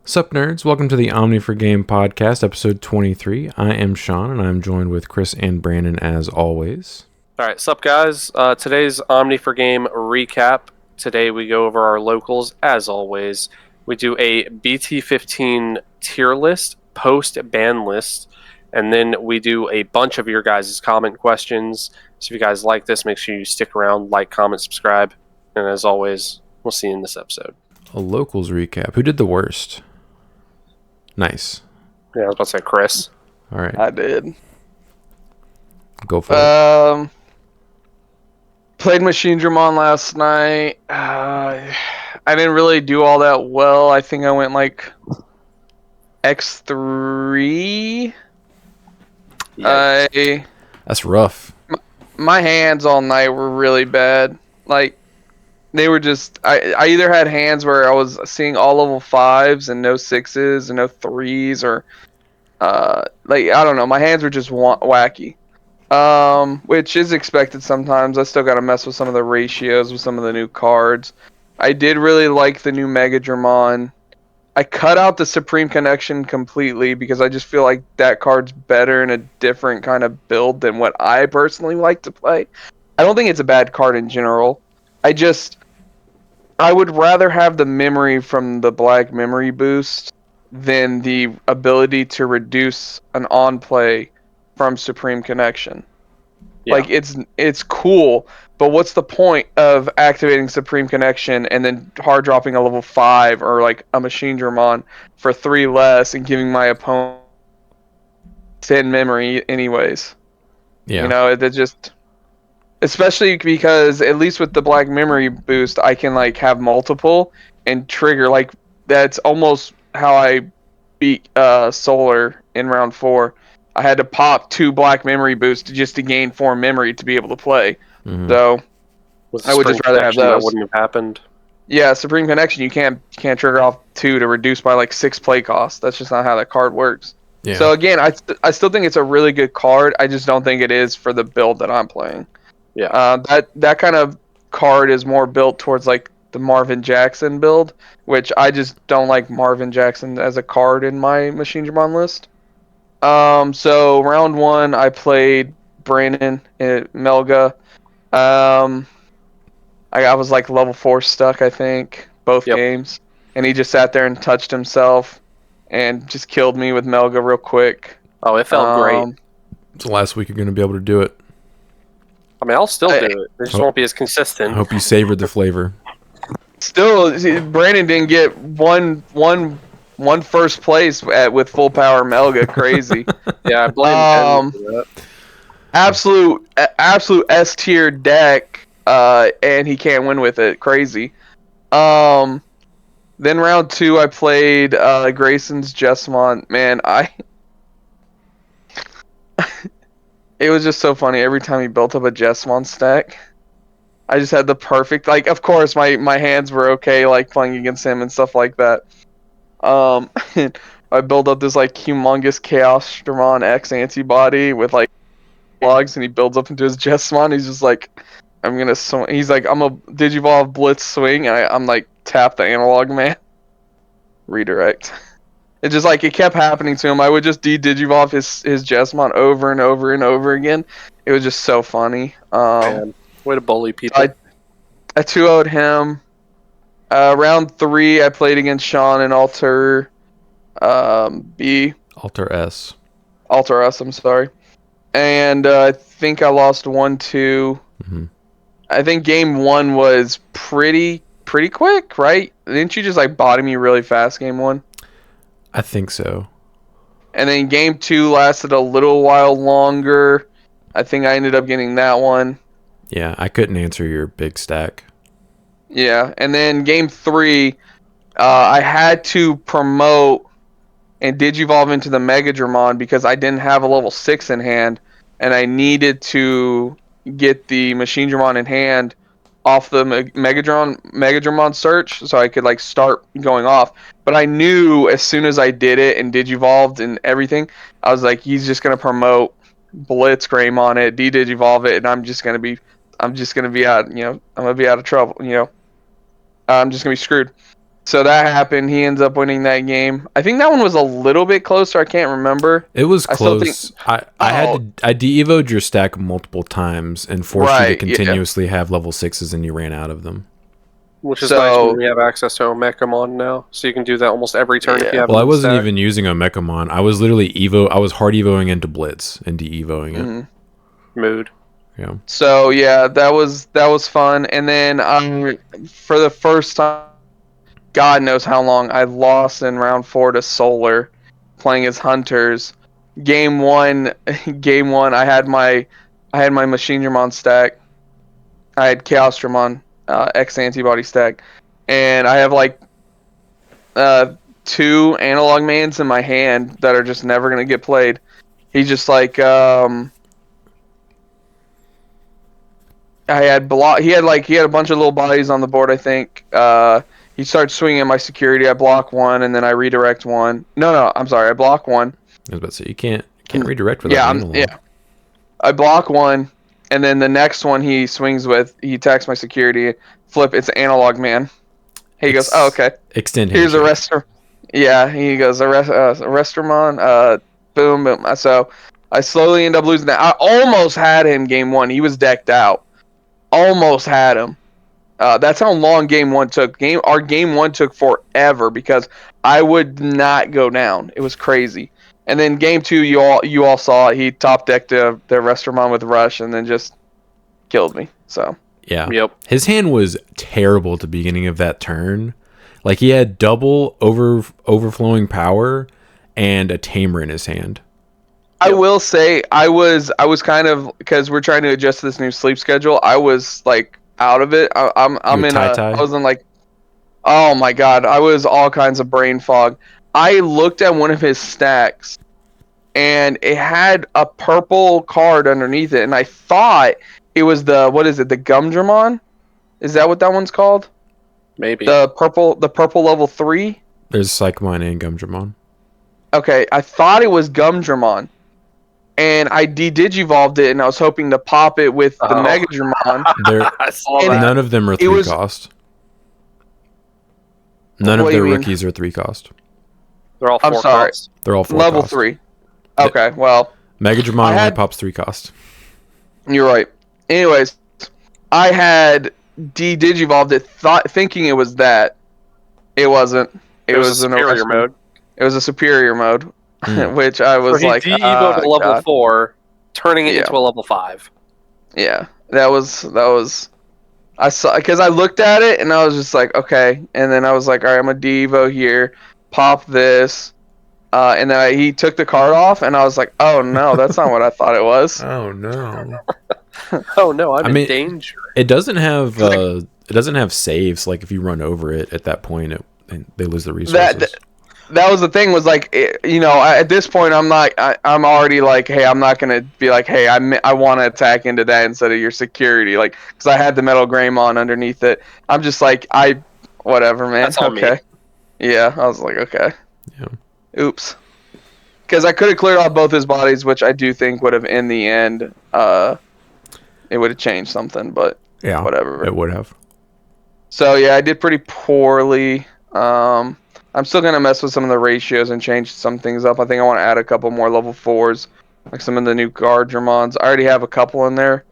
Sup, nerds? Welcome to the Omni4Game podcast, episode 23. I am Sean, and I'm joined with Chris and Brandon as always. All right, sup guys? Today's Omni4Game recap. Today we go over our locals as always. We do a BT15 tier list, post-ban list, and then we do a bunch of your guys' comment questions. So if you guys like this, make sure you stick around, like, comment, subscribe, and as always, we'll see you in this episode. A locals recap. Who did the worst? Nice. Yeah, I was about to say Chris. All right, I did. go for it. Played Machine Dramon last night. I didn't really do all that well. I think I went like X3. Yeah. That's rough. My hands all night were really bad. Like, they were just... I either had hands where I was seeing all level 5s and no 6s and no 3s, or... like, I don't know. My hands were just wacky. Which is expected sometimes. I still got to mess with some of the ratios with some of the new cards. I did really like the new Mega Dramon. I cut out the Supreme Connection completely because I just feel like that card's better in a different kind of build than what I personally like to play. I don't think it's a bad card in general. I would rather have the memory from the Black Memory boost than the ability to reduce an on-play from Supreme Connection. Yeah. Like, it's cool, but what's the point of activating Supreme Connection and then hard dropping a level 5 or like a Machine Dramon for 3 less and giving my opponent 10 memory anyways? Yeah. You know, it just... Especially because, at least with the Black Memory boost, I can like have multiple and trigger. Like, that's almost how I beat Solar in round 4. I had to pop 2 Black Memory boosts just to gain 4 memory to be able to play. Mhm. So Was I would just rather have That those. wouldn't have happened. Yeah, Supreme Connection, you can't trigger off 2 to reduce by like 6 play costs. That's just not how that card works. Yeah. So again, I still think it's a really good card. I just don't think it is for the build that I'm playing. Yeah. That kind of card is more built towards like the Marvin Jackson build, which I just don't like Marvin Jackson as a card in my Machine Dramon list. So round 1, I played Brandon at Melga. I was like level 4 stuck, I think, both Yep. games, and he just sat there and touched himself and just killed me with Melga real quick. Oh, it felt great. It's the last week you're going to be able to do it. I mean, I'll still do it. It just won't be as I consistent. hope you savored the flavor. Still, see, Brandon didn't get one first place with full power Melga. Crazy. Yeah, I blame Ben for that. absolute S tier deck, and he can't win with it. Crazy. Then round 2, I played Grayson's Jessamon. Man, it was just so funny. Every time he built up a Jessamon stack, I just had the perfect, like, of course my hands were okay, like playing against him and stuff like that. I built up this like humongous Chaos Dramon X antibody with like logs, and he builds up into his Jessamon. He's just like, I'm gonna he's like, I'm a Digivolve Blitz swing, and I'm like, tap the analog man. Redirect. It just like, it kept happening to him. I would just de-Digivolve his Jessamon over and over and over again. It was just so funny. Man, way to bully people. I 2-0'd him. Round 3, I played against Sean and Alter B. Alter S. Alter S, I'm sorry. And I think I lost 1-2. Mhm. I think game 1 was pretty quick, right? Didn't you just like body me really fast game 1? I think so. And then game 2 lasted a little while longer. I think I ended up getting that one. Yeah, I couldn't answer your big stack. Yeah, and then game 3, I had to promote and Digivolve into the Mega Dramon because I didn't have a level 6 in hand, and I needed to get the Machine Dramon in hand off the Mega Dramon search so I could like start going off. But I knew as soon as I did it and Digivolved and everything, I was like, he's just gonna promote Blitzcrank on it, de-Digivolve it, and I'm just gonna be out, I'm gonna be out of trouble, I'm just gonna be screwed. So that happened. He ends up winning that game. I think that one was a little bit closer. I can't remember. It was I still think. close. I de-evoed your stack multiple times and forced you to Right, yeah. continuously have level 6s, and you ran out of them. Which is So- nice when we have access to Omecamon now, so you can do that almost every turn if Yeah. you have. Well, I it in wasn't stack. even using a Mechamon. I was literally I was hard evoing into Blitz and de-evoing it. Mhm. Mood. Yeah. So yeah, that was fun. And then for the first time, God knows how long, I lost in round 4 to Solar, playing as Hunters. Game one, I had my Machine Dramon stack. I had Chaos Dramon X antibody stack, and I have like 2 analog mans in my hand that are just never gonna get played. He's just like I had block. He had a bunch of little bodies on the board. I think. He starts swinging at my security. I block one, and then I redirect one. No, I'm sorry. I block one. I was about to say you can't redirect without Yeah, analog. yeah. I block one, and then the next one he swings with, he attacks my security. Flip. It's an analog man. He goes, "Oh, okay. Extend Here's a handshake. rester." Yeah, he goes, "A restermon." Boom, boom. So I slowly end up losing that. I almost had him game one. He was decked out. Almost had him. That's how long game one took. Our game one took forever because I would not go down. It was crazy. And then game two, you all saw it. He top decked the Restermon with Rush and then just killed me. So Yeah. Yep. His hand was terrible at the beginning of that turn. Like he had double overflowing power and a tamer in his hand. I will say I was kind of, because we're trying to adjust to this new sleep schedule. I was like out of it. I'm were in tie-tie? I was in like, oh my god, I was all kinds of brain fog. I looked at one of his stacks and it had a purple card underneath it, and I thought it was the Gumdramon? Is that what that one's called? Maybe. The purple level 3? There's Psychomon and Gumdramon. Okay, I thought it was Gumdramon. And I digivolved it, and I was hoping to pop it with the Megadramon. I saw And that. None of them are 3 cost. None of What do their you mean? rookies are 3 cost. They're all I'm 4 sorry. costs. They're all 4 Level cost. 3. Okay, well, Megadramon I only had- pops 3 cost. you're right. Anyways, I had digivolved it, thinking it was that. It wasn't. It was a superior arrest mode. It was a superior mode, Mm. which I was So he like, de-evoed a level God. 4, turning it Yeah. into a level 5. Yeah, that was. I saw, because I looked at it and I was just like, okay, and then I was like, all right, I'm a Devo here, pop this, and then he took the card off, and I was like, oh no, that's not what I thought it was. Oh no. Oh no, I'm I in mean- danger. It doesn't have saves. Like if you run over it at that point, they lose the resources. That was the thing, was like, at this point I'm already like, hey, I'm not gonna be like, hey, I want to attack into that instead of your security, like, because I had the Metal Greymon underneath it. I'm just like, whatever, man. That's on me. Okay. Yeah, I was like, okay. Yeah. Oops. Because I could have cleared off both his bodies, which I do think would have, in the end, it would have changed something, but Yeah, whatever. it would have. So yeah, I did pretty poorly. I'm still gonna mess with some of the ratios and change some things up. I think I want to add a couple more level 4s, like some of the new Guardramons. I already have a couple in there.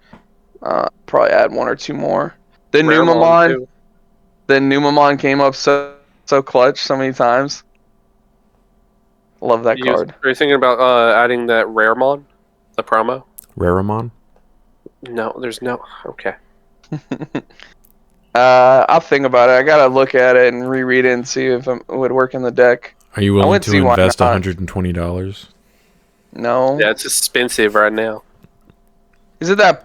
Probably add 1 or 2 more. The Raremon, Numamon came up so clutch so many times. Love that card. Are you thinking about adding that Raremon? The promo? Raramon? No, there's no. Okay. I'll think about it. I gotta look at it and reread it and see if it would work in the deck. Are you willing wouldn't to see why invest not. $120? No. Yeah, it's expensive right now. Is it that?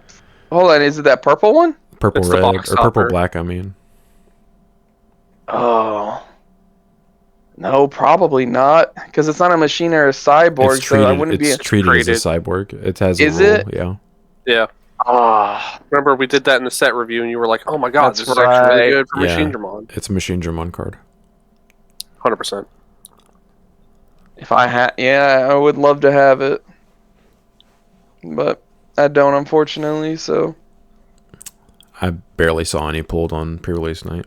Hold on. Is it that purple one? Purple It's the red box or purple topper. black, I mean. Oh. No, probably not, because it's not a machine or a cyborg, so I wouldn't be. It's treated as a cyborg. It has a Is rule, it? yeah. Yeah. Ah, Remember, we did that in the set review, and you were like, "Oh my god, That's this is actually really right. good for Yeah. Machine Dramon." It's a Machine Dramon card. 100%. if I had, yeah, I would love to have it, but I don't, unfortunately. So I barely saw any pulled on pre-release night.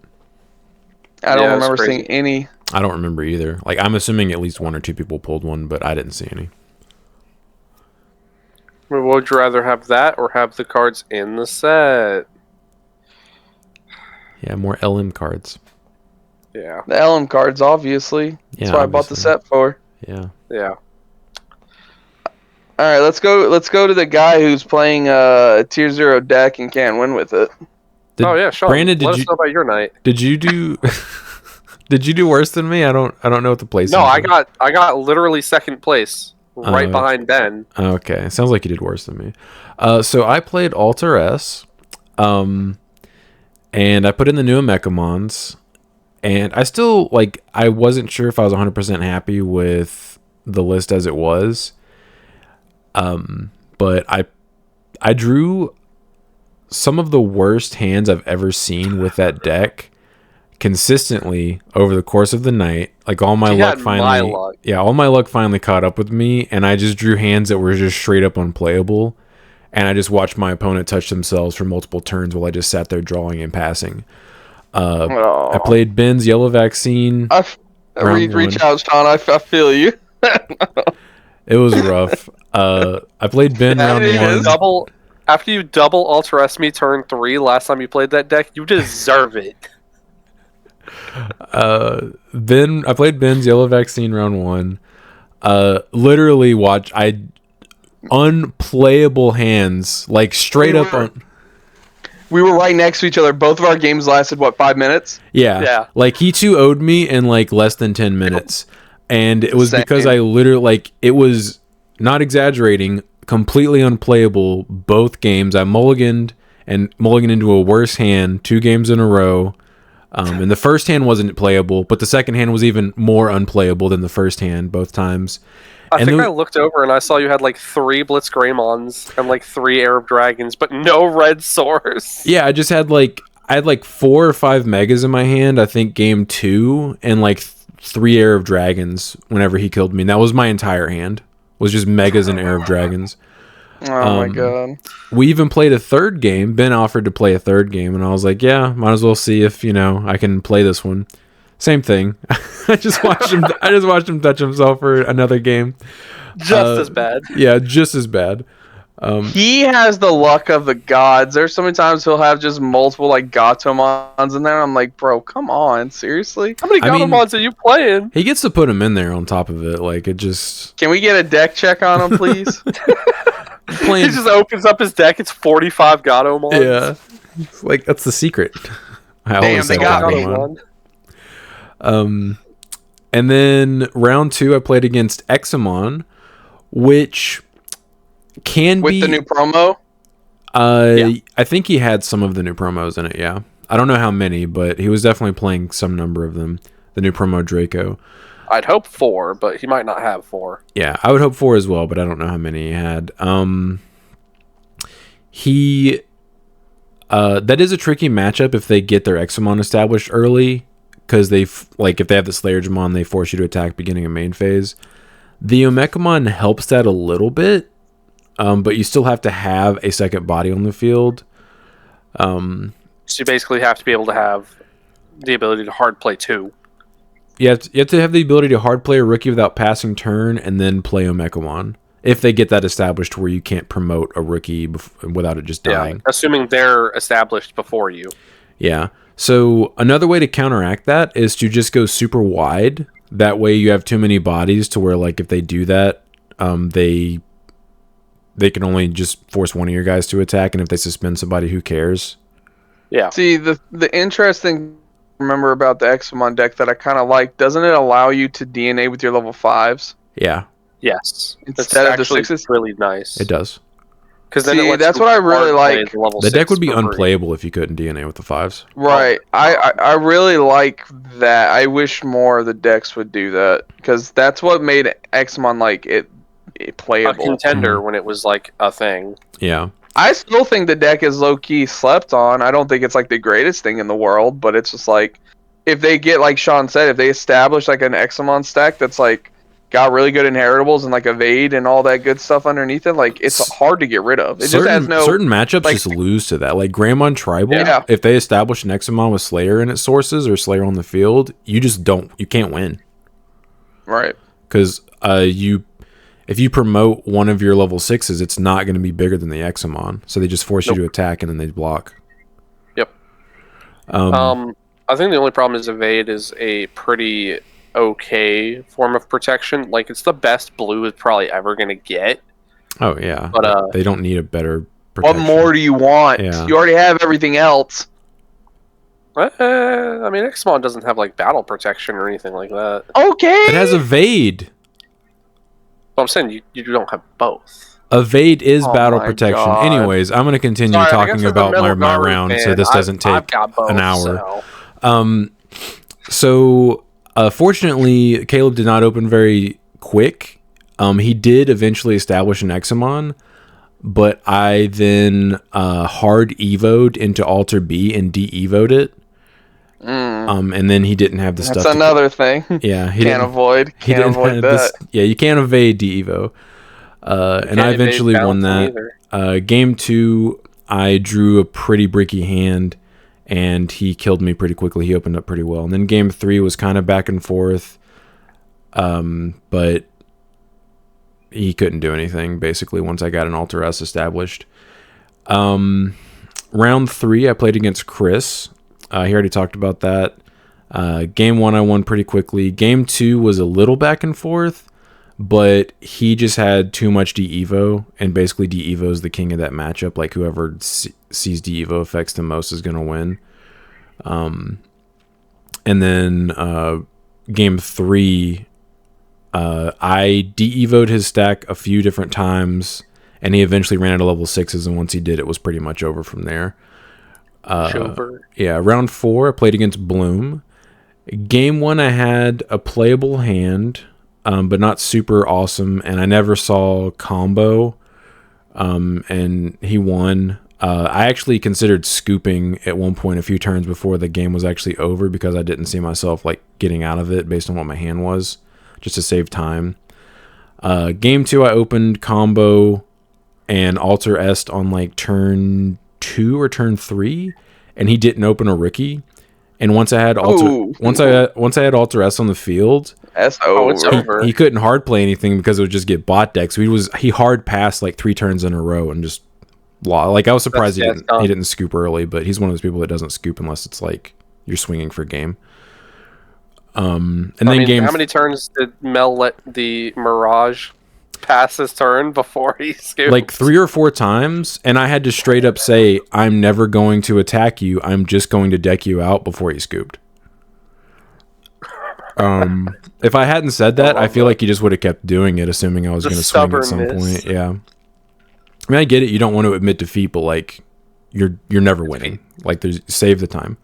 I don't Yeah, it's remember crazy. seeing any. I don't remember either. Like, I'm assuming at least 1 or 2 people pulled one, but I didn't see any. Would you rather have that or have the cards in the set? Yeah, more LM cards. Yeah. The LM cards, obviously. That's Yeah, what I bought the obviously. set for. Yeah. Yeah. All right, let's go. Let's go to the guy who's playing Tier 0 deck and can't win with it. Oh yeah, Sean. Brandon, let us know about your night. did you do did you do worse than me? I don't know what the place No, is. I got literally second place, right behind Ben. Okay, sounds like you did worse than me. So I played Alter S, and I put in the new Mechamons, and I still I wasn't sure if I was 100% happy with the list as it was. But I drew some of the worst hands I've ever seen with that deck consistently over the course of the night. Like all my luck finally, all my luck finally caught up with me, and I just drew hands that were just straight up unplayable. And I just watched my opponent touch themselves for multiple turns while I just sat there drawing and passing. I played Ben's Yellow Vaccine. Reach out, Sean. I feel you. It was rough. I played Ben round 1. After you double Alter S me turn 3 last time you played that deck, you deserve it. I played Ben's Yellow Vaccine round 1. Literally unplayable hands, like straight up on. We were right next to each other. Both of our games lasted, what, 5 minutes? Yeah. Like, he too owed me in, less than 10 minutes. And it was because I literally, it was, not exaggerating, completely unplayable both games. I mulliganed into a worse hand 2 games in a row. And the first hand wasn't playable, but the second hand was even more unplayable than the first hand both times. I looked over and I saw you had 3 Blitz Greymons and 3 Arab Dragons, but no red source. Yeah, I just had I had 4 or 5 megas in my hand, I think game 2, and 3 Arab Dragons whenever he killed me. And that was my entire hand. Was just megas and Arab Dragons. Oh my god. We even played a third game. Ben offered to play a third game, and I was like, yeah, might as well see if, I can play this one. Same thing. I just watched him touch himself for another game. Just as bad. Yeah, just as bad. He has the luck of the gods. There's so many times he'll have just multiple Gatomons in there. I'm like, bro, come on, seriously? How many Gatomons are you playing? He gets to put him in there on top of it. It just. Can we get a deck check on him, please? He just opens up his deck. It's 45 Gatomons. Yeah, that's the secret. Damn, they got Gatomon. And then round 2, I played against Examon, which can with be the new promo. I think he had some of the new promos in it. Yeah, I don't know how many, but he was definitely playing some number of them. The new promo Draco. I'd hope 4, but he might not have 4. Yeah, I would hope 4 as well, but I don't know how many he had. That is a tricky matchup if they get their Examon established early, because if they have the Slayer Jamon, they force you to attack beginning of main phase. The Omekamon helps that a little bit, but you still have to have a second body on the field. So you basically have to be able to have the ability to hard play 2. You have to have the ability to hard play a rookie without passing turn, and then play Omekamon. If they get that established where you can't promote a rookie without it just dying. Yeah, assuming they're established before you. Yeah. So another way to counteract that is to just go super wide. That way you have too many bodies to where if they do that, they can only just force one of your guys to attack, and if they suspend somebody, who cares? Yeah. See, the interesting remember about the Examon deck that I kind of like, doesn't it allow you to DNA with your level 5s? Yeah. Yes. Instead of the 6s? Really nice. It does. Because then that's what I really like. The deck would be unplayable if you couldn't DNA with the 5s. Right. I really like that. I wish more of the decks would do that, because that's what made Examon it playable. A contender when it was a thing. Yeah. I still think the deck is low-key slept on. I don't think it's the greatest thing in the world, but it's just if they get, like Sean said, if they establish an Examon stack that's got really good inheritables and like evade and all that good stuff underneath it, like it's hard to get rid of. It just has no certain matchups just lose to that. Like Greymon Tribal, if they establish an Examon with Slayer in its sources or Slayer on the field, you can't win. Right. Because if you promote one of your level 6s, it's not going to be bigger than the Examon. So they just force you to attack and then they block. Yep. I think the only problem is evade is a pretty okay form of protection. Like, it's the best blue is probably ever going to get. Oh, yeah. But they don't need a better protection. What more do you want? Yeah. You already have everything else. I mean, Examon doesn't have, like, battle protection or anything like that. Okay. It has evade. Well, I'm saying you don't have both. Evade is battle protection. God. Anyways, I'm going to continue talking about my round so this doesn't take an hour. So... fortunately, Caleb did not open very quick. He did eventually establish an Examon, but I then hard evoed into Alter B and de-evoed it. And then he didn't have the stuff. That's another thing. Yeah, he can't avoid that. Yeah, you can't evade de-evo. And I eventually won that. Game 2, I drew a pretty bricky hand. And he killed me pretty quickly. He opened up pretty well. And then game 3 was kind of back and forth. But he couldn't do anything, basically, once I got an Alter S established. Round 3, I played against Chris. He already talked about that. Game 1, I won pretty quickly. Game 2 was a little back and forth. But he just had too much de-evo. And basically de-evo is the king of that matchup. Like, whoever sees de-evo effects the most is going to win. And then game 3, I de-evoed his stack a few different times. And he eventually ran out of level 6s. And once he did, it was pretty much over from there. Yeah, round 4, I played against Bloom. Game 1, I had a playable hand. But not super awesome, and I never saw combo, and he won. I actually considered scooping at one point a few turns before the game was actually over because I didn't see myself like getting out of it based on what my hand was, just to save time. Game 2, I opened combo and Alter Est on like turn 2 or turn 3, and he didn't open a rookie. And once I had once I had Alter S on the field, it's over. He couldn't hard play anything because it would just get bot deck. So he hard passed like 3 turns in a row and just lost. Like I was surprised he didn't scoop early, but he's one of those people that doesn't scoop unless it's like you're swinging for game. And then how many turns did Mel let the Mirage pass his turn before he scooped? Like 3 or 4 times, and I had to straight up say, I'm never going to attack you. I'm just going to deck you out before he scooped. If I hadn't said that, I feel like he just would have kept doing it, assuming I was going to swing at some point. Yeah. I mean, I get it. You don't want to admit defeat, but like, you're never winning. Like, save the time.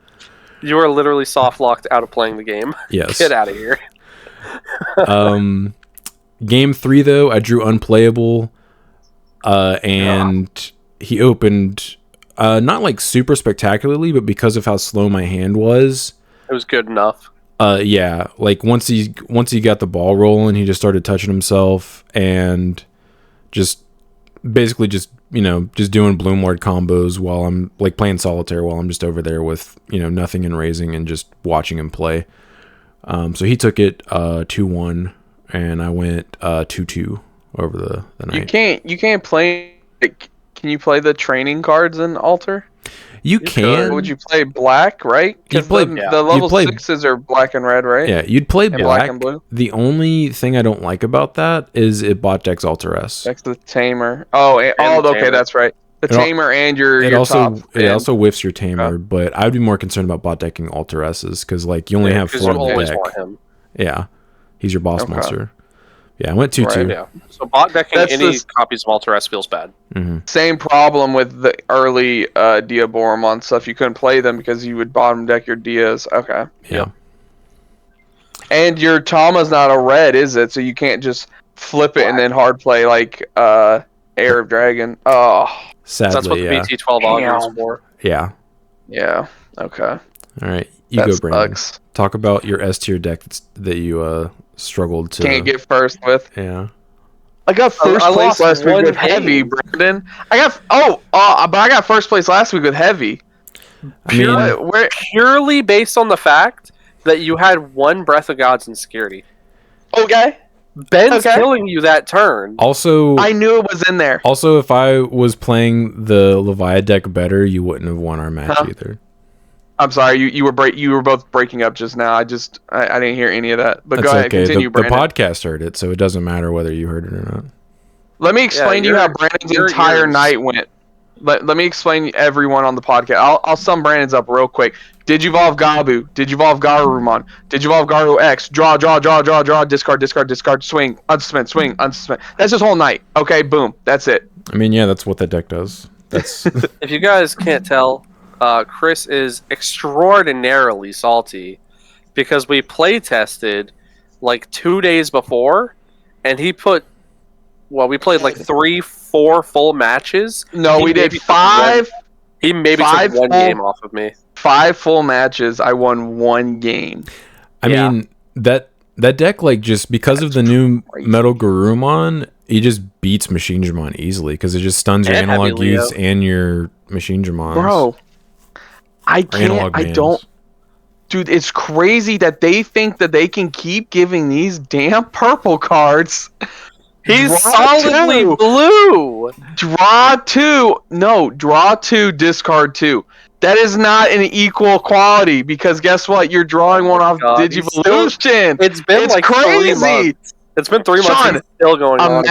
You are literally soft locked out of playing the game. Yes. Get out of here. Game 3, though, I drew unplayable, and he opened not like super spectacularly, but because of how slow my hand was, it was good enough. Yeah, like once he got the ball rolling, he just started touching himself and just basically just doing Bloomlord combos while I'm like playing solitaire while I'm just over there with nothing and raising and just watching him play. So he took it 2-1. And I went 2-2 over the night. You can't play. Can you play the training cards in Alter? You can. Would you play black, right? Because the level 6s are black and red, right? Yeah, you'd play black and blue. The only thing I don't like about that is it bot decks Alter S. Decks the Tamer. Okay, that's right. The Tamer and your top. It also whiffs your Tamer, but I'd be more concerned about bot decking Alter S's because like you only have 4 in the deck. Want him. Yeah. He's your boss monster. Yeah, I went 2-2. Right, yeah. So bot decking any copies of Alter S feels bad. Mm-hmm. Same problem with the early Diaboromon stuff. You couldn't play them because you would bottom deck your Dias. Okay. Yeah. And your Tama's not a red, is it? So you can't just flip it and then hard play like Air of Dragon. Oh. Sadly, that's what the BT12 augurs for. Yeah. Yeah. Okay. All right. You go, Brandon. Talk about your S tier deck that you struggled to. Can't get first with. Yeah. I got first place last week with Heavy, Brandon. But I got first place last week with Heavy. Purely based on the fact that you had one Breath of Gods insecurity. Okay. Ben's killing you that turn. Also, I knew it was in there. Also, if I was playing the Leviathan deck better, you wouldn't have won our match either. I'm sorry, you were both breaking up just now. I didn't hear any of that. But go ahead, continue, The Brandon. podcast heard it, so it doesn't matter whether you heard it or not. Let me explain to you how Brandon's entire night went. Let me explain to everyone on the podcast. I'll sum Brandon's up real quick. Digivolve Gabu, Digivolve Garurumon, Digivolve Garu X, draw, discard, swing, unsuspend. That's his whole night. Okay, boom. That's it. I mean, yeah, that's what that deck does. That's If you guys can't tell, Chris is extraordinarily salty because we play tested like 2 days before, and we played like 3-4 full matches. No, we did 5. He maybe took one game off of me. 5 full matches. I won 1 game. I mean, that deck, like, just because of the new Metal Garurumon, he just beats Machine Dramon easily because it just stuns your analog use and your Machine Dramons. Bro, Dude, it's crazy that they think that they can keep giving these damn purple cards. He's solidly blue. Draw 2. No, draw 2, discard 2. That is not an equal quality because guess what? You're drawing one off Digivolution. It's been crazy. 3 months. It's been 3 months. And still going on.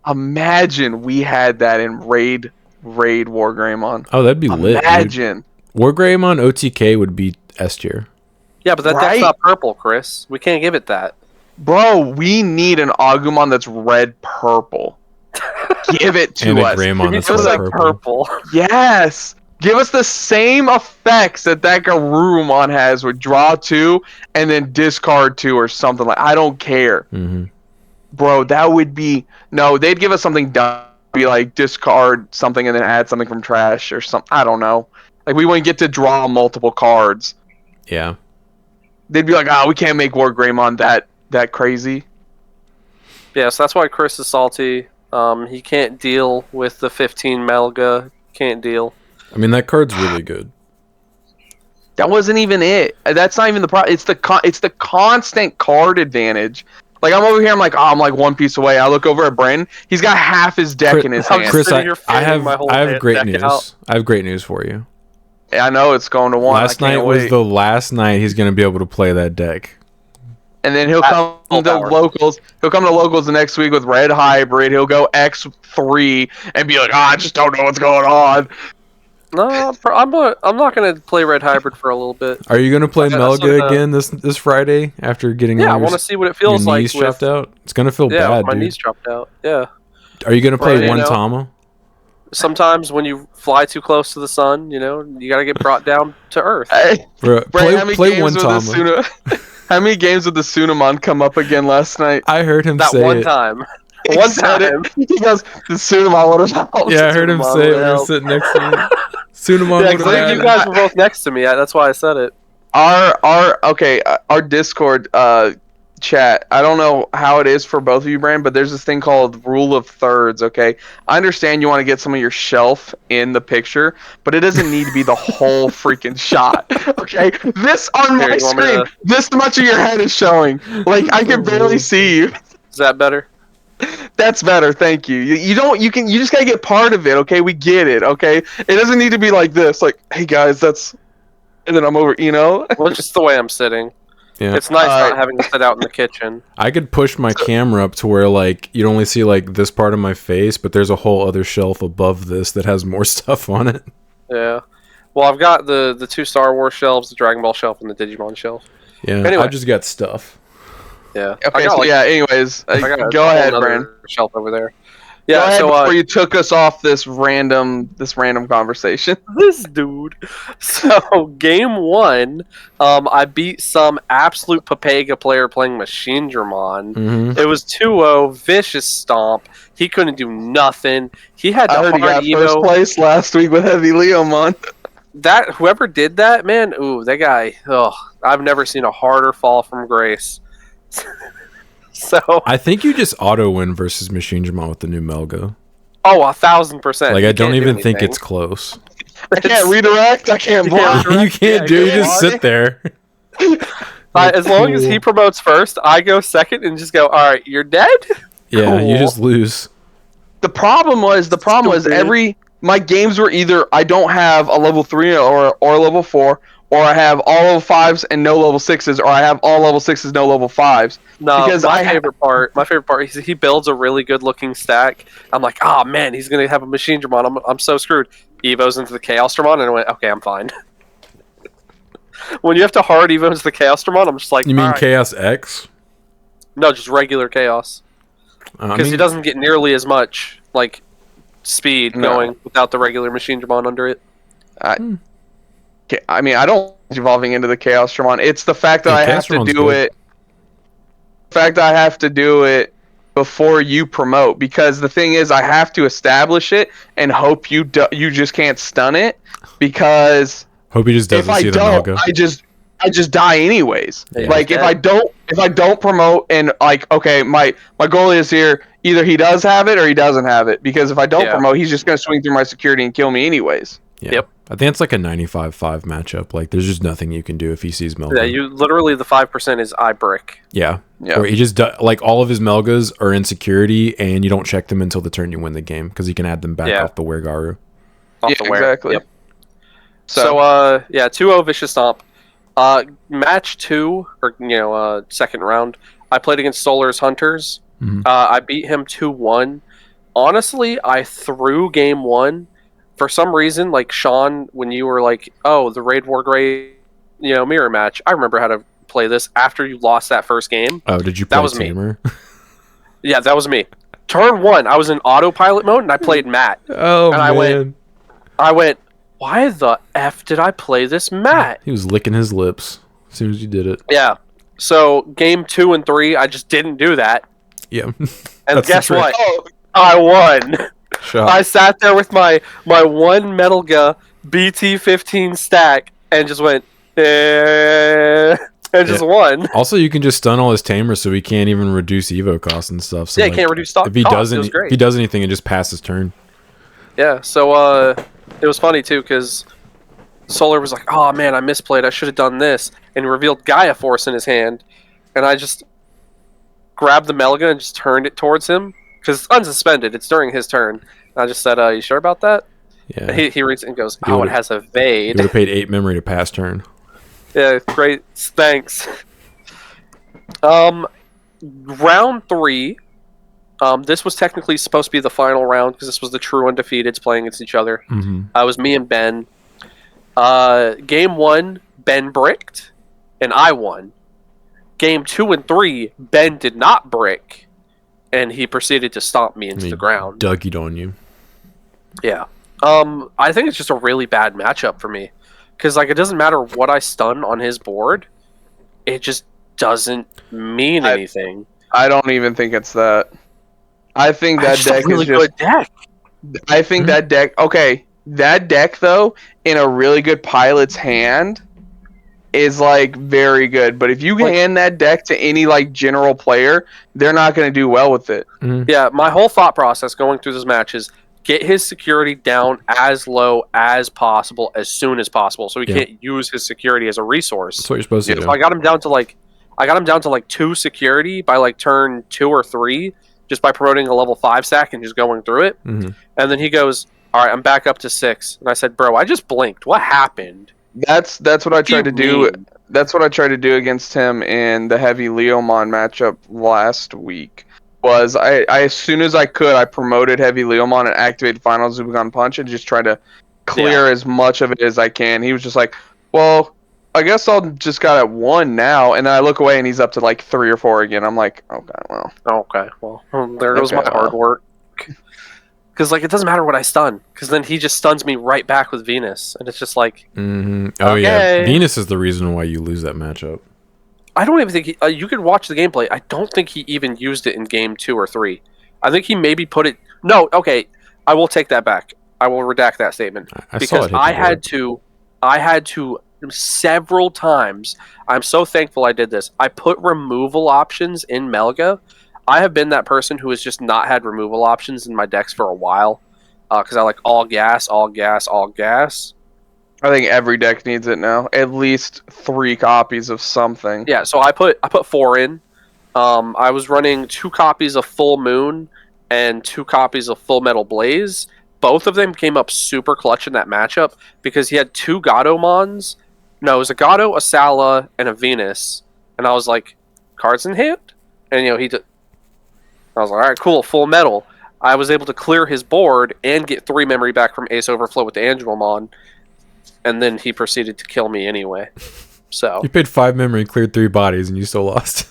Imagine we had that in Raid Wargreymon. Oh, that'd be lit. Imagine. Wargreymon OTK would be S tier. Yeah, but that's not purple, Chris. We can't give it that. Bro, we need an Agumon that's red-purple. Give it to us. And a Greymon that's purple. Yes. Give us the same effects that Garurumon has with draw 2 and then discard 2 or something like. I don't care. Mm-hmm. Bro, that would be they'd give us something dumb, be like discard something and then add something from trash or something. I don't know. Like we wouldn't get to draw multiple cards. Yeah. They'd be like, we can't make Wargreymon that crazy. Yeah, so that's why Chris is salty. He can't deal with the 15 Melga. Can't deal. I mean, that card's really good. That wasn't even it. That's not even the problem. It's the constant card advantage. Like I'm over here, I'm like 1 piece away. I look over at Brandon. He's got half his deck in his hand. Chris, I have great news. I have great news for you. I know it's going to 1. Last night was the last night he's going to be able to play that deck. And then he'll come to locals. He'll come to locals the next week with Red Hybrid. He'll go X3 and be like, I just don't know what's going on. No, I'm not going to play Red Hybrid for a little bit. Are you going to play Melga again this Friday after getting I want to see what it feels like. Knees chopped out? It's going to feel bad, my dude. knees chopped out. Yeah. Are you going to play one Tama? Sometimes when you fly too close to the sun, you got to get brought down to Earth. Bro, play one Tama. How many games did the Sunamon come up again last night? I heard him say one time. One time. He goes, the Sunamon would have helped. Yeah, I heard him say it when he was sitting next to me. Sunamon would have you guys were both next to me. That's why I said it. Our Discord chat, I don't know how it is for both of you, Brand, but there's this thing called rule of thirds, okay? I understand you want to get some of your shelf in the picture, but it doesn't need to be the whole freaking shot, okay? This on my screen, this much of your head is showing. Like, I can barely see you. Is that better? That's better, thank you. You just gotta get part of it, okay? We get it, okay? It doesn't need to be like this, like, hey guys, that's... And then I'm over, Well, it's just the way I'm sitting. Yeah. It's nice not having to sit out in the kitchen. I could push my camera up to where, like, you'd only see, like, this part of my face, but there's a whole other shelf above this that has more stuff on it. Yeah. Well, I've got the 2 Star Wars shelves, the Dragon Ball shelf, and the Digimon shelf. Yeah, anyway. I just got stuff. Yeah. Okay, anyways, go ahead, Brand. Shelf over there. Yeah, before you took us off this random conversation. This dude. So game 1, I beat some absolute Papega player playing Machine Dramon. Mm-hmm. It was 2-0, vicious stomp. He couldn't do nothing. He had I heard he got first place last week with Heavy Leomon. Whoever did that, man, that guy. I've never seen a harder fall from grace. So I think you just auto win versus Machinedramon with the new Melga. Oh, 1,000%. Like, I don't even think it's close. I can't redirect. I can't block. You can't do. You just sit there. As long as he promotes first, I go second and just go, all right, you're dead? Yeah, you just lose. The problem was my games were either I don't have a level 3 or a level 4, or I have all level 5s and no level 6s, or I have all level 6s, no level 5s. No, because my favorite part is he builds a really good looking stack. I'm like, oh man, he's gonna have a Machinedramon. I'm so screwed. Evo's into the Chaosdramon, and I went, okay, I'm fine. When you have to hard Evo into the Chaosdramon, I'm just like, you mean right. Chaos X? No, just regular Chaos. Because he doesn't get nearly as much like speed going without the regular Machinedramon under it. I mean, I don't evolving into the Chaosdramon. It's the fact that I have to do it. The fact that I have to do it before you promote, because the thing is, I have to establish it and hope you just can't stun it, because hope he just doesn't see the Melga. I just die anyways. Yeah. Like if I don't promote and like, okay, my goal is here, either he does have it or he doesn't have it, because if I don't promote, he's just gonna swing through my security and kill me anyways. Yeah. Yep. I think it's like a 95-5 matchup. Like, there's just nothing you can do if he sees Melga. Yeah, you literally, the 5% is I brick. Yeah. Or he just like all of his Melgas are in security, and you don't check them until the turn you win the game, because he can add them back off the Weregaru. Exactly. Yep. So 2-0 Vicious Stomp. Match 2, or second round, I played against Solar's Hunters. Mm-hmm. I beat him 2-1. Honestly, I threw game 1. For some reason, like Sean, when you were like, "Oh, the Raid War Grey, mirror match," I remember how to play this after you lost that first game. Oh, did you play Tamer? Yeah, that was me. Turn 1, I was in autopilot mode and I played Matt. Oh, and man. I went, why the F did I play this Matt? He was licking his lips as soon as you did it. Yeah. So game 2 and 3, I just didn't do that. Yeah. And guess what? I won. I sat there with my one Metalga BT15 stack and just went, and just won. Also, you can just stun all his tamers, so he can't even reduce Evo costs and stuff. So he can't reduce stock. If he does anything, it just passes turn. Yeah. So it was funny too, because Solar was like, "Oh man, I misplayed. I should have done this," and he revealed Gaia Force in his hand, and I just grabbed the Melga and just turned it towards him. Because it's unsuspended. It's during his turn. And I just said, you sure about that? Yeah. And he reads it and goes, it has evade. You would have paid 8 memory to pass turn. Yeah, great. Thanks. Round 3. This was technically supposed to be the final round, because this was the true undefeateds playing against each other. Mm-hmm. It was me and Ben. Game 1, Ben bricked, and I won. Game 2 and 3, Ben did not brick, and he proceeded to stomp me into the ground. Duggied on you. Yeah. I think it's just a really bad matchup for me. Because, like, it doesn't matter what I stun on his board. It just doesn't mean anything. I don't even think it's that. I think that deck is a really good deck. I think that deck... Okay, that deck, though, in a really good pilot's hand, is like very good, but if you hand that deck to any like general player, they're not going to do well with it. Mm-hmm. Yeah, my whole thought process going through this match is get his security down as low as possible as soon as possible, so he can't use his security as a resource. That's what you're supposed to do. So I got him down to like 2 security by like turn 2 or 3, just by promoting a level 5 stack and just going through it. Mm-hmm. And then he goes, "All right, I'm back up to 6." And I said, "Bro, I just blinked. What happened?" That's what I tried to do. That's what I tried to do against him in the heavy Leomon matchup last week. Was I as soon as I could, I promoted heavy Leomon and activated Final Zubagon Punch and just tried to clear as much of it as I can. He was just like, "Well, I guess I'll just got at 1 now," and then I look away and he's up to like 3 or 4 again. I'm like, okay, well, there goes my hard work. Because, like, it doesn't matter what I stun. Because then he just stuns me right back with Venus. And it's just like... Mm-hmm. Oh, yeah. Venus is the reason why you lose that matchup. I don't even think... you could watch the gameplay. I don't think he even used it in game 2 or 3. I think he maybe put it... No, okay. I will take that back. I will redact that statement. I had to several times. I'm so thankful I did this. I put removal options in Melga. I have been that person who has just not had removal options in my decks for a while because I like all gas, all gas, all gas. I think every deck needs it now. At least 3 copies of something. Yeah, so I put 4 in. I was running 2 copies of Full Moon and 2 copies of Full Metal Blaze. Both of them came up super clutch in that matchup because he had 2 Gatomons. No, it was a Gato, a Sala, and a Venus. And I was like, cards in hand? And, he did. I was like, all right, cool, Full Metal. I was able to clear his board and get 3 memory back from Ace Overflow with the Angelomon. And then he proceeded to kill me anyway. So you paid 5 memory, cleared 3 bodies, and you still lost.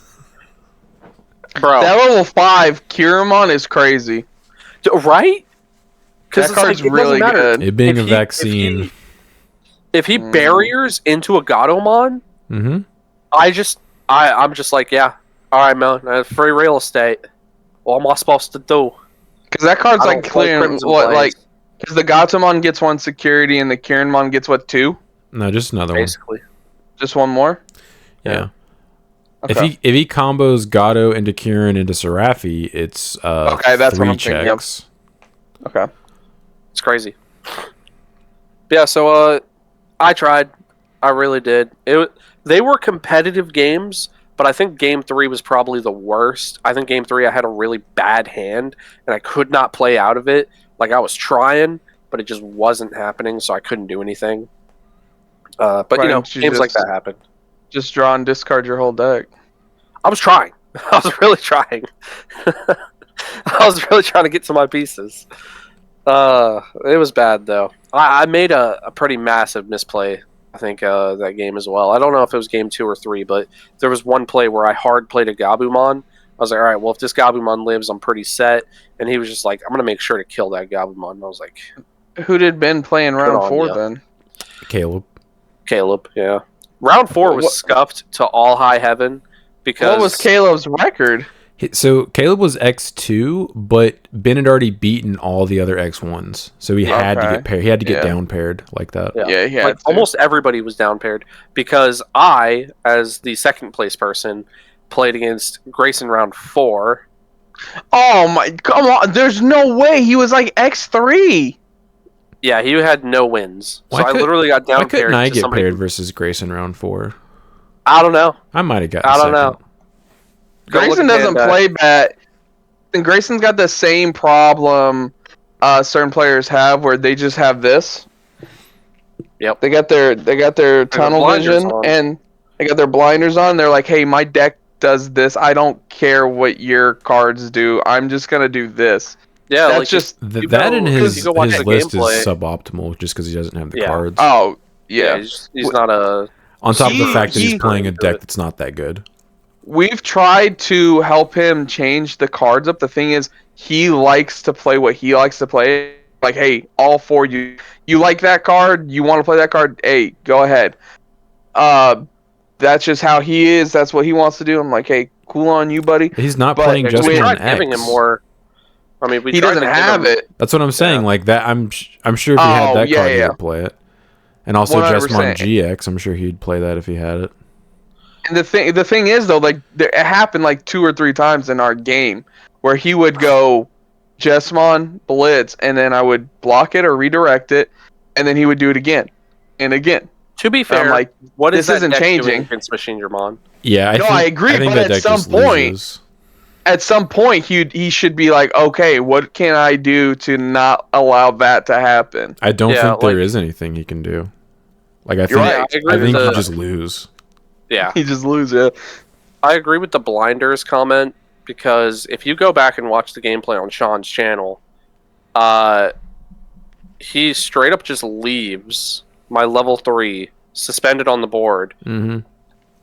Bro, that level 5 Kiramon is crazy, right? Because that card's really good. It being a vaccine. If he barriers into a Gatomon, I'm just like, yeah, all right, man, free real estate. What am I supposed to do? Because that card's like clearing what, like, because the Gatomon gets 1 security and the Kiramon gets what, 2? No, just another basically. One. Just 1 more. Yeah. Okay. If he combos Gato into Kieran into Serafi, it's okay, that's 3 what I'm checks. Thinking of. Okay. It's crazy. Yeah, so I tried. I really did. They were competitive games, but I think game 3 was probably the worst. I think game 3 I had a really bad hand and I could not play out of it. Like I was trying, but it just wasn't happening, so I couldn't do anything. But games like that happen. Just draw and discard your whole deck. I was trying. I was really trying. I was really trying to get to my pieces. It was bad though. I made a pretty massive misplay. I think that game as well. I don't know if it was game 2 or 3, but there was one play where I hard played a Gabumon. I was like, all right, well if this Gabumon lives, I'm pretty set. And he was just like, I'm gonna make sure to kill that Gabumon. And I was like, who did Ben play in round 4 then? Caleb, yeah. Round 4 was scuffed to all high heaven because what was Caleb's record? So Caleb was X2, but Ben had already beaten all the other X1s, so he had to get paired. He had to get down paired like that. Yeah, he had to. Almost everybody was down paired because I, as the second place person, played against Grayson round 4. Oh my! Come on! There's no way he was like X3. Yeah, he had no wins. So I literally got down paired. Why couldn't I get paired versus Grayson round 4? I don't know. I might have got. I don't know. Grayson doesn't play bad. And Grayson's got the same problem certain players have, where they just have this. Yep. They got their tunnel vision and they got their blinders on. They're like, hey, my deck does this. I don't care what your cards do. I'm just gonna do this. Yeah, that's like just that in his list is suboptimal just because he doesn't have the cards. Oh yeah, he's not a. On top of the fact that he's playing a deck that's not that good. We've tried to help him change the cards up. The thing is, he likes to play what he likes to play. Like, hey, all for you. You like that card? You want to play that card? Hey, go ahead. That's just how he is. That's what he wants to do. I'm like, hey, cool on you, buddy. He's not playing just we one tried giving him more. I mean, he doesn't have it. That's what I'm saying. Like that, I'm sure if he had that card, he would play it. And also Jesmon GX, I'm sure he'd play that if he had it. And the thing is though, like it happened like 2 or 3 times in our game where he would go Jesmon Blitz, and then I would block it or redirect it, and then he would do it again and again. To be fair, like, what is this isn't changing against Machine Dramon? Yeah, I agree. But at some point, he should be like, okay, what can I do to not allow that to happen? I don't think there is anything he can do. Like I think he just lose. Yeah, he just lose. Yeah, I agree with the blinders comment because if you go back and watch the gameplay on Sean's channel, he straight up just leaves my level 3 suspended on the board, and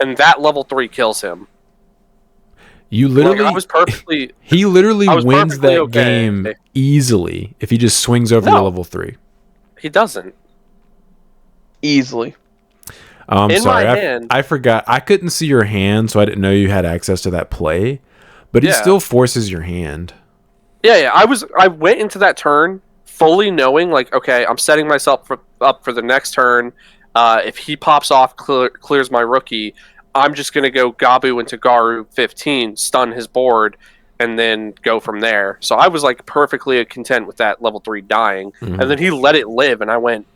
that level 3 kills him. You literally, I was perfectly. He literally wins that game easily if he just swings over the level 3. He doesn't easily. Sorry, my hand, I forgot. I couldn't see your hand, so I didn't know you had access to that play. But he still forces your hand. Yeah. I went into that turn fully knowing, like, okay, I'm setting myself up for the next turn. If he pops off, clears my rookie, I'm just going to go Gabu into Garu 15, stun his board, and then go from there. So I was like perfectly content with that level 3 dying. Mm-hmm. And then he let it live, and I went...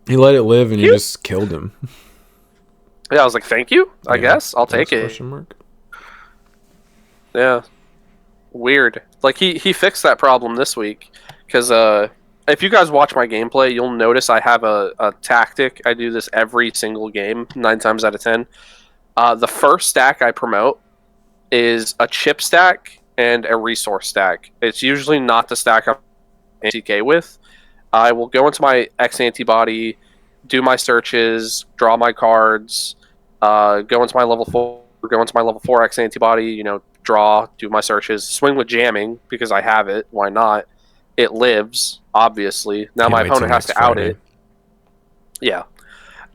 He let it live, and you just killed him. Yeah, I was like, thank you, I guess. I'll take it. Question mark? Yeah. Weird. Like, he fixed that problem this week. Because if you guys watch my gameplay, you'll notice I have a tactic. I do this every single game, 9 times out of 10. The first stack I promote is a chip stack and a resource stack. It's usually not the stack I'm TK with. I will go into my X antibody, do my searches, draw my cards, go into my level 4 X antibody, draw, do my searches, swing with jamming because I have it. Why not? It lives, obviously. Now my opponent has to out it. Yeah.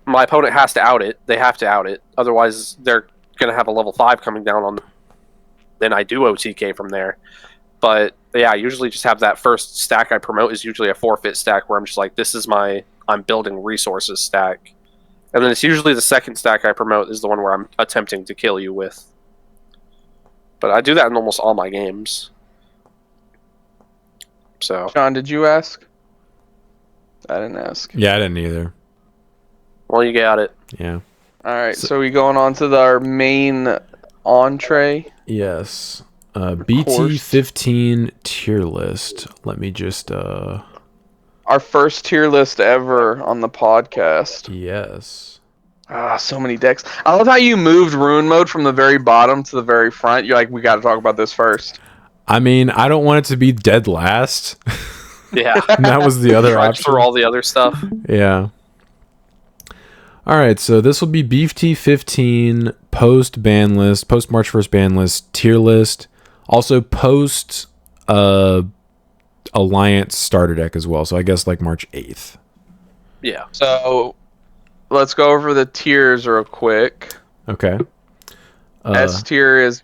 My opponent has to out it. They have to out it. Otherwise, they're going to have a level 5 coming down on them. Then I do OTK from there. But, yeah, I usually just have that first stack I promote is usually a forfeit stack where I'm just like, this is my I'm building resources stack. And then it's usually the second stack I promote is the one where I'm attempting to kill you with. But I do that in almost all my games. So, John, did you ask? I didn't ask. Yeah, I didn't either. Well, you got it. Yeah. All right, so we going on to our main entree. Yes. BT15 tier list. Let me just our first tier list ever on the podcast. Yes. So many decks. I love how you moved Ruin Mode from the very bottom to the very front. You're like, we got to talk about this first. I mean, I don't want it to be dead last. Yeah. That was the other option. For all the other stuff. Yeah. All right, so this will be BT15 post ban list, post March 1st ban list, tier list, also post Alliance starter deck as well. So I guess like March 8th. Yeah. So let's go over the tiers real quick. Okay. S tier is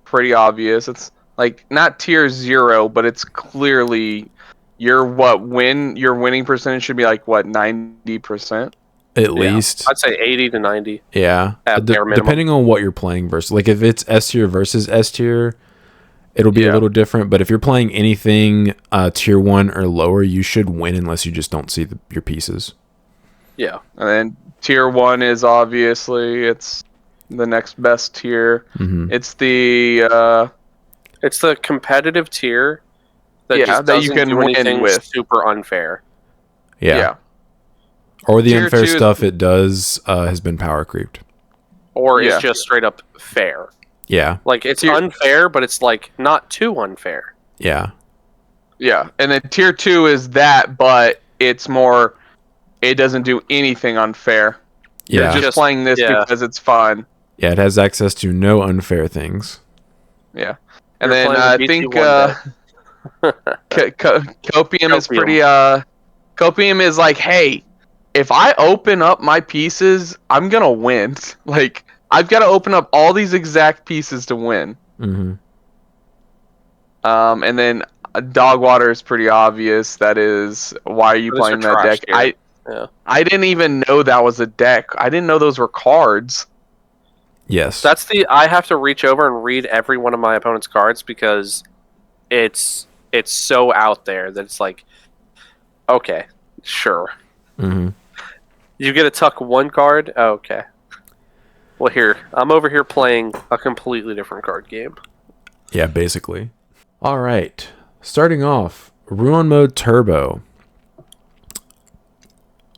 pretty obvious. It's like not tier 0, but it's clearly your winning percentage should be like 90%. At least. I'd say 80 to 90. Yeah. Depending on what you're playing versus. Like if it's S tier versus S tier, it'll be a little different. But if you're playing anything tier 1 or lower, you should win unless you just don't see your pieces. Yeah. And then tier 1 is obviously it's the next best tier. Mm-hmm. It's the competitive tier that just that doesn't you can do win anything with. super unfair. Yeah. Or the Tier unfair 2 stuff it does has been power creeped. Or it's just straight up fair. Yeah. Like it's unfair, but it's like not too unfair. Yeah. Yeah. And then tier 2 is that, but it's more it doesn't do anything unfair. Yeah. You're just playing this because it's fun. Yeah, it has access to no unfair things. Yeah. And then I think Copium is pretty Copium is like, hey, if I open up my pieces, I'm gonna win. Like I've got to open up all these exact pieces to win. Mm-hmm. And then Dogwater is pretty obvious. That is why are you playing that deck? I didn't even know that was a deck. I didn't know those were cards. Yes. I have to reach over and read every one of my opponent's cards because it's so out there that it's like, okay, sure. Mm-hmm. You get to tuck one card? Oh, okay. Well, here, I'm over here playing a completely different card game. Yeah, basically. All right. Starting off, Ruin Mode Turbo.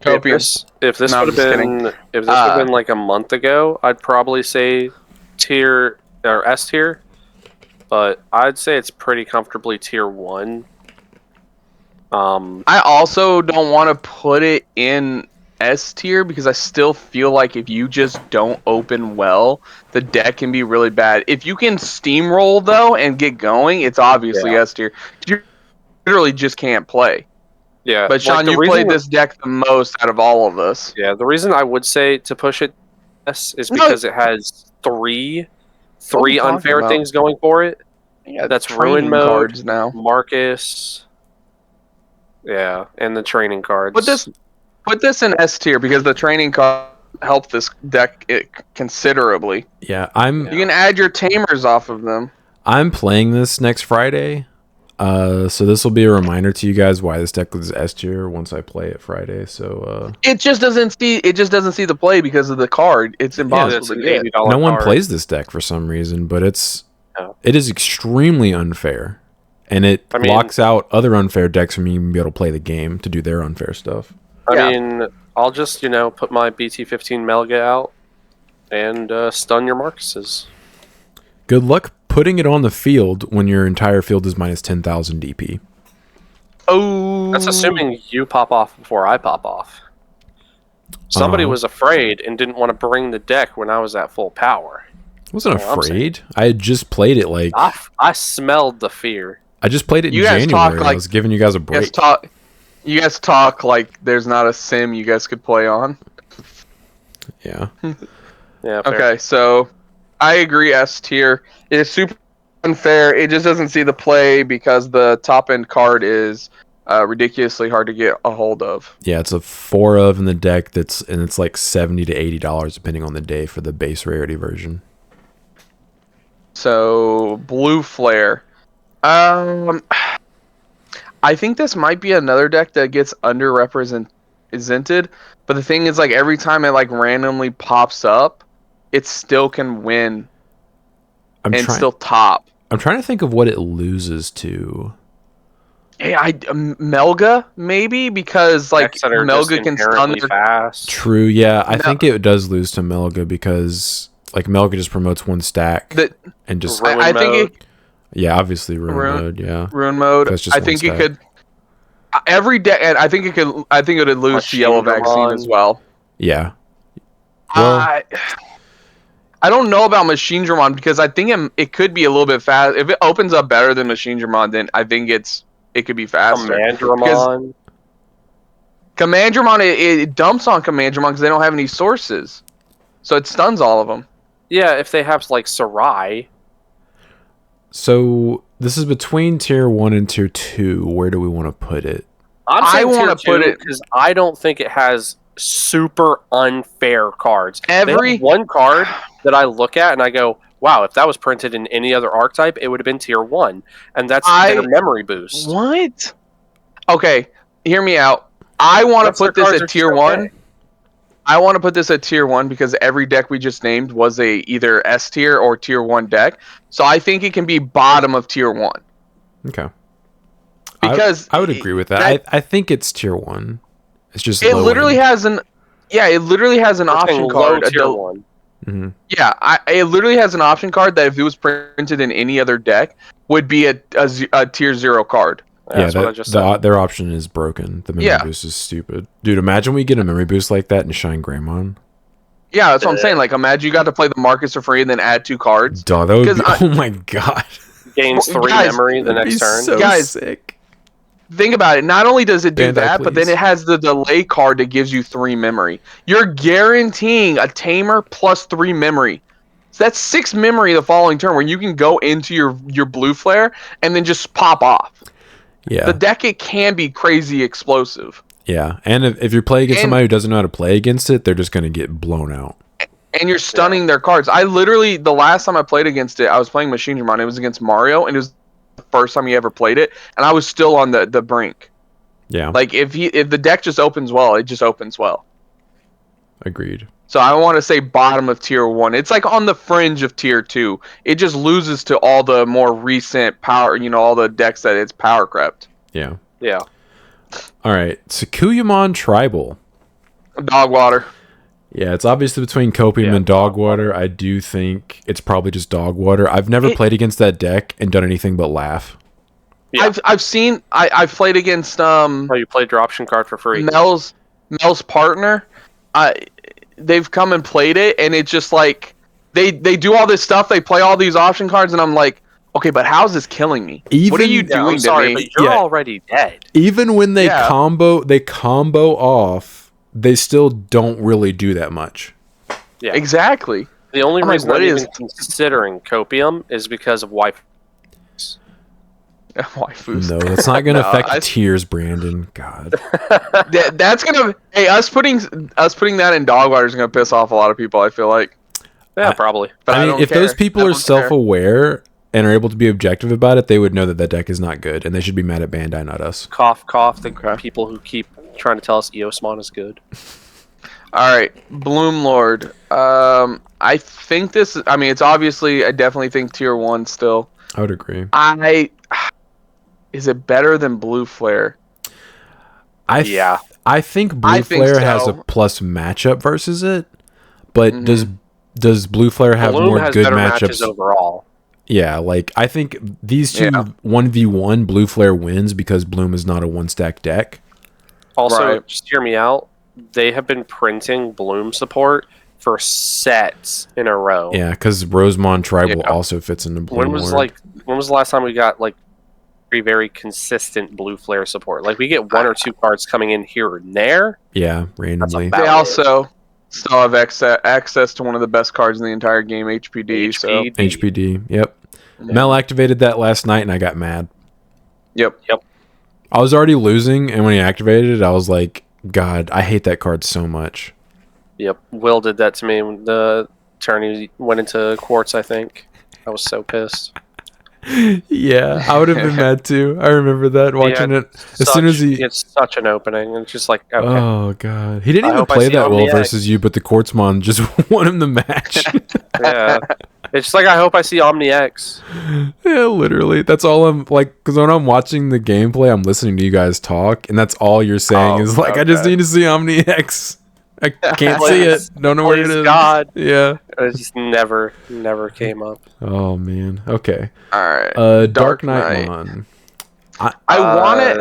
Copious. If this would have been like a month ago, I'd probably say tier or S tier, but I'd say it's pretty comfortably tier 1. I also don't want to put it in S tier because I still feel like if you just don't open well, the deck can be really bad. If you can steamroll though and get going, it's obviously S tier. You literally just can't play. Yeah, but Sean, you played this deck the most out of all of us. Yeah, the reason I would say to push it S is because it has three unfair things going for it. Yeah, that's Ruin Mode, cards now. Marcus. Yeah, and the training cards. Put this in S tier because the training card helped this deck considerably. Yeah, You can add your tamers off of them. I'm playing this next Friday. So this will be a reminder to you guys why this deck was S tier once I play it Friday. So it just doesn't see the play because of the card. It's impossible to get. No one plays this deck for some reason, but it is extremely unfair, and it locks out other unfair decks from even being able to play the game to do their unfair stuff. I mean, I'll just put my BT15 Melga out and stun your Marcuses. Good luck putting it on the field when your entire field is minus 10,000 DP. Oh, that's assuming you pop off before I pop off. Somebody was afraid and didn't want to bring the deck when I was at full power. I wasn't afraid. I had just played it like... I smelled the fear. I just played it in January. I was giving you guys a break. You guys talk like there's not a sim you guys could play on. Yeah. Yeah. Fair. Okay, so I agree. S tier. It is super unfair. It just doesn't see the play because the top end card is ridiculously hard to get a hold of. Yeah, it's a 4 of in the deck. It's like $70 to $80 depending on the day for the base rarity version. So blue flare. I think this might be another deck that gets underrepresented, but the thing is, like, every time it like randomly pops up, it still can win still top. I'm trying to think of what it loses to. Yeah, Melga maybe, because like Melga can stun their... fast. True, yeah, I think it does lose to Melga because like Melga just promotes one stack and just. I think it. Yeah, obviously Ruin mode. Yeah, Ruin mode. That's just I think it could. Every deck, and I think it could. I think it would lose to Yellow Vaccine as well. Yeah. Well, I don't know about Machine Dramon because I think it could be a little bit fast. If it opens up better than Machine Dramon, then I think it could be faster. Command Dramon, it dumps on Command Dramon because they don't have any sources, so it stuns all of them. Yeah, if they have like Sarai. So this is between tier 1 and tier 2. Where do we want to put it? I want to put it because I don't think it has super unfair cards. Every one card that I look at and I go, wow, if that was printed in any other archetype, it would have been tier 1, and that's their memory boost. What? Okay, hear me out. I want to put this at tier 1. I want to put this at tier 1 because every deck we just named was either S tier or tier 1 deck. So I think it can be bottom of tier 1. Okay. Because I would agree with that. I think it's tier 1. It's just it literally has an option card. Tier 1. Mm-hmm. Yeah, it literally has an option card that if it was printed in any other deck would be a tier 0 card. Yeah, their option is broken. The memory boost is stupid. Dude, imagine we get a memory boost like that in Shine Greymon. Yeah, that's what I'm saying. Like, imagine you got to play the Marcus for free and then add 2 cards. Duh, that would be... Oh my god. Gains 3 memory the next turn. So guys, sick. Think about it. Not only does it do that, but then it has the delay card that gives you 3 memory. You're guaranteeing a Tamer plus 3 memory. So that's 6 memory the following turn where you can go into your blue flare and then just pop off. Yeah. The deck, it can be crazy explosive. Yeah, and if you're playing against somebody who doesn't know how to play against it, they're just going to get blown out. And you're stunning their cards. I literally, the last time I played against it, I was playing Machine Dramon. It was against Mario, and it was the first time he ever played it, and I was still on the brink. Yeah. Like, if the deck just opens well, it just opens well. Agreed. So I want to say bottom of tier 1. It's like on the fringe of tier 2. It just loses to all the more recent power, all the decks that it's power crept. Yeah. Yeah. All right. Sakuyamon Tribal. Dog water. Yeah, it's obviously between Copium and Dog Water. I do think it's probably just Dog Water. I've never played against that deck and done anything but laugh. Yeah. I've played against Oh, you played your option card for free. Mel's partner. They've come and played it, and it's just like they do all this stuff. They play all these option cards, and I'm like, okay, but how's this killing me? What are you doing? I'm sorry, but you're already dead. Even when they combo off, they still don't really do that much. Yeah, exactly. The only reason I'm even considering Copium is because of Wi-Fi. Waifus. No, that's not gonna affect tiers, Brandon. God. That's gonna. Hey, us putting that in dog water is gonna piss off a lot of people. I feel like. Yeah, probably. But I mean, if those people are self-aware and are able to be objective about it, they would know that that deck is not good, and they should be mad at Bandai, not us. Cough, cough. The people who keep trying to tell us Eosmon is good. All right, Bloom Lord. I think this. I mean, it's obviously. I definitely think tier 1 still. I would agree. Is it better than Blue Flare? I think Blue Flare has a plus matchup versus it, but does Blue Flare have Bloom more has good better matchups matches overall? Yeah, like I think these two 1v1 Blue Flare wins because Bloom is not a one-stack deck. Also, just hear me out. They have been printing Bloom support for sets in a row. Yeah, because Rosemont Tribal also fits into Bloom. When was the last time we got like very consistent Blue Flare support? Like we get 1 or 2 cards coming in here and there. Yeah, randomly. They also still have access to one of the best cards in the entire game, HPD. So HPD, yep. Mel activated that last night, and I got mad. Yep. I was already losing, and when he activated it, I was like, God, I hate that card so much. Yep, Will did that to me when the tourney went into Quartz, I think. I was so pissed. Yeah, I would have been mad too. I remember that, watching it. As soon as it's such an opening, and it's just like, okay. Oh, God. He didn't even play that well versus you, but the Quartzmon just won him the match. Yeah. It's just like, I hope I see Omni X. Yeah, literally. That's all I'm like, because when I'm watching the gameplay, I'm listening to you guys talk, and that's all you're saying is like, I just need to see Omni X. I can't see it. Don't know where it is. God. Yeah. It just never came up. Oh, man. Okay. All right. Dark Knight Mon. I want it.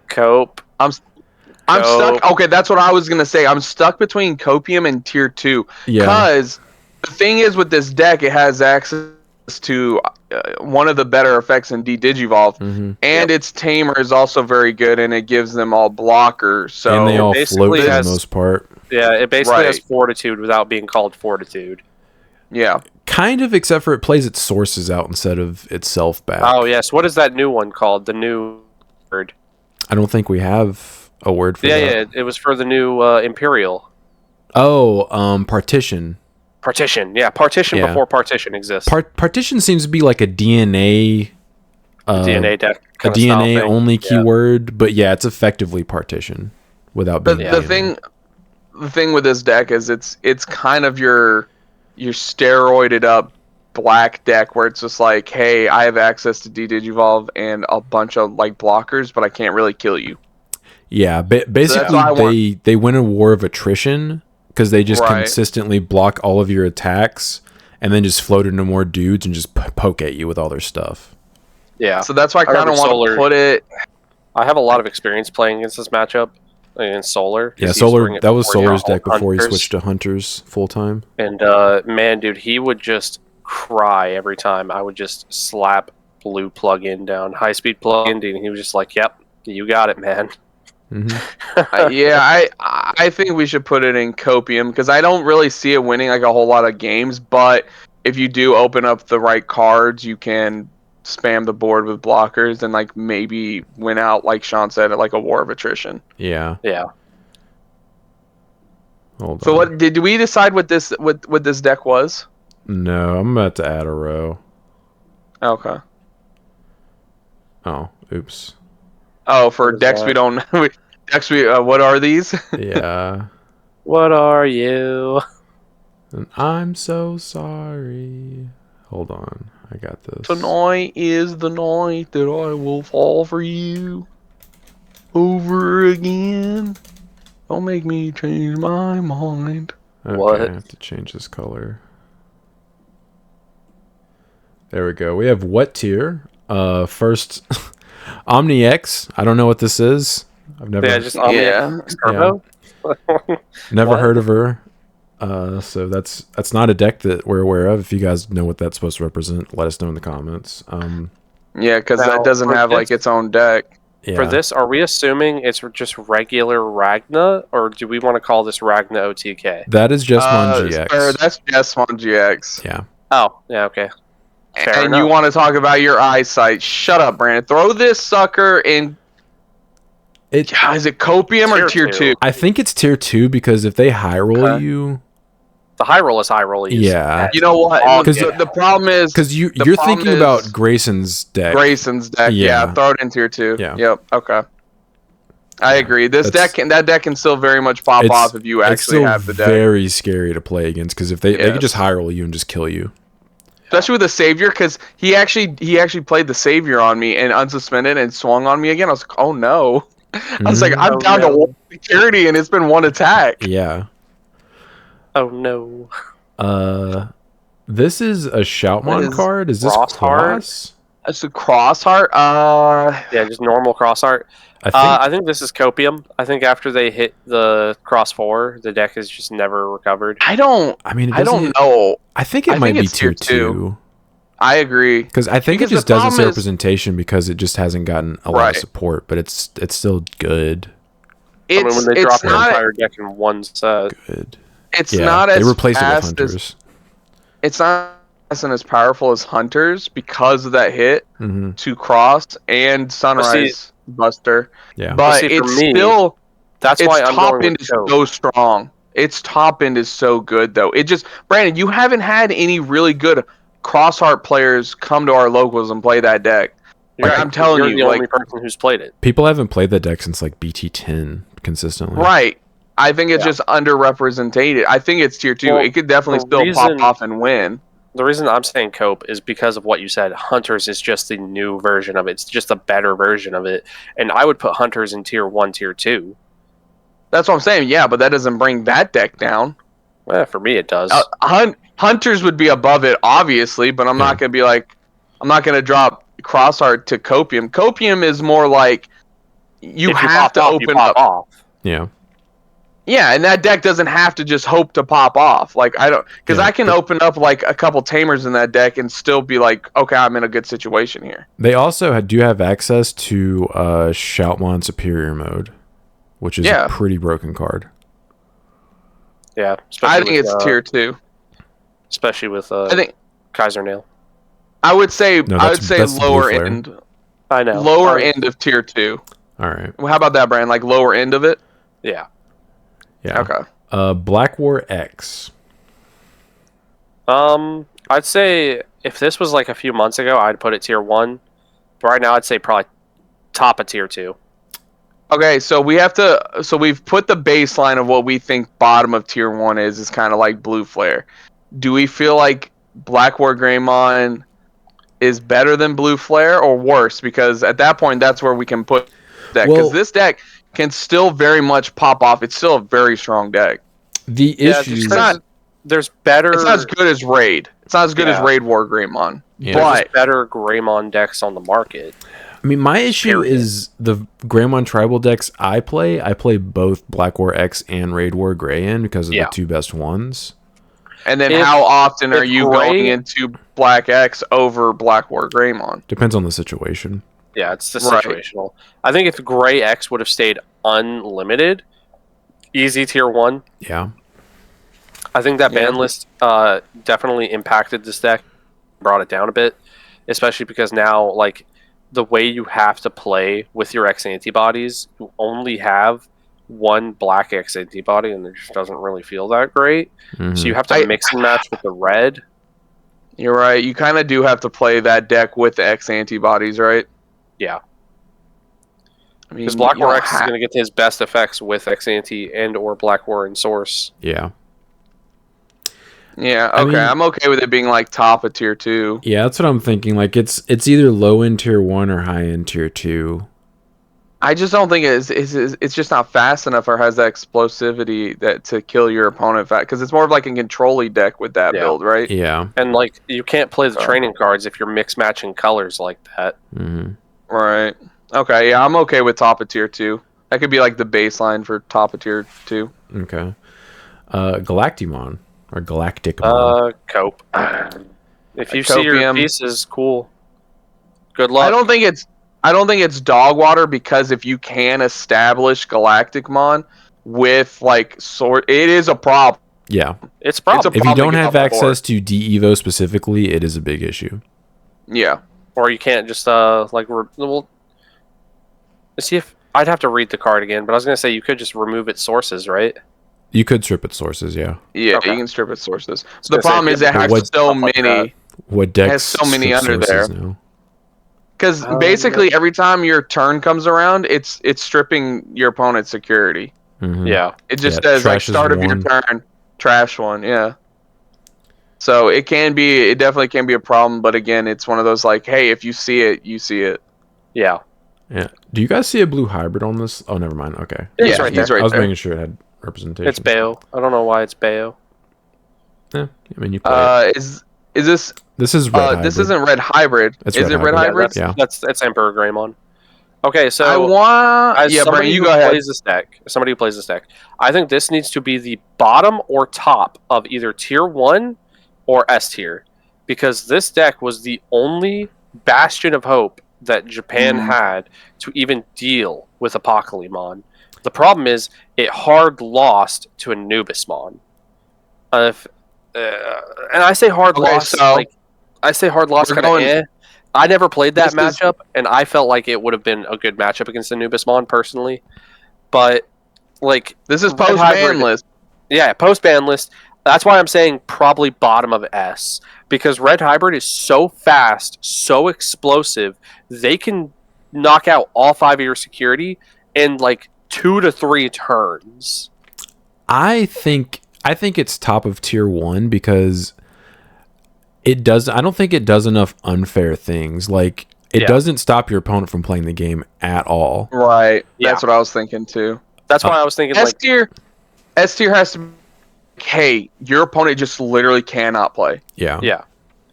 Cope. I'm stuck. Okay, that's what I was gonna say. I'm stuck between Copium and Tier 2. Yeah. Because the thing is, with this deck, it has access to one of the better effects in Digivolve, and its Tamer is also very good, and it gives them all blockers. So and they all float for the most part. Yeah, it basically has Fortitude without being called Fortitude. Yeah. Kind of, except for it plays its sources out instead of itself back. Oh, yes. What is that new one called? The new word? I don't think we have a word for that. Yeah, it was for the new Imperial. Oh, Partition. Partition, yeah. Partition before Partition exists. Partition seems to be like a DNA... DNA deck. A DNA only keyword, but yeah, it's effectively Partition without being the thing with this deck is it's kind of your steroided up black deck where it's just like, hey, I have access to Digivolve and a bunch of like blockers, but I can't really kill you. Yeah, basically they win a war of attrition because they just consistently block all of your attacks and then just float into more dudes and just poke at you with all their stuff. Yeah. So that's why I kind of want to put it. I have a lot of experience playing against this matchup in Solar. Yeah, Solar. That was Solar's deck before he switched to Hunters full time. And man, dude, he would just cry every time I would just slap blue plug-in down, high-speed plug-in, and he was just like, "Yep, you got it, man." Yeah, I think we should put it in Copium because I don't really see it winning like a whole lot of games. But if you do open up the right cards, you can spam the board with blockers and like maybe win out, like Sean said, at like a war of attrition. Yeah. Hold on. What did we decide what this deck was? No, I'm about to add a row. Okay. Oh, oops. Oh, for decks we don't know. Decks we what are these? Yeah. What are you? And I'm so sorry. Hold on. I got this. Tonight is the night that I will fall for you over again. Don't make me change my mind. Okay, what? I have to change this color. There we go. We have what tier? First, Omni X. I don't know what this is. I've never. Yeah, just Omni X Turbo. Yeah. Never heard of her. So that's not a deck that we're aware of. If you guys know what that's supposed to represent, let us know in the comments. Yeah, because that doesn't have like its own deck. Yeah. For this, are we assuming it's just regular Ragna, or do we want to call this Ragna OTK? That is just Mon GX. That's just Mon GX. Yeah. Oh, yeah, okay. And you want to talk about your eyesight? Shut up, Brandon. Throw this sucker in. Is it Copium or Tier 2? I think it's Tier 2 because if they high roll you, the high roll is high roll. Yeah. You know what? The problem is because you're thinking about Grayson's deck. Yeah. Throw it in Tier 2. Yeah. Yep. Okay. I agree. That deck can still very much pop off if you actually have the deck. It's very scary to play against because if they could just high roll you and just kill you. Especially with the Savior, because he actually played the Savior on me and unsuspended and swung on me again. I was like, oh no. I was like, I'm down to one security and it's been one attack. Yeah. Oh no. This is a Shoutmon card. Is this Cross? It's a Cross Heart. Yeah, just normal Cross Heart. I think this is Copium. I think after they hit the Cross 4, the deck is just never recovered. I don't know. I think it might be Tier 2. I agree. Because I think it just doesn't say representation because it just hasn't gotten a lot of support, but it's still good. When they drop the entire deck in one set. Good. It's not as they replaced it with Hunters. It's not as powerful as Hunters because of that hit to Cross and Sunrise Buster. Yeah. But it's still that's why its top end is so strong. Its top end is so good though. It just Brandon, you haven't had any really good Crossheart players come to our locals and play that deck. Like, I'm telling you, you're the only person who's played it. People haven't played that deck since like BT10 consistently. Right. I think it's just underrepresented. I think it's Tier 2. Well, it could definitely still pop off and win. The reason I'm saying Cope is because of what you said. Hunters is just the new version of it. It's just a better version of it. And I would put Hunters in Tier 1, Tier 2. That's what I'm saying. Yeah, but that doesn't bring that deck down. Well, for me it does. Hunters would be above it, obviously, but I'm not going to be like... I'm not going to drop Crossheart to Copium. Copium is more like... You have to open up. Yeah. Yeah, and that deck doesn't have to just hope to pop off. Like I don't, because I can open up like a couple Tamers in that deck and still be like, okay, I'm in a good situation here. They also do have access to Shoutmon Superior Mode, which is a pretty broken card. Yeah, I think it's Tier 2, especially with I think Kaiser Nail. I would say lower end. I know lower end of Tier 2. All right. Well, how about that, Brian? Like lower end of it? Yeah. Yeah. Okay. Black War X. I'd say if this was like a few months ago, I'd put it Tier 1. But right now, I'd say probably top of Tier 2. Okay, so we have to. So we've put the baseline of what we think bottom of Tier 1 is kind of like Blue Flare. Do we feel like Black War Greymon is better than Blue Flare or worse? Because at that point, that's where we can put that. Because this deck can still very much pop off. It's still a very strong deck. The issue there's better. It's not as good as Raid. It's not as good as Raid War Greymon. Yeah. But there's better Greymon decks on the market. I mean, my issue is the Greymon tribal decks I play. I play both Black War X and Raid War Grey in because of the two best ones. And then how often are you going into Black X over Black War Greymon? Depends on the situation. Yeah, it's the situational. I think if Grey X would have stayed unlimited, easy Tier 1. Yeah. I think that ban list definitely impacted this deck, brought it down a bit, especially because now, like, the way you have to play with your X antibodies, you only have one Black X antibody, and it just doesn't really feel that great. Mm-hmm. So you have to mix and match with the red. You're right. You kind of do have to play that deck with the X antibodies, right? Yeah. I mean, because Black War X is going to get his best effects with X Anti and or Black War in Source. Yeah. Yeah, okay. I mean, I'm okay with it being like top of Tier 2. Yeah, that's what I'm thinking. Like it's either low end Tier 1 or high end Tier 2. I just don't think it's just not fast enough or has that explosivity that to kill your opponent fast, because it's more of like a control-y deck with that build, right? Yeah. And like you can't play the training cards if you're mix matching colors like that. Mm-hmm. Right. Okay, yeah, I'm okay with top of Tier 2. That could be like the baseline for top of Tier 2. Okay. Galactimon or Galacticmon. Cope. If you see your pieces, cool. Good luck. I don't think it's dog water, because if you can establish Galacticmon with like it is a problem. Yeah. It's a problem. If you don't have access to D-Evo specifically, it is a big issue. Yeah. Or you can't just well, see if I'd have to read the card again, but I was gonna say you could just remove its sources, right? You could strip its sources, yeah. Yeah, Okay. you can strip its sources. So the problem is it has what- so like many. What decks has so many strip under sources there. now? Because basically every time your turn comes around, it's stripping your opponent's security. Mhm. Yeah. It just says like trash is start of your one. turn, trash one. Yeah. So it definitely can be a problem. But again, it's one of those like, hey, if you see it, you see it. Yeah. Yeah. Do you guys see a blue hybrid on this? Oh, never mind. Okay. It's Yeah, right he's there. right I was there. making sure it had representation. It's Bayo. I don't know why it's Bayo. Yeah, I mean, you play it. Is this? This is red hybrid. This isn't red hybrid. It's is red it red hybrid. hybrid? Yeah. That's Emperor Greymon. Okay, so I want. as Yeah, somebody Brandon, you who go ahead. plays this deck, I think this needs to be the bottom or top of either tier 1 or S tier, because this deck was the only bastion of hope that Japan had to even deal with Apocalypse. The problem is it hard lost to Anubismon. And I say hard loss, so like I say hard loss we're kind of going- I never played that This is- matchup, and I felt like it would have been a good matchup against Anubismon personally. But like This is Red post Hybrid- ban list. Yeah, post ban list. That's why I'm saying probably bottom of S, because Red Hybrid is so fast, so explosive. They can knock out all 5 of your security in like 2 to 3 turns. I think it's top of tier 1 because it does. I don't think it does enough unfair things. Like it doesn't stop your opponent from playing the game at all. Right. Yeah. That's what I was thinking too. That's why I was thinking S tier has to be, hey, your opponent just literally cannot play. Yeah. Yeah.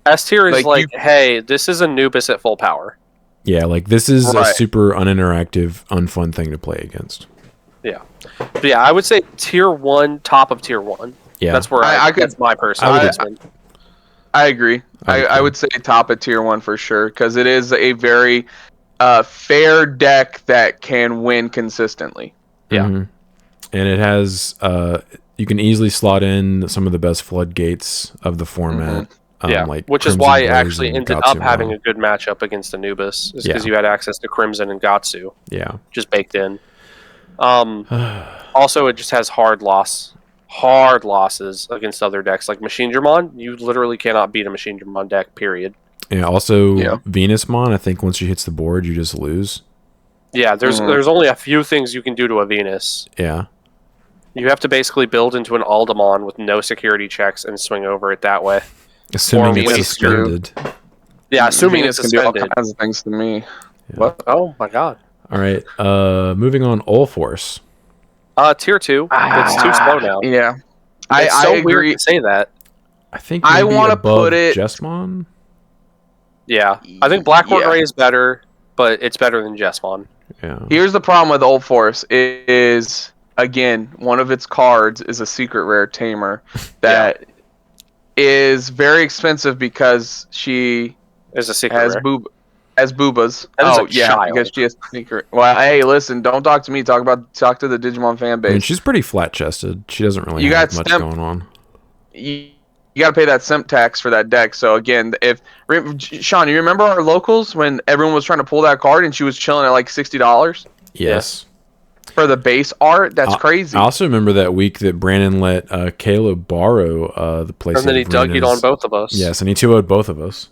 S tier is Like, hey, this is Anubis at full power. Yeah. Like this is a Right. super uninteractive, unfun thing to play against. Yeah. But yeah, I would say tier 1, top of tier 1. Yeah. That's where that's my personal I would- opinion. I agree. I I would say top of tier 1 for sure, because it is a very fair deck that can win consistently. Yeah. Mhm. And it has you can easily slot in some of the best floodgates of the format. Yeah, Like which is Crimson why it Blaze actually and ended up Gatsumon. having a good matchup against Anubis, is because Yeah. you had access to Crimson and Gatsu Yeah. just baked in. Also, it just has hard losses against other decks like Machine Dramon. You literally cannot beat a Machine Dramon deck. Period. Yeah. Also, Yeah. Venusmon. I think once she hits the board, you just lose. Yeah, there's only a few things you can do to a Venus. Yeah. You have to basically build into an Aldemon with no security checks and swing over it that way. Assuming it's Venus suspended. Yeah, assuming Venus it's can do all suspended. kinds of things to me. What? Oh my god. All right. Moving on. Ulforce. Tier 2. It's too slow now. Yeah. It's I so agree. weird to say that. I think I maybe wanna above put it- Jesmon. Yeah. I think Blackhorn Yeah. Ray is better, but it's better than Jesmon. Yeah. Here's the problem with Old Force is, again, one of its cards is a secret rare tamer that is very expensive because she Is a secret has rare. boobas. That is a yeah, child. because she has secret. Well, hey, listen, don't talk to me. Talk to the Digimon fan I base. mean, she's pretty flat chested. She doesn't really You have got much Stem- going on. You got to pay that simp tax for that deck. So again, Sean, you remember our locals when everyone was trying to pull that card and she was chilling at like $60 Yes. for the base art? That's crazy. I also remember that week that Brandon let Caleb borrow the place. And then he dug it on both of us. Yes, and he 2-0'd both of us.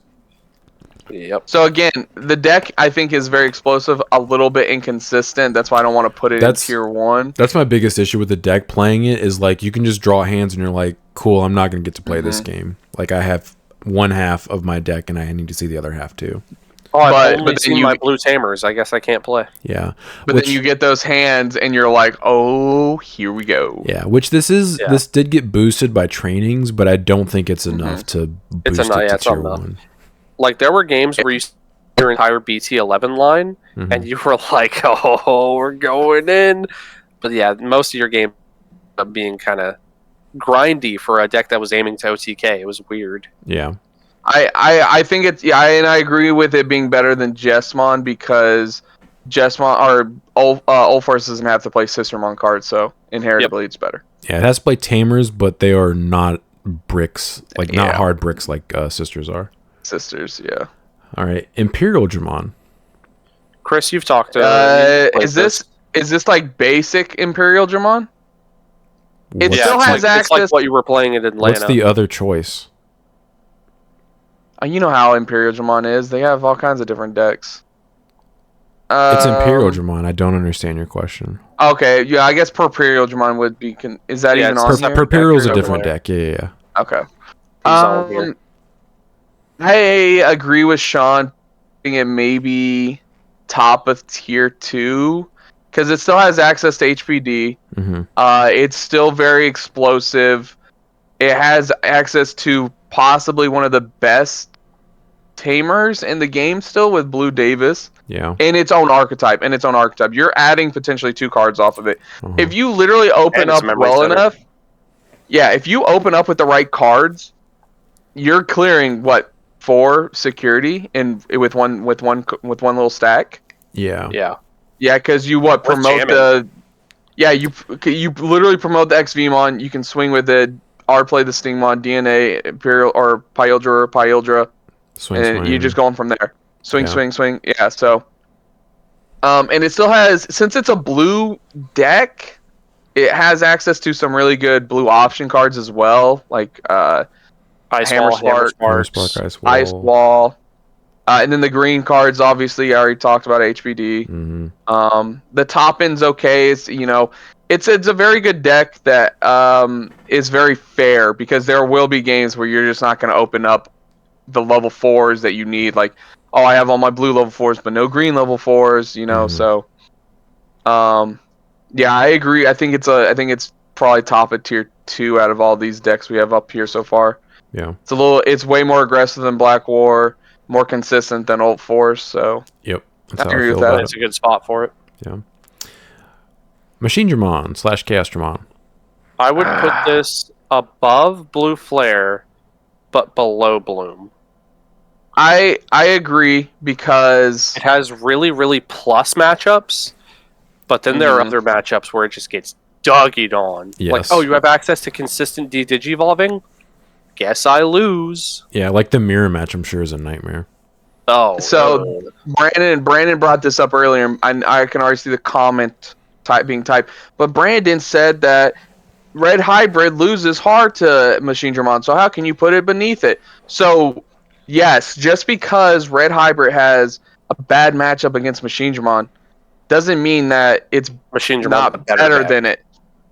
Yep. So again, the deck I think is very explosive, a little bit inconsistent. That's why I don't want to put it in tier 1. That's my biggest issue with the deck. Playing it is like you can just draw hands and you're like, cool, I'm not going to get to play this game. Like I have one half of my deck and I need to see the other half too. Oh, I've But only then seen my blue tamers. I guess I can't play. Yeah. But then you get those hands and you're like, oh, here we go. Yeah, which this did get boosted by trainings, but I don't think it's enough to boost it to it's tier not enough. 1. Like there were games where you your entire BT11 line, and you were like, "Oh, we're going in." But yeah, most of your game being kind of grindy for a deck that was aiming to OTK. It was weird. Yeah. I think it's and I agree with it being better than Jesmon because Jesmon or Ulforce doesn't have to play Sistermon cards, so inherently it's better. Yeah, it has to play tamers, but they are not bricks, like not hard bricks like sisters are. Sisters, yeah. All right, Imperial Dramon. Chris, you've talked to. Is this like basic Imperial Dramon? It What's, still has access. It's like what you were playing in Atlanta. What's the other choice? You know how Imperial Dramon is. They have all kinds of different decks. It's Imperial Dramon. I don't understand your question. Okay, yeah, I guess Imperial Dramon would be. Is that even on here? Imperial's a different deck. Yeah. Okay. I agree with Sean. I think it may be top of tier 2 because it still has access to HPD. Mm-hmm. It's still very explosive. It has access to possibly one of the best tamers in the game still with Blue Davis. Yeah. In its own archetype. You're adding potentially 2 cards off of it. If you literally open up well enough, if you open up with the right cards, you're clearing 4 security and with one little stack. Yeah. Because you promote the. Yeah, you literally promote the XVmon. You can swing with it. R play the Stingmon, DNA, Imperial or Pyldra. Swing. You're just going from there. Swing. Yeah, so. And it still has, since it's a blue deck, it has access to some really good blue option cards as well, like Hammer Spark, Ice Wall. And then the green cards, obviously, I already talked about HPD. Mm-hmm. The top end's okay. It's a very good deck that is very fair because there will be games where you're just not going to open up the level 4s that you need. Like, oh, I have all my blue level 4s, but no green level 4s. So, yeah, I agree. I think it's probably top of tier 2 out of all these decks we have up here so far. Yeah, it's way more aggressive than Black War, more consistent than Ult Force. So, yep, I agree with that. It's a good spot for it. Yeah. Machine Dramon / Chaos Dramon. I would put this above Blue Flare, but below Bloom. I agree because it has really, really plus matchups, but then there are other matchups where it just gets doggied on. Yes. Like, oh, you have access to consistent Digivolving? Guess I lose. Yeah, like the mirror match, I'm sure, is a nightmare. Oh. So, Brandon brought this up earlier, and I can already see the comment being typed. But Brandon said that Red Hybrid loses hard to Machine Dramon, so how can you put it beneath it? So, yes, just because Red Hybrid has a bad matchup against Machine Dramon doesn't mean that it's Machine Dramon not better than it.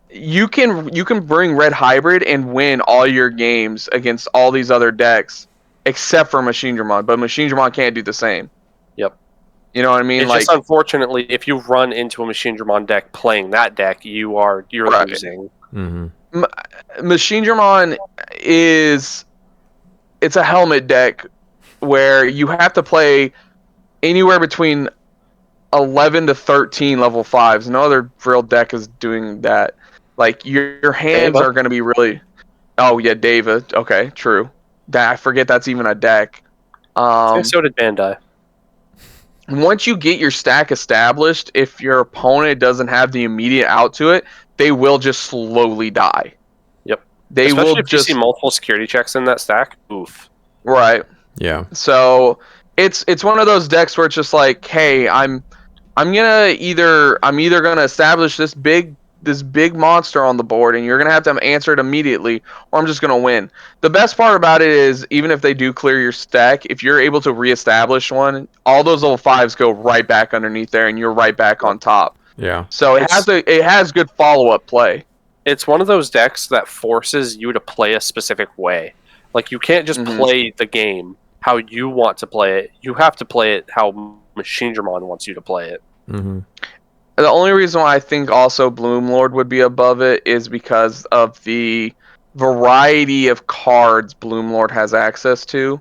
You can bring Red Hybrid and win all your games against all these other decks except for Machine Dramon, but Machine Dramon can't do the same. Yep. You know what I mean? It's just unfortunately, if you run into a Machine Dramon deck playing that deck, you're right. Losing. Mm-hmm. Machine Dramon it's a helmet deck where you have to play anywhere between 11 to 13 level 5s. No other real deck is doing that. Like, your hands are going to be really... Oh, yeah, Deva. Okay, true. I forget that's even a deck. So did Bandai. Once you get your stack established, if your opponent doesn't have the immediate out to it, they will just slowly die. Yep. Especially if you see multiple security checks in that stack. Oof. Right. Yeah. So it's one of those decks where it's just like, hey, I'm either gonna establish this big monster on the board, and you're gonna have to answer it immediately, or I'm just gonna win. The best part about it is, even if they do clear your stack, if you're able to reestablish one, all those level 5s go right back underneath there, and you're right back on top. Yeah. So it has good follow-up play. It's one of those decks that forces you to play a specific way. Like, you can't just play the game how you want to play it. You have to play it how Machine Dramon wants you to play it. Mm-hmm. The only reason why I think also Bloom Lord would be above it is because of the variety of cards Bloom Lord has access to.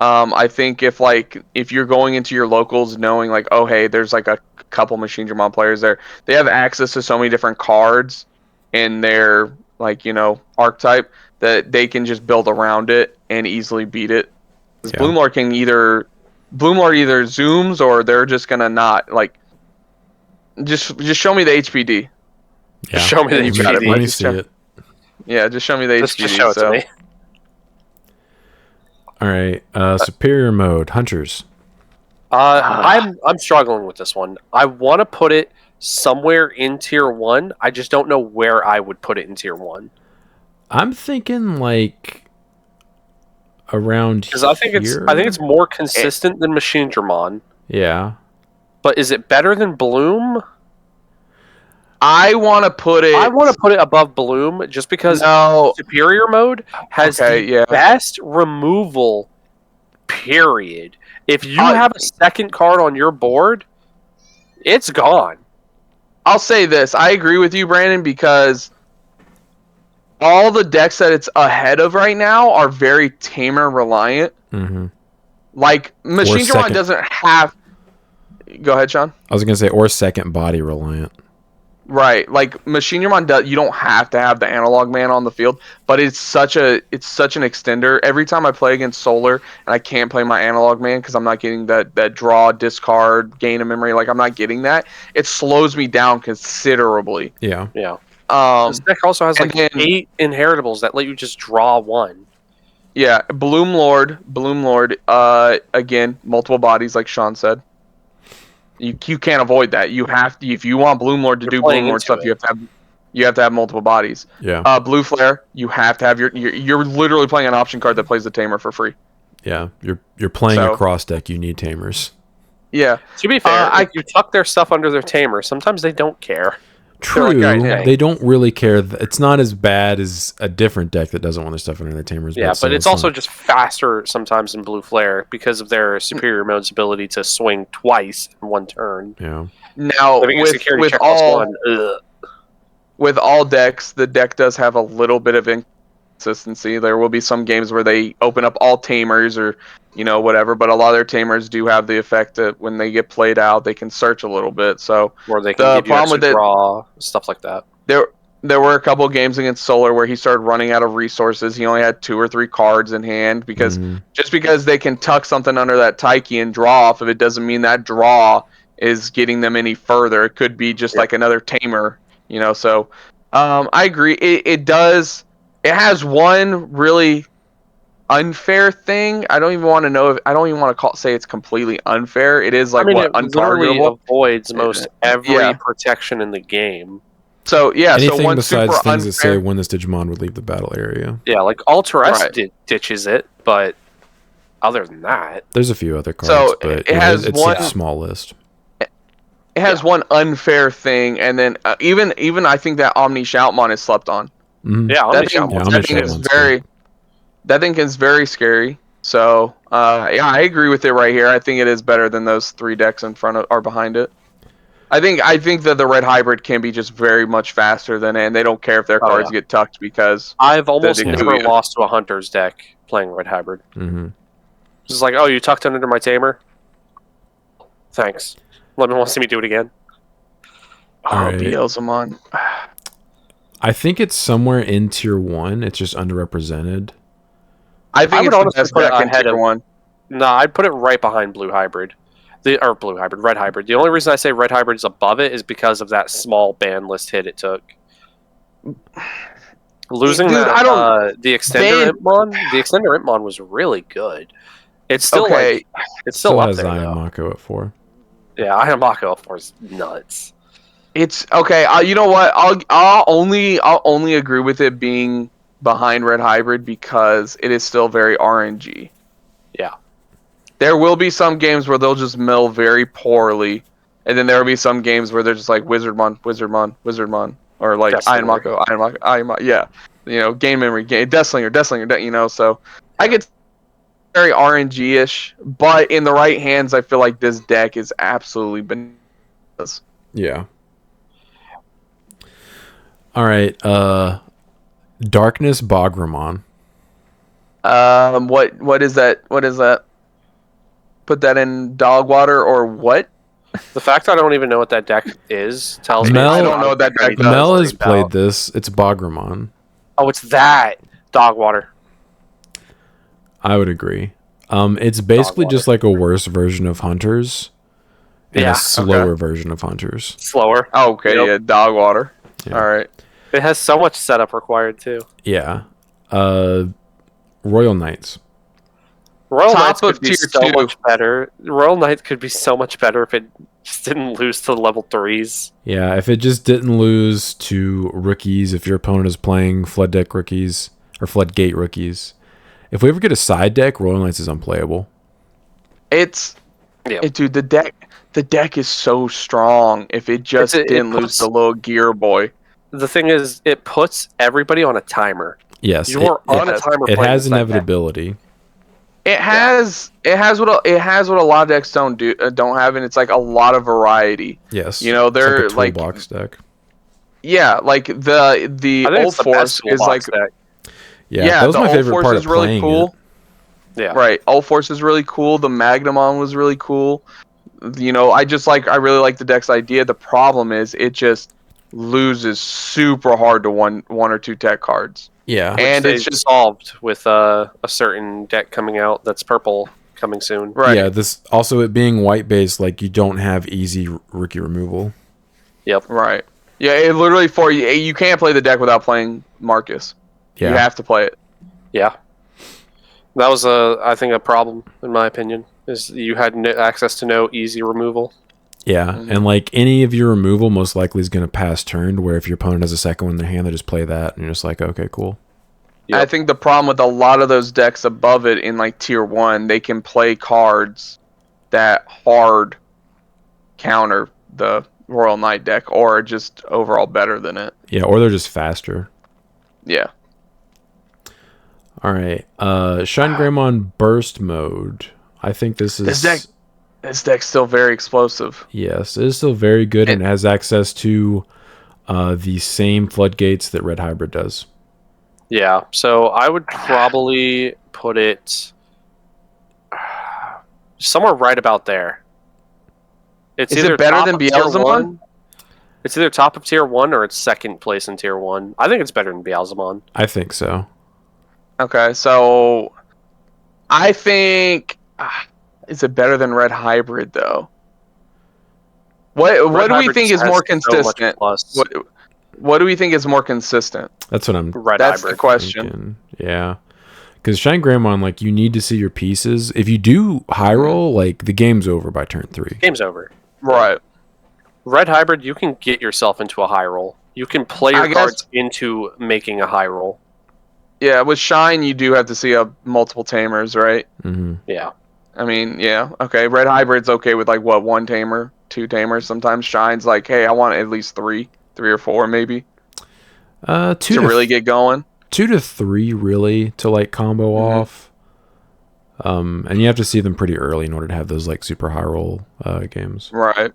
I think if you're going into your locals knowing like, oh hey, there's like a couple Machine Dramon players there, they have access to so many different cards in their archetype that they can just build around it and easily beat it. Because Bloom Lord either zooms, or they're just gonna not like. Just show me the HPD. Yeah. Show me the HPD. Let me see it. Yeah, just show me the HPD. Just show it to me. All right. Superior mode, hunters. I'm struggling with this one. I want to put it somewhere in tier 1. I just don't know where I would put it in tier 1. I'm thinking like around because I think it's more consistent than Machine Dramon. Yeah. But is it better than Bloom? I want to put it above Bloom just because Superior Mode has best removal. Period. If you have a second card on your board, it's gone. I'll say this. I agree with you, Brandon, because all the decks that it's ahead of right now are very tamer reliant. Mm-hmm. Like, Machine Dramon doesn't have... Go ahead, Sean. I was going to say, or second body reliant. Right. Like, Machine Dramon, you don't have to have the analog man on the field, but it's such an extender. Every time I play against Solar, and I can't play my analog man because I'm not getting that draw, discard, gain of memory, like, I'm not getting that, it slows me down considerably. Yeah. Yeah. This deck also has, 8 inheritables that let you just draw 1. Yeah. Bloom Lord, again, multiple bodies, like Sean said. You can't avoid that. You have to, if you want Bloom Lord to do Bloom Lord stuff, you have to have multiple bodies. Yeah. Blue Flare, you have to have you're literally playing an option card that plays the Tamer for free. Yeah, you're playing a cross deck. You need Tamers. Yeah. To be fair, you tuck their stuff under their Tamer. Sometimes they don't care. True, they don't really care. It's not as bad as a different deck that doesn't want their stuff under their Tamers. Yeah, but it's also just faster sometimes in Blue Flare because of their Superior Mode's ability to swing twice in one turn. Yeah. Now, with all decks, the deck does have a little bit of inconsistency. There will be some games where they open up all Tamers or, whatever, but a lot of their Tamers do have the effect that when they get played out, they can search a little bit. So, or they can give you extra draw, stuff like that. There were a couple of games against Solar where he started running out of resources. He only had 2 or 3 cards in hand because just because they can tuck something under that Taiki and draw off of it doesn't mean that draw is getting them any further. It could be just like another Tamer, So I agree. It does. It has one really unfair thing. I don't even want to say it's completely unfair. It is like it untargetable. Avoids most every protection in the game. So anything besides things that say when this Digimon would leave the battle area. Yeah, like Alteress ditches it, but other than that, there's a few other cards. But it's a small list. It has one unfair thing, and then even I think that Omni Shoutmon is slept on. Mm-hmm. Yeah, that thing is very scary. So I agree with it right here. I think it is better than those 3 decks in front of or behind it. I think that the red hybrid can be just very much faster than it, and they don't care if their cards get tucked because I've almost never lost to a hunter's deck playing red hybrid. Mm-hmm. It's like, oh, you tucked under my Tamer? Thanks. Want to see me do it again? Beelzemon. I think it's somewhere in tier 1. It's just underrepresented. I think it's the best deck in tier 1. No, I'd put it right behind Blue Hybrid. Red Hybrid. The only reason I say Red Hybrid is above it is because of that small ban list hit it took. Losing the Extender Impmon was really good. It's still it's still up there. Iron Mako at 4. Yeah, Iron Mako at 4 is nuts. It's okay. You know what? I'll only agree with it being behind Red Hybrid because it is still very RNG. Yeah. There will be some games where they'll just mill very poorly, and then there will be some games where they're just like Wizardmon, or like Iron Mako, yeah, game memory, Deathslinger, so I get very RNG-ish, but in the right hands, I feel like this deck is absolutely bananas. Yeah. All right, Darkness Bogramon. What is that? Put that in dog water or what? The fact I don't even know what that deck is tells me I don't know what that deck does. Mel has played this. It's Bogramon. Oh, it's that dog water. I would agree. It's basically just like a worse version of Hunters and a slower version of Hunters. Slower. Oh, okay, yeah, dog water. Yeah. All right. It has so much setup required too. Yeah. Royal Knights. Royal Knights could be so much better. Royal Knights could be so much better if it just didn't lose to level 3s. Yeah, if it just didn't lose to rookies, if your opponent is playing flood deck rookies or floodgate rookies. If we ever get a side deck, Royal Knights is unplayable. Dude, the deck is so strong. If it just didn't lose the little gear boy. The thing is, it puts everybody on a timer. Yes, you're on a timer. It has inevitability. It has what a lot of decks don't have, and it's like a lot of variety. Yes, they're it's like a toolbox deck. Yeah, like the Old Force is like deck. Yeah, that was my favorite part of playing cool. Yeah, right. Old Force is really cool. The Magnamon was really cool. I really like the deck's idea. The problem is it just loses super hard to one or two tech cards. Yeah, and it's just solved with a certain deck coming out that's purple coming soon. Right. Yeah, this also it being white based, like you don't have easy rookie removal. Yep. Right. Yeah, it literally you can't play the deck without playing Marcus. Yeah. You have to play it. Yeah. That was I think a problem in my opinion is you had access to no easy removal. Yeah, and like any of your removal most likely is going to pass turn, where if your opponent has a second one in their hand, they just play that, and you're just like, okay, cool. Yep. I think the problem with a lot of those decks above it in like tier 1, they can play cards that hard counter the Royal Knight deck, or just overall better than it. Yeah, or they're just faster. Yeah. All right, Shine Greymon Burst Mode. I think this deck's still very explosive. Yes, it is still very good, and it has access to the same floodgates that Red Hybrid does. Yeah, so I would probably put it somewhere right about there. Is it better than Beelzemon? It's either top of tier 1 or it's second place in tier 1. I think it's better than Beelzemon. I think so. Okay, so I think is it better than Red Hybrid though? What do we think is more consistent? What do we think is more consistent? That's what I'm. That's the question. Thinking. Yeah, because Shine Greymon, like you need to see your pieces. If you do high roll, like the game's over by turn 3. Game's over. Right. Red Hybrid, you can get yourself into a high roll. You can play your cards into making a high roll. Yeah, with Shine, you do have to see multiple tamers, right? Mm-hmm. Yeah. I mean, yeah, okay. Red Hybrid's okay with like what, 1 tamer, 2 tamers. Sometimes Shine's like, hey, I want at least 3 or 4 maybe. 2 to really get going. 2 to 3 really to like combo off. And you have to see them pretty early in order to have those like super high roll games. Right.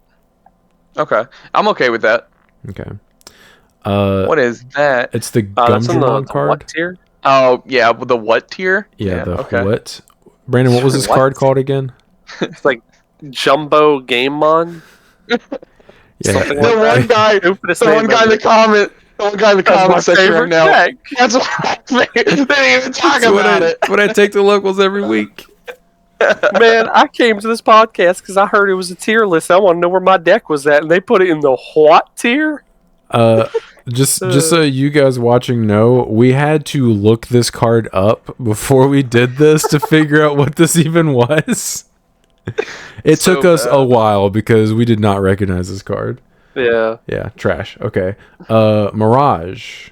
Okay, I'm okay with that. Okay. What is that? It's the Gumdramon card. What tier? Oh yeah, the what tier? Yeah, the what? Brandon, what was this card called again? It's like Jumbo Gamemon. Yeah, the one guy in the comment. The one guy in the comment section right now. Deck. That's what they didn't even talk about it. But I take the locals every week. Man, I came to this podcast because I heard it was a tier list. I want to know where my deck was at, and they put it in the what tier? Just so you guys watching know, we had to look this card up before we did this to figure out what this even was. It took us a while because we did not recognize this card. Yeah. Yeah, trash. Okay. Mirage.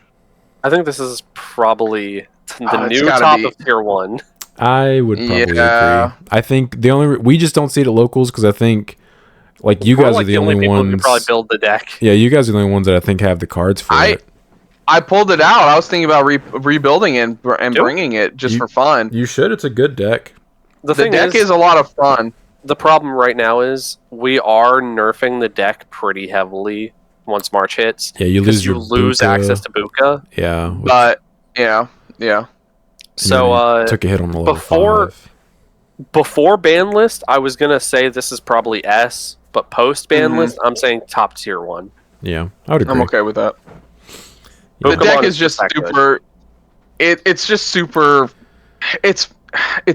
I think this is probably the new top of tier 1. I would probably agree. I think we just don't see it at locals because I think like you guys are the only ones who probably build the deck. Yeah, you guys are the only ones that I think have the cards for it. I pulled it out. I was thinking about rebuilding it and bringing it just for fun. You should. It's a good deck. The deck is a lot of fun. The problem right now is we are nerfing the deck pretty heavily once March hits. Yeah, you lose access to Buka. Yeah. But yeah. So took a hit on the level 5. Before ban list, I was gonna say this is probably S, but post ban list, I'm saying top tier 1. Yeah, I would agree. I'm okay with that. The deck is just super. It's just super. It's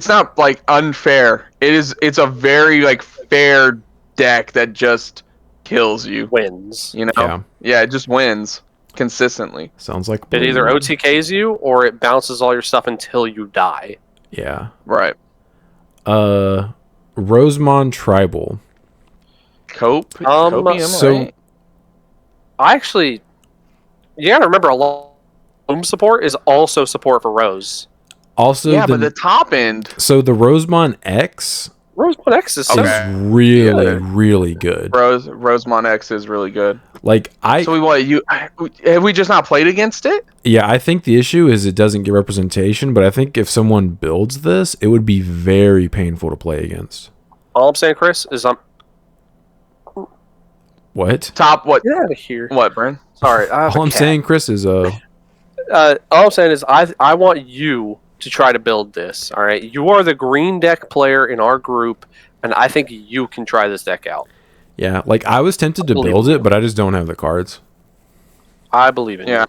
not like unfair. It's a very like fair deck that just kills you. Wins. You know. Yeah, it just wins consistently. Sounds like it either OTKs you or it bounces all your stuff until you die. Yeah. Right. Rosemon Tribal. Copium, so right? I actually, you gotta remember, a lot of Bloom support is also support for Rose. Also, but the top end. So the Rosemon X. Rosemon X is really, really good. Rosemon X is really good. Have we just not played against it? Yeah, I think the issue is it doesn't get representation, but I think if someone builds this, it would be very painful to play against. All I'm saying, Chris, is What? Top what? Get out of here. What, Brent? Sorry. All I'm saying, Chris, is all I'm saying is I want you to try to build this. All right, you are the green deck player in our group, and I think you can try this deck out. Yeah, like I was tempted to build it, but I just don't have the cards. I believe in you. Yeah,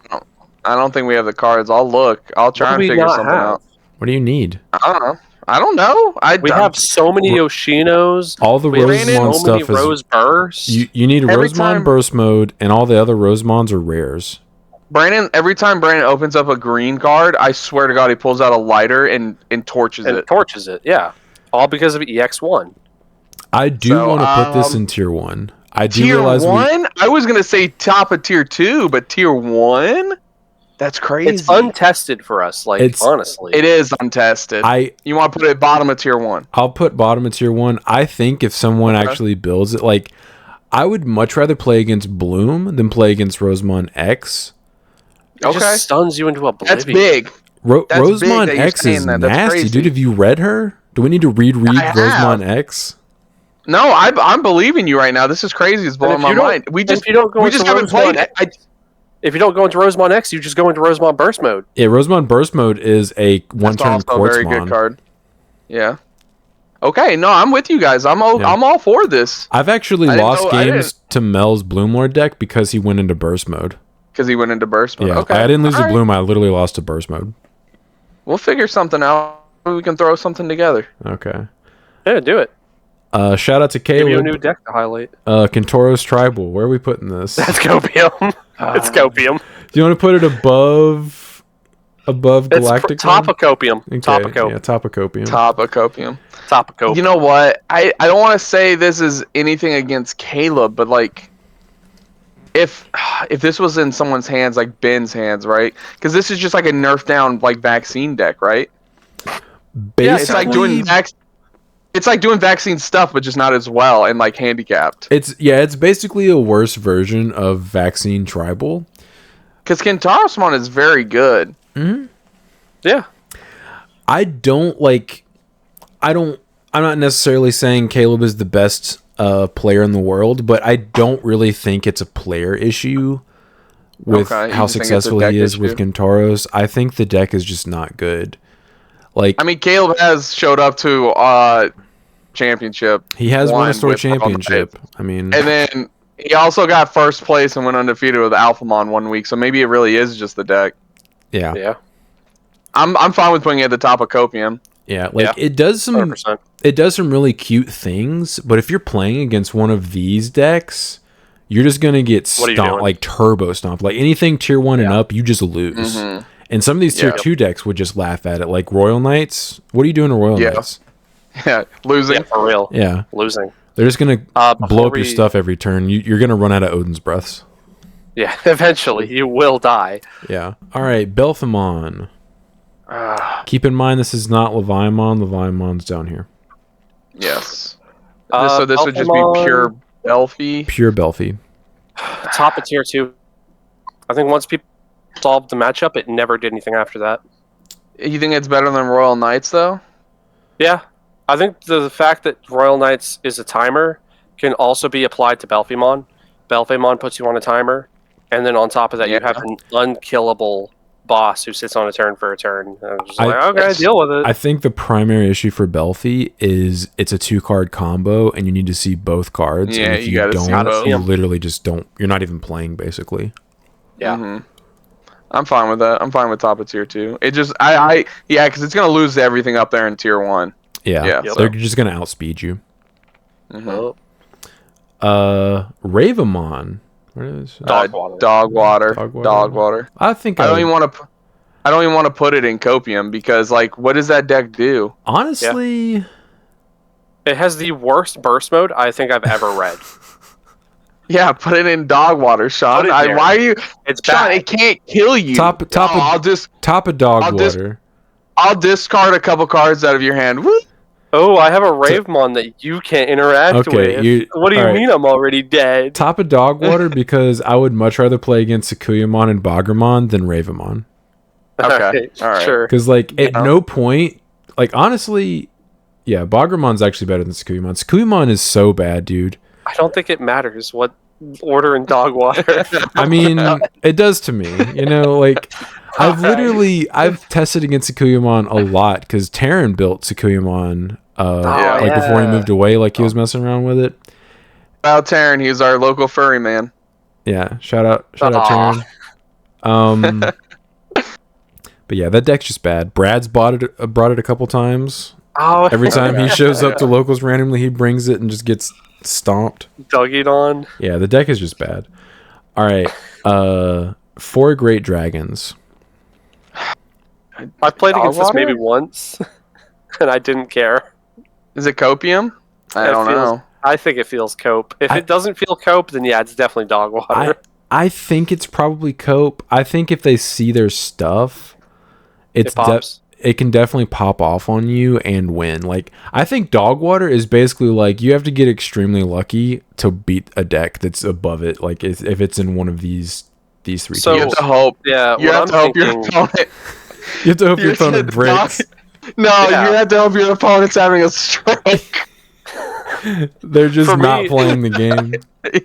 I don't think we have the cards. I'll look. I'll try and figure something out. What do you need? I don't know. We have so many Yoshinos. All the Rosemon stuff is Rose bursts. You need Rosemon burst mode, and all the other Rosemons are rares. Brandon, every time Brandon opens up a green card, I swear to God, he pulls out a lighter and torches it. Torches it, yeah. All because of EX1. I do want to put this in tier 1. I do realize tier 1? I was going to say top of tier 2, but tier 1? That's crazy. It's untested for us, honestly. It is untested. You want to put it bottom of tier 1? I'll put bottom of tier 1. I think if someone actually builds it, I would much rather play against Bloom than play against Rosemon X. It just stuns you into oblivion. That's big. Rosemon X is nasty, dude. Have you read her? Do we need to read Rosemon X? No, I'm believing you right now. This is crazy. It's blowing my mind. We just haven't played it. If you don't go into Rosemon X, you just go into Rosemon Burst mode. Yeah, Rosemon Burst mode is a one-turn Quartzmon. That's a very good card. Yeah. Okay, no, I'm with you guys. I'm all for this. I've actually lost games to Mel's Bloomlord deck because he went into Burst mode. Because he went into Burst mode. Yeah, okay. I didn't lose to Bloom. I literally lost to Burst mode. We'll figure something out. We can throw something together. Okay. Yeah, do it. Shout out to Caleb. Give you a new deck to highlight. Kentoro's Tribal. Where are we putting this? That's Copium. It's Copium. Do you want to put it above Galactic? Top of Copium. Okay. Top of Copium. Yeah, top of Copium. Top of Copium. Top of Copium. You know what? I don't want to say this is anything against Caleb, but if this was in someone's hands, like Ben's hands, right? Because this is just like a nerf down vaccine deck, right? Basically, yeah, it's like doing vaccine stuff, but just not as well and handicapped. It's basically a worse version of Vaccine Tribal. Because Kentarosmon is very good. Mm-hmm. Yeah. I'm not necessarily saying Caleb is the best player in the world, but I don't really think it's a player issue with how successful he is with Kentoros. I think the deck is just not good. Caleb has showed up to championship. He has won a store championship. And then he also got first place and went undefeated with Alphamon 1 week. So maybe it really is just the deck. Yeah. Yeah. I'm fine with putting it at the top of Copium. Yeah, it does some 100%. It does some really cute things, but if you're playing against one of these decks, you're just gonna get stomped, turbo stomped. Anything tier 1 and up, you just lose. Mm-hmm. And some of these tier 2 decks would just laugh at it, like Royal Knights. What are you doing to Royal Knights? Yeah, losing. Yeah, for real. Yeah. Losing. They're just going to blow up your stuff every turn. You're going to run out of Odin's Breaths. Yeah, eventually. You will die. Yeah. All right, Belphemon. Keep in mind, this is not Leviamon. Leviamon's down here. Yes. So this would just be pure Belphi? Pure Belphi. Top of tier 2. I think once people solved the matchup, it never did anything after that. You think it's better than Royal Knights, though? Yeah. I think the fact that Royal Knights is a timer can also be applied to Belphemon. Belphemon puts you on a timer, and then on top of that, you have an unkillable boss who sits on a turn for a turn. Okay, deal with it. I think the primary issue for Belphi is it's a 2-card combo, and you need to see both cards. Yeah, and if you don't, you literally just don't. You're not even playing, basically. Yeah. Mm-hmm. I'm fine with that. I'm fine with top of tier 2. It just, because it's going to lose everything up there in tier 1. Yeah. They're just going to outspeed you. Mm-hmm. Ravamon. What is Dogwater. I think I don't even want to put it in Copium because, what does that deck do? Honestly, It has the worst burst mode I think I've ever read. Yeah, put it in dog water, Sean. Why are you? It's Sean, bad. it can't kill you. Top of dog water. I'll discard a couple cards out of your hand. Woo! Oh, I have a Ravemon that you can't interact with. What do you mean I'm already dead? Top of dog water because I would much rather play against Sakuyamon and Bagramon than Ravemon. Okay, all right. Sure. Because at no point, honestly, yeah, Bagramon's actually better than Sakuyamon. Sakuyamon is so bad, dude. I don't think it matters what order in dog water. I mean, it does to me. I've tested against Sakuyamon a lot because Terran built Sakuyamon before he moved away, he was messing around with it. About Terran, he was our local furry man. Yeah, shout out Terran. But yeah, that deck's just bad. Brad's brought it a couple times. Oh, every time he shows up to locals randomly, he brings it and just gets stomped. Duggied on. Yeah, the deck is just bad. All right, 4 Great Dragons. I've played against this maybe once, and I didn't care. Is it copium? I don't know. I think it feels cope. If it doesn't feel cope, then yeah, it's definitely dog water. I think it's probably cope. I think if they see their stuff, it can definitely pop off on you and win. I think dog water is basically you have to get extremely lucky to beat a deck that's above it. If it's in one of these 3 So you have to hope. Yeah, you have to hope your opponent. You have to hope your opponent breaks. You have to hope your opponent's having a stroke. They're just not playing the game.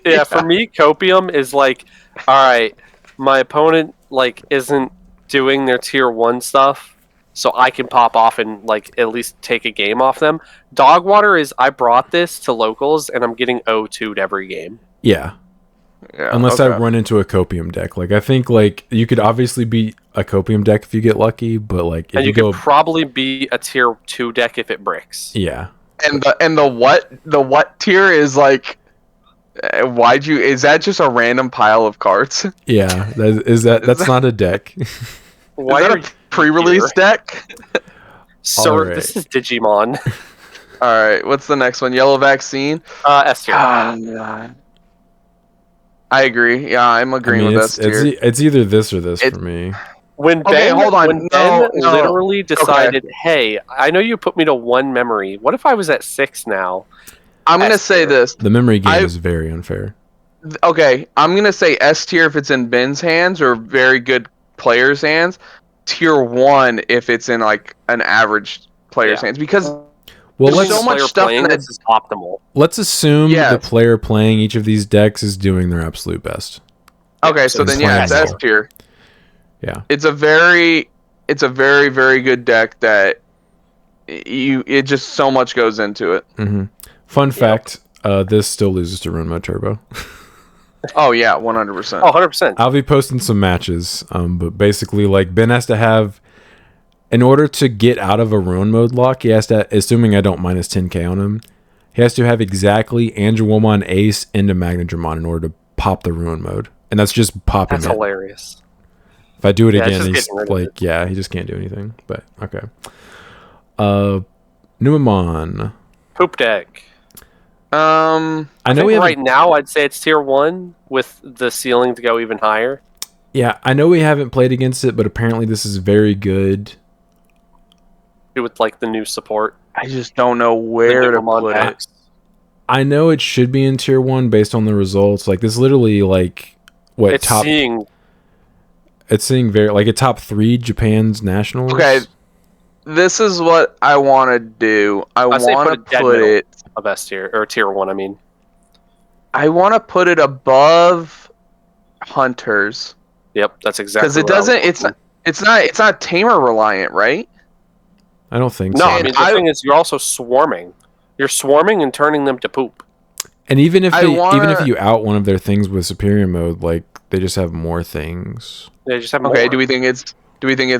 Yeah, for me, copium is all right, my opponent isn't doing their tier 1 stuff, so I can pop off and at least take a game off them. Dog water is I brought this to locals and I'm getting 0-2'd every game. Yeah. Unless I run into a copium deck. I think you could obviously beat a copium deck if you get lucky, but if you could probably beat a tier 2 deck if it bricks. Yeah. And the what tier is is that just a random pile of cards? Yeah, that's not a deck. Why are a pre-release deck? Sir, right. This is Digimon. Alright, what's the next one? Yellow Vaccine? S tier. I agree. Yeah, I'm agreeing with S tier. It's either this or this for me. When Ben literally decided, hey, I know you put me to 1 memory. What if I was at 6 now? I'm going to say this. The memory game is very unfair. Okay, I'm going to say S tier if it's in Ben's hands or very good players' hands. Tier 1 if it's in an average player's hands. Because there's so much stuff in this is optimal. Let's assume the player playing each of these decks is doing their absolute best. Okay, so then it's S tier. Yeah, it's a very very good deck that it just so much goes into it. Mm-hmm. Fun fact: this still loses to Rune Mode Turbo. Oh yeah, 100%. Oh, 100%. I'll be posting some matches, but basically, Ben has to have, in order to get out of a Ruin Mode lock, he has to, assuming I don't minus 10k on him, he has to have exactly Andrewomon Ace into Magnadramon in order to pop the Ruin Mode, and that's just popping. That's hilarious. If I do it again, he's he just can't do anything. But okay. Numemon. Poop deck. I know right now I'd say it's tier 1 with the ceiling to go even higher. Yeah, I know we haven't played against it, but apparently this is very good. With the new support. I just don't know where to put it. I know it should be in tier 1 based on the results. This literally it's top. It's seeing very a top 3 Japan's nationals. Okay, this is what I want to do. I want to put it of S tier or tier 1. I mean, I want to put it above Hunters. Yep, that's exactly. Because it doesn't. It's not tamer reliant, right? I don't think so. No, I mean the thing is, you're also swarming. You're swarming and turning them to poop. And even if you out one of their things with superior mode, they just have more things. They just have more. Okay, do we think it's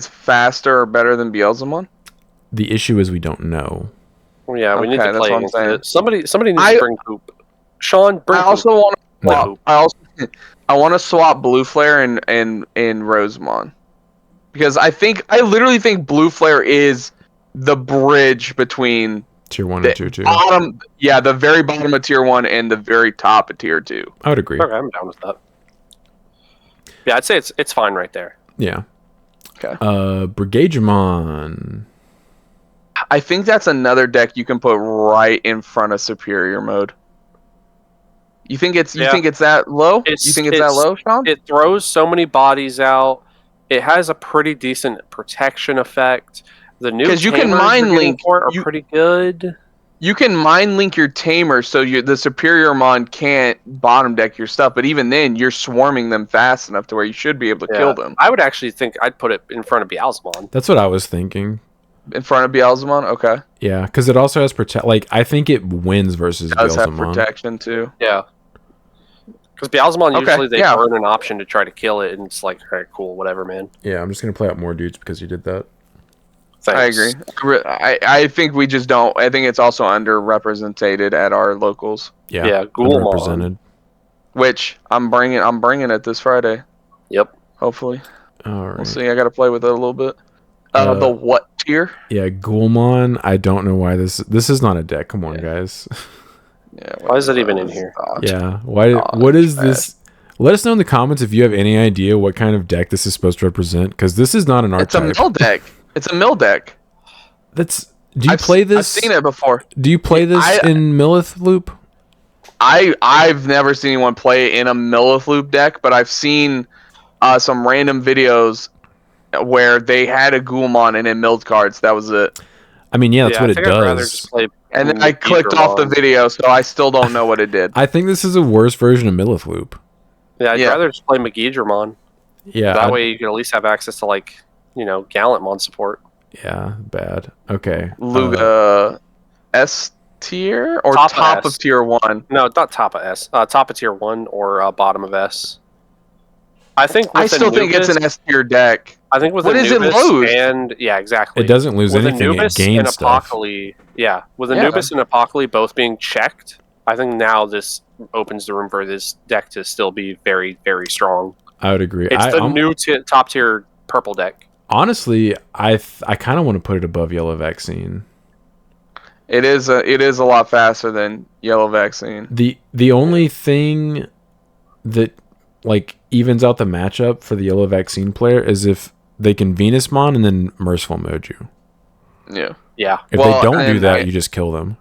faster or better than Beelzemon? The issue is we don't know. Well, yeah, we need to play against it. Somebody needs to bring poop. Sean, bring poop. I also want to swap. I want to swap Blue Flare and Rosemon. Because I literally think Blue Flare is the bridge between Tier 1 and Tier 2. The very bottom of Tier 1 and the very top of Tier 2. I would agree. Okay, I'm down with that. Yeah, I'd say it's fine right there. Yeah. Okay. Brigademon. I think that's another deck you can put right in front of Superior Mode. You think it's that low? You think it's that low, Sean? It throws so many bodies out. It has a pretty decent protection effect. The new because you can mind link are pretty good. You can mind link your tamer so the Superior Mon can't bottom deck your stuff, but even then you're swarming them fast enough to where you should be able to kill them. I would actually think I'd put it in front of Beelzemon. That's what I was thinking. In front of Beelzemon? Okay. Yeah, because it also has I think it wins versus Beelzemon. It does have protection too. Yeah. Because Beelzemon, usually they burn an option to try to kill it, and it's like, all right, cool, whatever, man. Yeah, I'm just going to play out more dudes because you did that. Thanks. I agree. I think we just don't. I think it's also underrepresented at our locals. Yeah, Ghoulmon. Which I'm bringing it this Friday. Yep. Hopefully. All right. We'll see. I got to play with it a little bit. The what tier? Yeah, Ghoulmon. I don't know why this is not a deck. Come on, guys. Yeah. Why is it even in here? Yeah. Why? What is this? Let us know in the comments if you have any idea what kind of deck this is supposed to represent. Because this is not an archetype. It's a mill deck. It's a mill deck. Do you play this? I've seen it before. Do you play this in Millith Loop? I've never seen anyone play it in a Millith Loop deck, but I've seen some random videos where they had a Ghoulmon and it milled cards. That was it. I mean, yeah, that's what it does. And then I clicked off the video, so I still don't know what it did. I think this is a worse version of Millith Loop. Yeah, I'd rather just play Magidramon. Yeah. That way you can at least have access to, like, Gallantmon support. Yeah, bad. Okay. Luga S tier or top of tier 1? No, not top of S. Top of tier 1 or bottom of S. I still think it's an S tier deck. I think with what Anubis is it lose? And exactly. It doesn't lose anything. It gains stuff. With Anubis and Apocalypse both being checked, I think now this opens the room for this deck to still be very, very strong. I would agree. It's the new top tier purple deck. Honestly, I kind of want to put it above Yellow Vaccine. It is a lot faster than Yellow Vaccine. The only thing that evens out the matchup for the Yellow Vaccine player is if they can Venusmon and then Merciful Mode you. Yeah. Yeah. If they don't do that, you just kill them.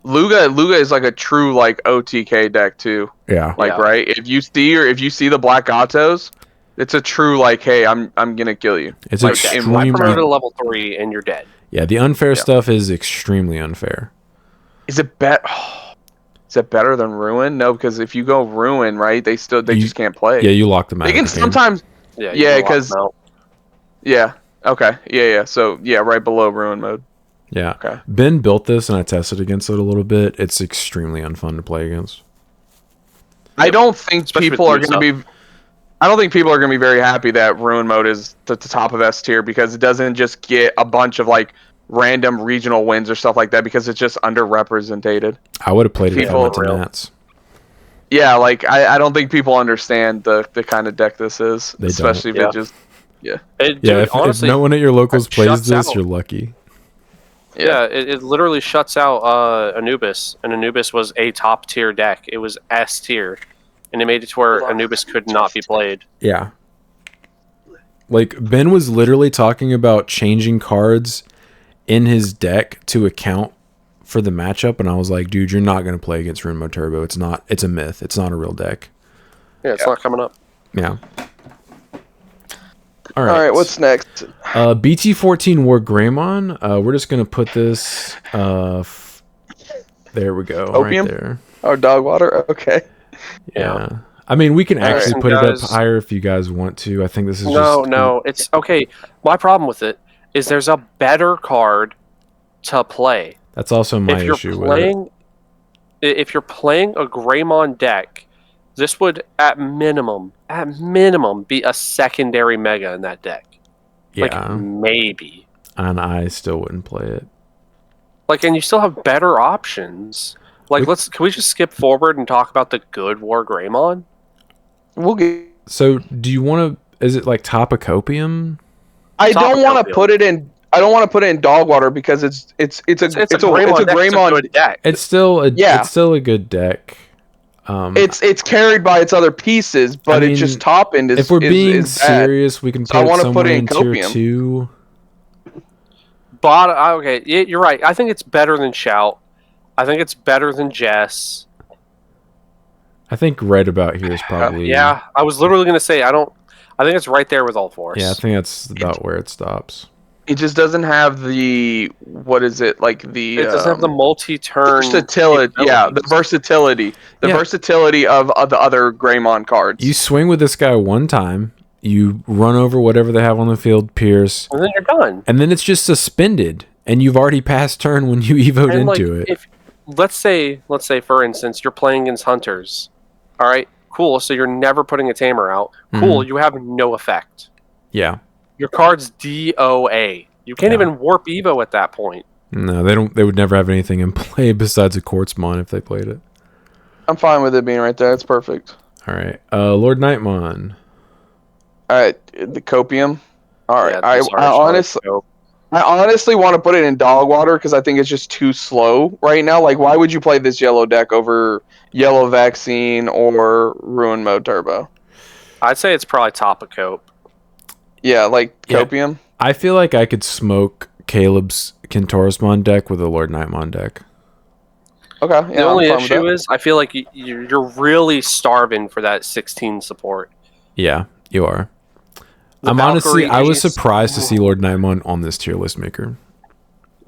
Luga is like a true OTK deck too. Yeah. Right? If you see the Black Autos, it's a true hey, I'm gonna kill you. It's extremely promoted to level 3 and you're dead. Yeah, the unfair stuff is extremely unfair. Is it Is it better than Ruin? No, because if you go Ruin, right, they just can't play. Yeah, you lock them out. They can sometimes. Yeah, because. Yeah. Okay. Yeah. So right below Ruin mode. Yeah. Okay. Ben built this and I tested against it a little bit. It's extremely unfun to play against. I don't think people are going to be. I don't think people are going to be very happy that Ruin mode is the top of S tier because it doesn't just get a bunch of random regional wins or stuff like that because it's just underrepresented. I would have played it if I went to Nats. Yeah, I don't think people understand the kind of deck this is. They especially don't. If it just if no one at your locals plays this, you're lucky. Yeah, it literally shuts out Anubis, and Anubis was a top tier deck. It was S tier, and it made it to where Anubis could not be played. Yeah. Ben was literally talking about changing cards in his deck to account for the matchup, and I was like, dude, you're not going to play against Rune Mode Turbo. It's a myth. It's not a real deck. Yeah, it's not coming up. Yeah. All right, what's next? BT15 War Greymon. We're just going to put this... there we go. Opium? Right there. Oh, dog water? Okay. Yeah. I mean, we can actually put it up higher if you guys want to. I think this is No, it's... Okay, my problem with it is there's a better card to play. That's also my issue with it. If you're playing a Greymon deck, this would, at minimum, be a secondary mega in that deck. Yeah. Maybe. And I still wouldn't play it. And you still have better options. Can we just skip forward and talk about the good War Greymon? We'll get... So, do you want to... Is it Topicopium? I don't want to put it in... I don't want to put it in dog water because it's a Greymon deck. It's still a good deck. It's carried by its other pieces, but it just top end is. If we're being bad. serious, we can put it somewhere in tier 2. Okay, you're right. I think it's better than Shout. I think it's better than Jess. I think right about here is probably. Yeah, I was literally going to say I think it's right there with All Force. Yeah, I think that's about where it stops. It just doesn't have the It doesn't have the multi-turn versatility. Yeah, the versatility. Versatility of the other Greymon cards. You swing with this guy one time, you run over whatever they have on the field, Pierce, and then you're done. And then it's just suspended, and you've already passed turn when you evoed into it. If let's say for instance you're playing against Hunters, all right, cool. So you're never putting a Tamer out. Cool, you have no effect. Yeah. Your card's DOA. You can't even warp Evo at that point. No, they don't. They would never have anything in play besides a Quartzmon if they played it. I'm fine with it being right there. It's perfect. All right, Lord Nightmon. All right, the Copium. All right, Yeah, I honestly want to put it in dog water because I think it's just too slow right now. Like, why would you play this yellow deck over Yellow Vaccine or Ruin Mode Turbo? I'd say it's probably top of Cope. Yeah, like Copium. Yeah. I feel like I could smoke Caleb's Kintaurismon deck with a Lord Nightmon deck. Okay. Yeah, the only issue is I feel like you're really starving for that 16 support. Yeah, you are. I was surprised to see Lord Nightmon on this tier list maker.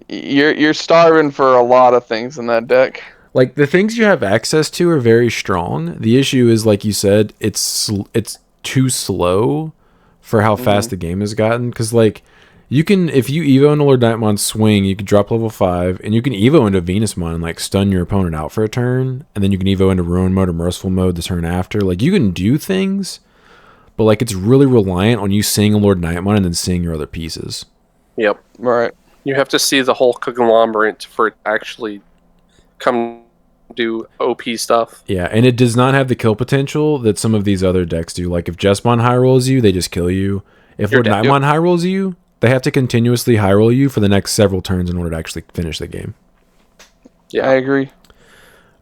You're starving for a lot of things in that deck. Like, the things you have access to are very strong. The issue is, like you said, it's too slow for how fast the game has gotten. Because, like, you can, if you Evo into Lord Nightmon swing, you can drop level 5, and you can Evo into Venusmon and, like, stun your opponent out for a turn, and then you can Evo into Ruin Mode or Merciful Mode the turn after. Like, you can do things, but, like, it's really reliant on you seeing a Lord Nightmon and then seeing your other pieces. Yep. Right. You have to see the whole conglomerate for it to actually come do OP stuff. Yeah, and it does not have the kill potential that some of these other decks do. Like, if Jesmon high rolls you, they just kill you. If Lord Nightmon high rolls you, they have to continuously high roll you for the next several turns in order to actually finish the game. Yeah, I agree.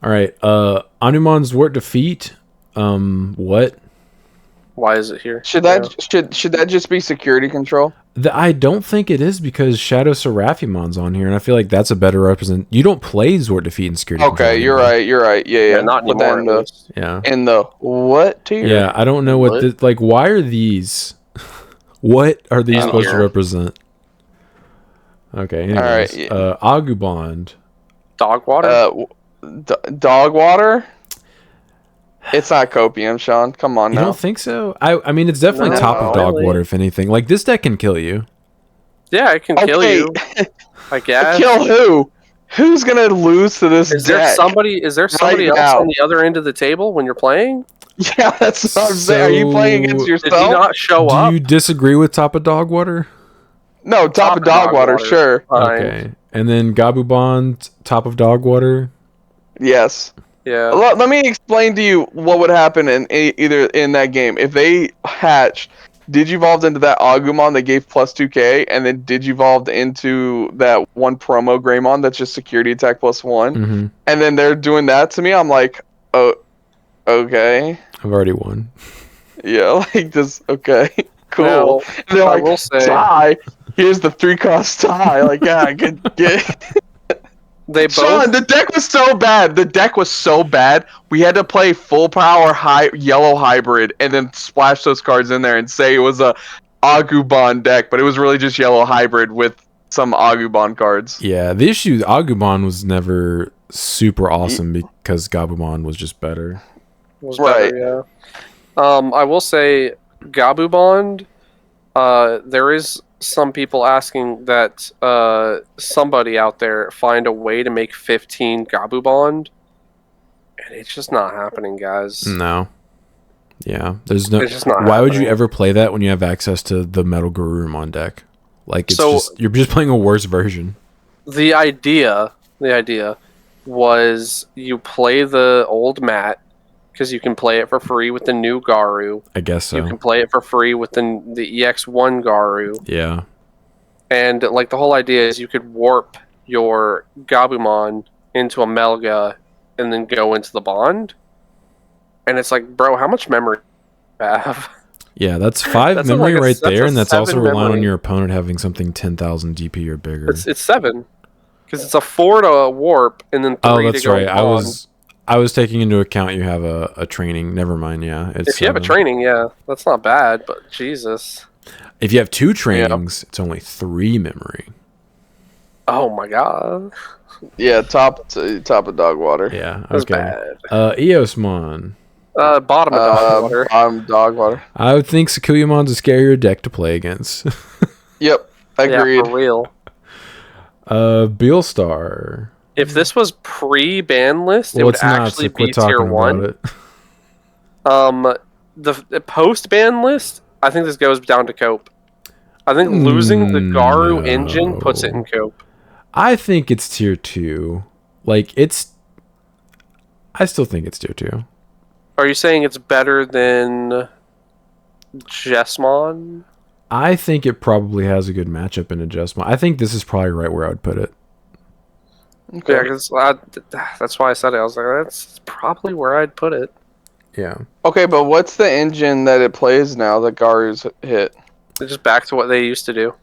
All right, Anumon's Wart Defeat. What? Why is it here? Should that just be security control? I don't think it is because Shadow Seraphimon's on here, and I feel like that's a better represent. You don't play Zwart Defeat in security. Okay, you're right. Yeah. Not anymore. In the what tier? Yeah, I don't know what like. Why are these? What are these supposed to represent? Okay. Anyways, all right. Agubond. Dog water. Dog water. It's not Copium, Sean. Come on now. You don't think so? I mean, it's definitely top of dog water, if anything. Like, this deck can kill you. Yeah, it can kill you. I guess. Kill who? Who's gonna lose to this deck? Is there somebody else on the other end of the table when you're playing? Yeah, that's what I'm saying. Are you playing against yourself? Did he not show up? Do you disagree with top of dog water? No, top of dog water, sure. Fine. Okay. And then Gabubond, top of dog water? Yes. Yeah. Let me explain to you what would happen in that game. If they hatched Digivolved into that Agumon that gave plus 2k, and then Digivolved into that one promo Greymon that's just security attack plus 1, and then they're doing that to me, I'm like, oh, okay. I've already won. Yeah, like this, okay, cool. Well, and they're like, tie, here's the 3-cost tie. Like, yeah, get. Sean, the deck was so bad. We had to play full power yellow hybrid and then splash those cards in there and say it was a Agumon deck, but it was really just yellow hybrid with some Agumon cards. Yeah, the issue, Agumon was never super awesome because Gabumon was just better. Yeah. I will say Gabumon, there is some people asking that somebody out there find a way to make 15 Gabumon, and it's just not happening, guys. No. Yeah, there's no. It's just not why happening. would you ever play that when you have access to the Metal Garurumon deck? Like, it's you're just playing a worse version. The idea was you play the old mat because you can play it for free with the new Garu. I guess so. You can play it for free with the EX1 Garu. Yeah. And like the whole idea is you could warp your Gabumon into a Melga and then go into the bond. And it's like, bro, how much memory do you have? Yeah, that's 5 memory like right there, and that's also relying on memory. your opponent having something 10,000 DP or bigger. It's 7. Because it's a 4 to a warp, and then 3 to go right. bond. I was taking into account you have a training. Never mind, yeah. If you have a training, yeah, that's not bad, but Jesus. If you have 2 trainings, it's only 3 memory. Oh my god. Yeah, top of dog water. Yeah, That's okay. bad. Eosmon. Bottom of dog water. Bottom dog water. I would think Sakuyamon's a scarier deck to play against. Yep, agreed. Yeah, for real. Beelstar. If this was pre-ban list, it would actually be tier 1. The post-ban list, I think this goes down to Cope. I think losing the Garu engine puts it in Cope. I think it's tier 2. Like, I still think it's tier 2. Are you saying it's better than Jesmon? I think it probably has a good matchup in Jesmon. I think this is probably right where I would put it. Okay. Yeah, because that's why I said it. I was like, that's probably where I'd put it. Yeah. Okay, but what's the engine that it plays now that Garu's hit? It's just back to what they used to do.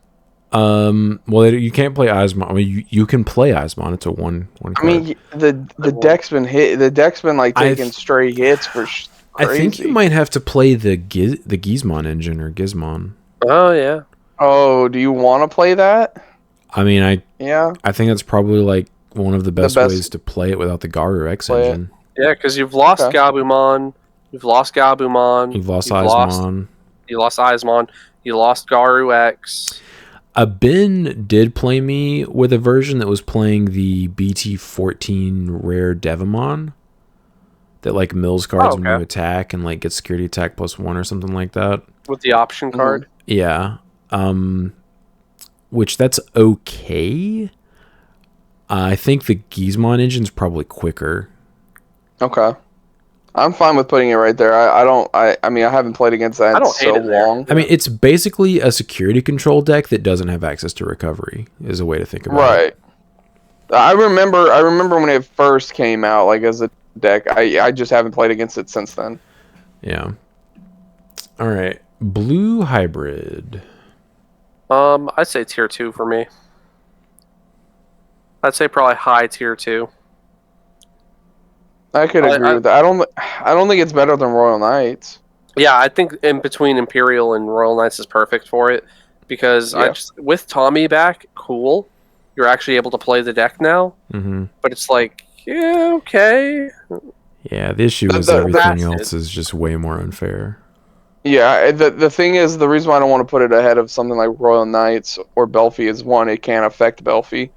Well, you can't play Eismon. I mean, you can play Eismon. It's a one card. I mean, the deck's been hit. The deck's been like taking stray hits for crazy. I think you might have to play the Gizmon engine or Gizmon. Oh yeah. Oh, do you want to play that? I mean, I think that's probably like one of the best ways to play it without the Garu X engine. Yeah, because you've lost Gabumon, you've lost Gabumon, you've lost Eismon, you lost Eismon, you lost Garu X. Ben did play me with a version that was playing the BT15 rare Devimon that like mills cards when you attack and like gets security attack +1 or something like that. With the option card? Yeah. Which that's okay. I think the Gizmon engine's probably quicker. Okay. I'm fine with putting it right there. I mean, I haven't played against that in so long. I mean, it's basically a security control deck that doesn't have access to recovery, is a way to think about it. Right. I remember when it first came out, like as a deck. I just haven't played against it since then. Yeah. All right. Blue Hybrid. I'd say tier 2 for me. I'd say probably high tier 2. I could agree with that. I don't think it's better than Royal Knights. Yeah, I think in between Imperial and Royal Knights is perfect for it because with Tommy back, cool. You're actually able to play the deck now. Mm-hmm. But it's like, yeah, okay. Yeah, the issue is everything else is just way more unfair. Yeah, the thing is, the reason why I don't want to put it ahead of something like Royal Knights or Belfie is, one, it can't affect Belfie.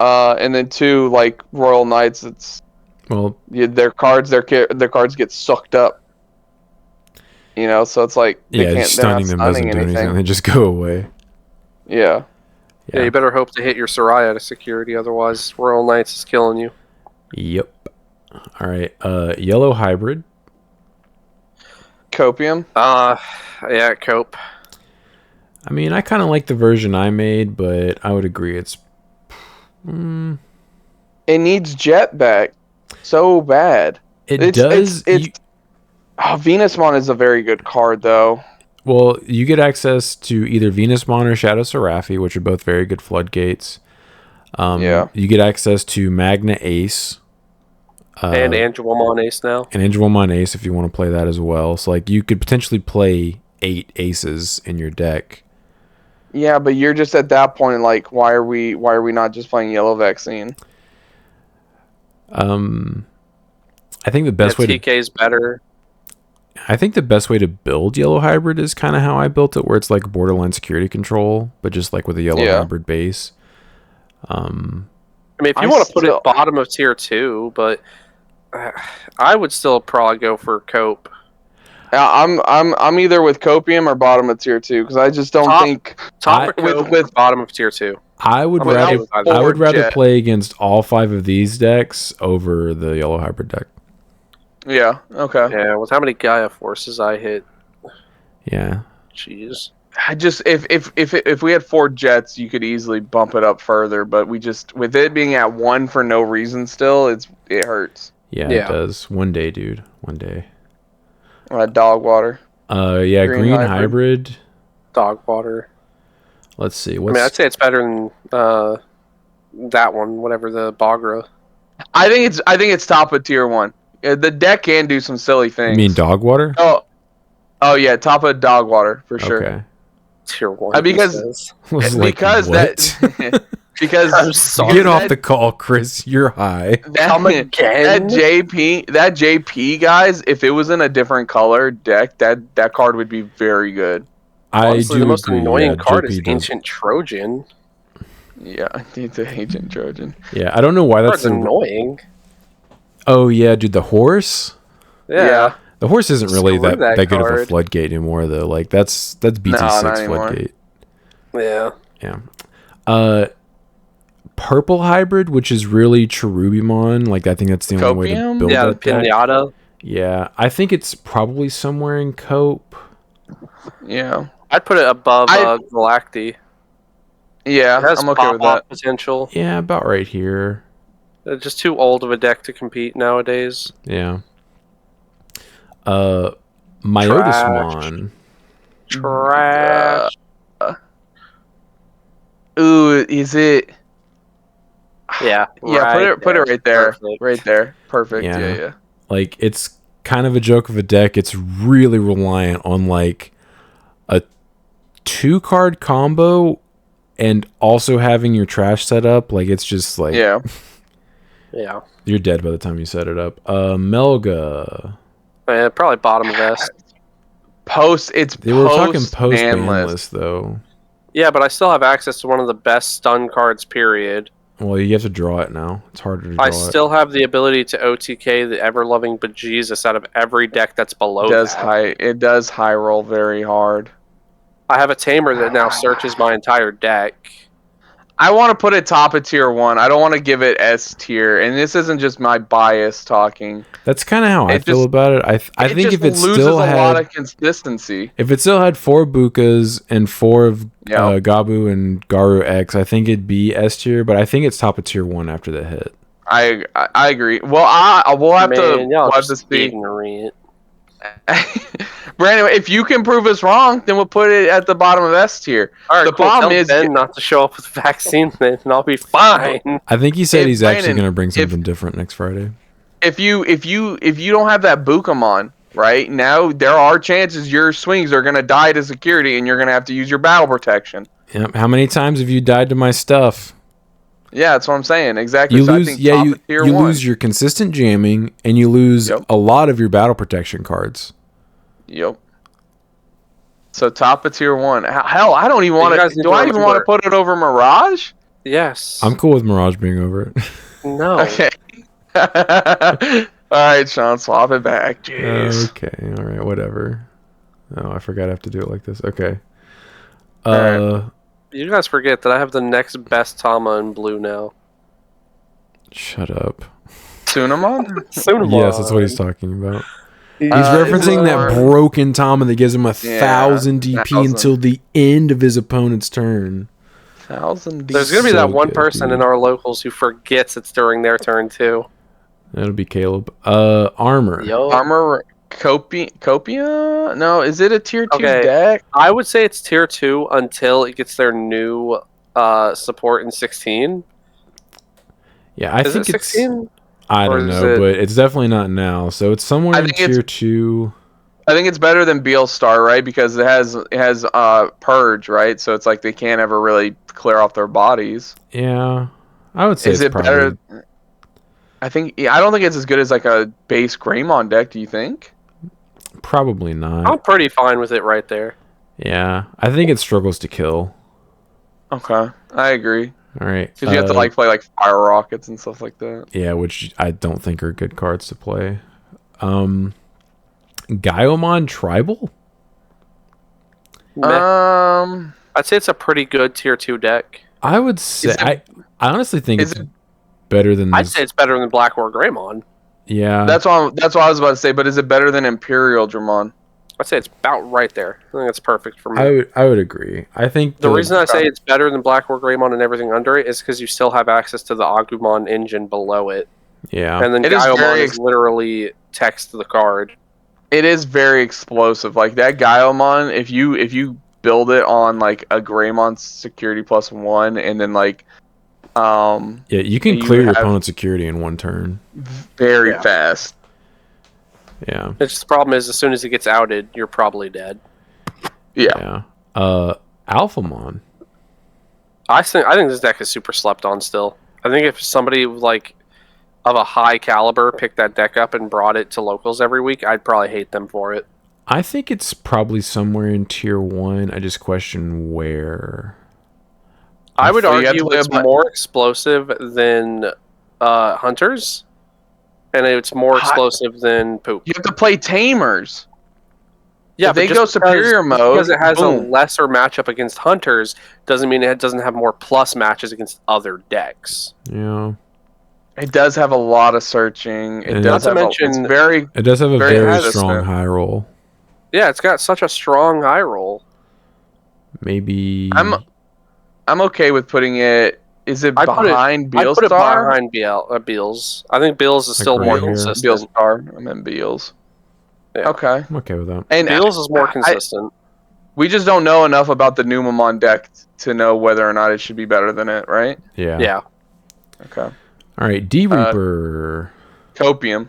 And then 2, like Royal Knights, it's their cards get sucked up. You know, so it's like stunning them doesn't do anything. They just go away. Yeah. Yeah, you better hope to hit your Soraya to security, otherwise Royal Knights is killing you. Yep. All right. Yellow Hybrid. Copium. Yeah, Cope. I mean, I kind of like the version I made, but I would agree it's. It needs Jetback so bad. It does. Venusmon is a very good card, though. Well, you get access to either Venusmon or Shadow Seraphi, which are both very good floodgates. You get access to Magna Ace. And Angelomon Ace now. And Angelomon Ace if you want to play that as well. So, like, you could potentially play 8 aces in your deck. Yeah, but you're just at that point, like, why are we not just playing Yellow Vaccine? I think the best way TK is better. I think the best way to build Yellow Hybrid is kind of how I built it, where it's like borderline security control, but just like with a Yellow Hybrid base. I mean, if you want to put it bottom of tier 2, but I would still probably go for Cope. I'm either with Copium or bottom of tier 2 because I just don't think top of Cope with bottom of tier 2. I would rather play against all 5 of these decks over the Yellow Hybrid deck. Yeah. Okay. Yeah. With how many Gaia Forces I hit. Yeah. Jeez. I just if we had 4 Jets, you could easily bump it up further. But we just with it being at 1 for no reason, still it hurts. Yeah, it does. One day, dude. One day. Dog water. Yeah, green hybrid. Dog water. Let's see. I'd say it's better than that one, whatever, the Bagra. I think it's top of tier 1. The deck can do some silly things. You mean dog water? Oh yeah, top of dog water for sure. Okay. Tier 1. Because get off the call, Chris. You're high. That JP guys, if it was in a different color deck, that card would be very good. Honestly, the most annoying card is Ancient Trojan. Yeah, it's an Ancient Trojan. Yeah, I don't know why that's annoying. Oh yeah, dude, the horse. Yeah. The horse isn't really that good of a floodgate anymore, though. Like that's BT6 floodgate. Yeah. Yeah. Purple hybrid, which is really Cherubimon. Like I think that's the only way to build that deck. Pinata. Yeah, I think it's probably somewhere in Cope. Yeah, I'd put it above Galacti. Yeah, I'm okay with that. Potential. Yeah, about right here. They're just too old of a deck to compete nowadays. Yeah. Myotismon. Trash. Ooh, is it? Yeah. Yeah, put it right there. Perfect. Right there. Perfect. Yeah. Like it's kind of a joke of a deck. It's really reliant on like a 2-card combo and also having your trash set up. Like it's just like Yeah. You're dead by the time you set it up. Melga. Probably bottom of S. They were talking post ban list though. Yeah, but I still have access to one of the best stun cards, period. Well, you have to draw it now. It's harder to draw I still have the ability to OTK the ever-loving bejesus out of every deck that's below It does high roll very hard. I have a tamer that now searches my entire deck. I want to put it top of tier 1. I don't want to give it S tier, and this isn't just my bias talking. That's kind of how I feel about it. I think if it still had a lot of consistency, if it still had 4 Bukas and 4 of Gabu and Garu X, I think it'd be S tier. But I think it's top of tier 1 after the hit. I agree. Well, we'll have to speak. Brandon, if you can prove us wrong, then we'll put it at the bottom of S tier. All right, the problem is Ben not to show up with the vaccine, then and I'll be fine. I think he said he's actually going to bring something different next Friday. If you don't have that Bukamon right now, there are chances your swings are going to die to security, and you're going to have to use your battle protection. Yep. How many times have you died to my stuff? Yeah, that's what I'm saying. Exactly. You lose. You lose your consistent jamming, and you lose a lot of your battle protection cards. Yep. So top of tier 1. Hell, I don't even want to. Do I even want to put it over Mirage? Yes. I'm cool with Mirage being over it. No. Okay. All right, Sean, swap it back. Jeez. Okay. All right. Whatever. Oh, I forgot I have to do it like this. Okay. Right. You guys forget that I have the next best Tama in blue now. Shut up. Tsunamon? Tsunamon. Yes, that's what he's talking about. He's referencing that broken Tama that gives him 1,000 DP until the end of his opponent's turn. 1,000 DP. There's going to be that one person in our locals who forgets it's during their turn, too. That'll be Caleb. Armor. Armor Copia? No, is it a tier 2 deck? I would say it's tier 2 until it gets their new support in 16. Yeah, I think it's 16? I don't know, but it's definitely not now. So it's somewhere in tier 2. I think it's better than Beelstar, right? Because it has Purge, right? So it's like they can't ever really clear off their bodies. Yeah, I would say it's better. I don't think it's as good as like a base Greymon deck. Do you think? Probably not. I'm pretty fine with it right there. Yeah, I think it struggles to kill. Okay, I agree. All right, because you have to play like Fire Rockets and stuff like that. Yeah, which I don't think are good cards to play. Gaiomon Tribal. I'd say it's a pretty good tier 2 deck. I would say I honestly think it's better than. I'd say it's better than Black War Greymon. Yeah, that's what I was about to say. But is it better than Imperial Dramon? I'd say it's about right there. I think that's perfect for me. I would agree. I think the reason I say it's better than Black War Greymon and everything under it is because you still have access to the Agumon engine below it. Yeah. And then Gaiomon is literally text to the card. It is very explosive. Like that Gaiomon, if you build it on like a Greymon security +1 and then like yeah, you can clear your opponent's security in one turn. Very fast. Yeah. It's just the problem is as soon as it gets outed, you're probably dead. Yeah. Alphamon. I think this deck is super slept on still. I think if somebody like of a high caliber picked that deck up and brought it to locals every week, I'd probably hate them for it. I think it's probably somewhere in tier 1. I just question where. I would argue it's more explosive than Hunters, and it's more explosive than Poop. You have to play Tamers. Yeah, if they go superior mode, because it has a lesser matchup against Hunters, doesn't mean it doesn't have more plus matches against other decks. Yeah. It does have a lot of searching. It does have it does have a very strong high roll. Yeah, it's got such a strong high roll. Maybe I'm okay with putting it. Is it behind Beelstar? I put it behind Beals. I think Beals is still more consistent. Beelstar. I meant Beals. Yeah. Okay. I'm okay with that. And Beals is more consistent. We just don't know enough about the Numamon deck to know whether or not it should be better than it, right? Yeah. Yeah. Okay. All right, D-Reaper. Copium.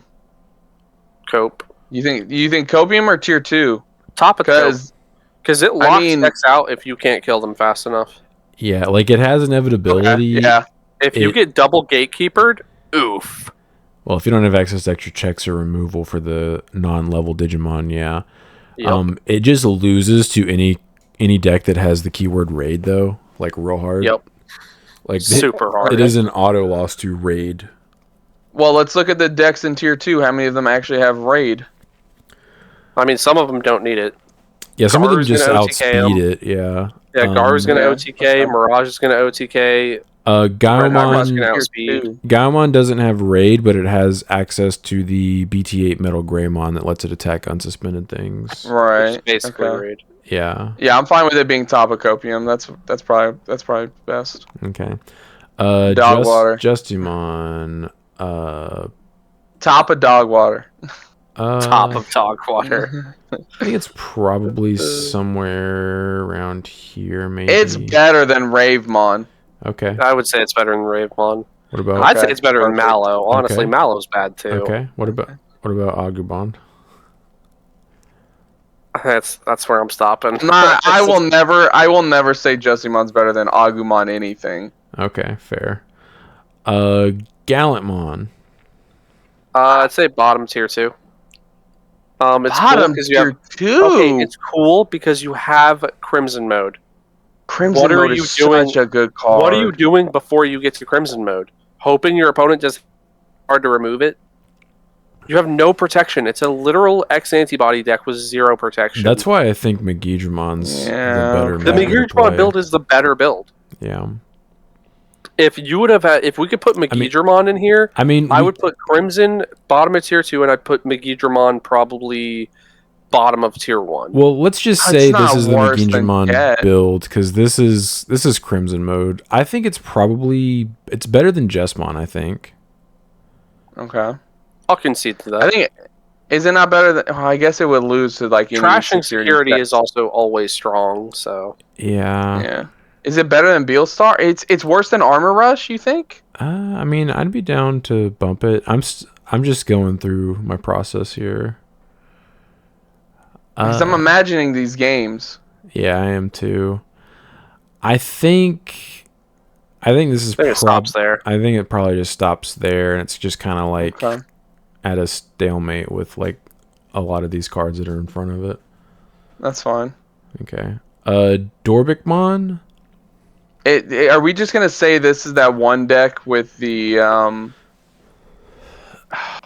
Cope. You think Copium or tier 2? Top of because it locks decks out if you can't kill them fast enough. Yeah, like it has inevitability. Okay. Yeah. If you get double gatekeepered, oof. Well, if you don't have access to extra checks or removal for the non-level Digimon, yeah. Yep. It just loses to any deck that has the keyword raid though, like real hard. Yep. Like super hard. It is an auto loss to raid. Well, let's look at the decks in tier 2. How many of them actually have raid? I mean, some of them don't need it. Yeah, some of them just outspeed it. Yeah. Yeah, Garu's going to OTK. Mirage is going to OTK. Gaiomon doesn't have raid, but it has access to the BT8 Metal Greymon that lets it attack unsuspended things. Right. Basically raid. Yeah. Yeah, I'm fine with it being top of Copium. That's probably best. Okay. Dogwater. Justimon. Top of Dogwater. Top of Dogwater. I think it's probably somewhere around here, maybe. It's better than Ravemon. Okay. I would say it's better than Ravemon. What about? I'd say it's better than Mallow. Honestly, Mallow's bad too. Okay. What about Agumon? That's where I'm stopping. I will never say Justimon's better than Agumon anything. Okay, fair. Gallantmon. I'd say bottom tier 2. It's bottom cool tier 2. Okay, it's cool because you have Crimson mode. Crimson mode is such a good card. What are you doing before you get to Crimson mode? Hoping your opponent just hard to remove it? You have no protection. It's a literal X antibody deck with 0 protection. That's why I think Megidramon's the better. The Megidramon build is the better build. Yeah. If you would have if we could put Megidramon in here, I would put Crimson bottom of tier 2, and I'd put Megidramon probably bottom of tier 1. Well, let's just say this is the Megidramon build because this is Crimson mode. I think it's better than Jesmon. I think. Okay. I'll concede to that. I think is it not better than? Oh, I guess it would lose to like Trashing security is also always strong. So yeah. Yeah. Is it better than Beelstar? It's worse than Armor Rush, you think? I mean, I'd be down to bump it. I'm just going through my process here. Because I'm imagining these games. Yeah, I am too. I think this is stops there. I think it probably just stops there, and it's just kind of like at a stalemate with like a lot of these cards that are in front of it. That's fine. Okay. Dorbikmon. Are we just gonna say this is that one deck with the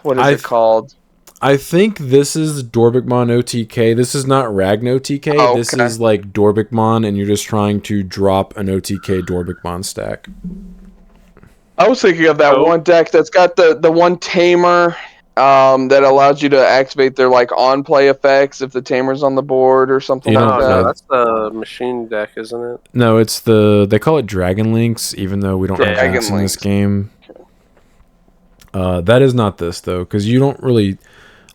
what is it called? I think this is Dorbikmon OTK. This is not Ragno OTK. Oh, okay. This is like Dorbikmon, and you're just trying to drop an OTK Dorbikmon stack. I was thinking of that one deck that's got the one Tamer that allows you to activate their like on play effects if the tamer's on the board or something like that. No, that's the machine deck, isn't it? No, it's they call it Dragon Links, even though we don't have links in this game. That is not this though, because you don't really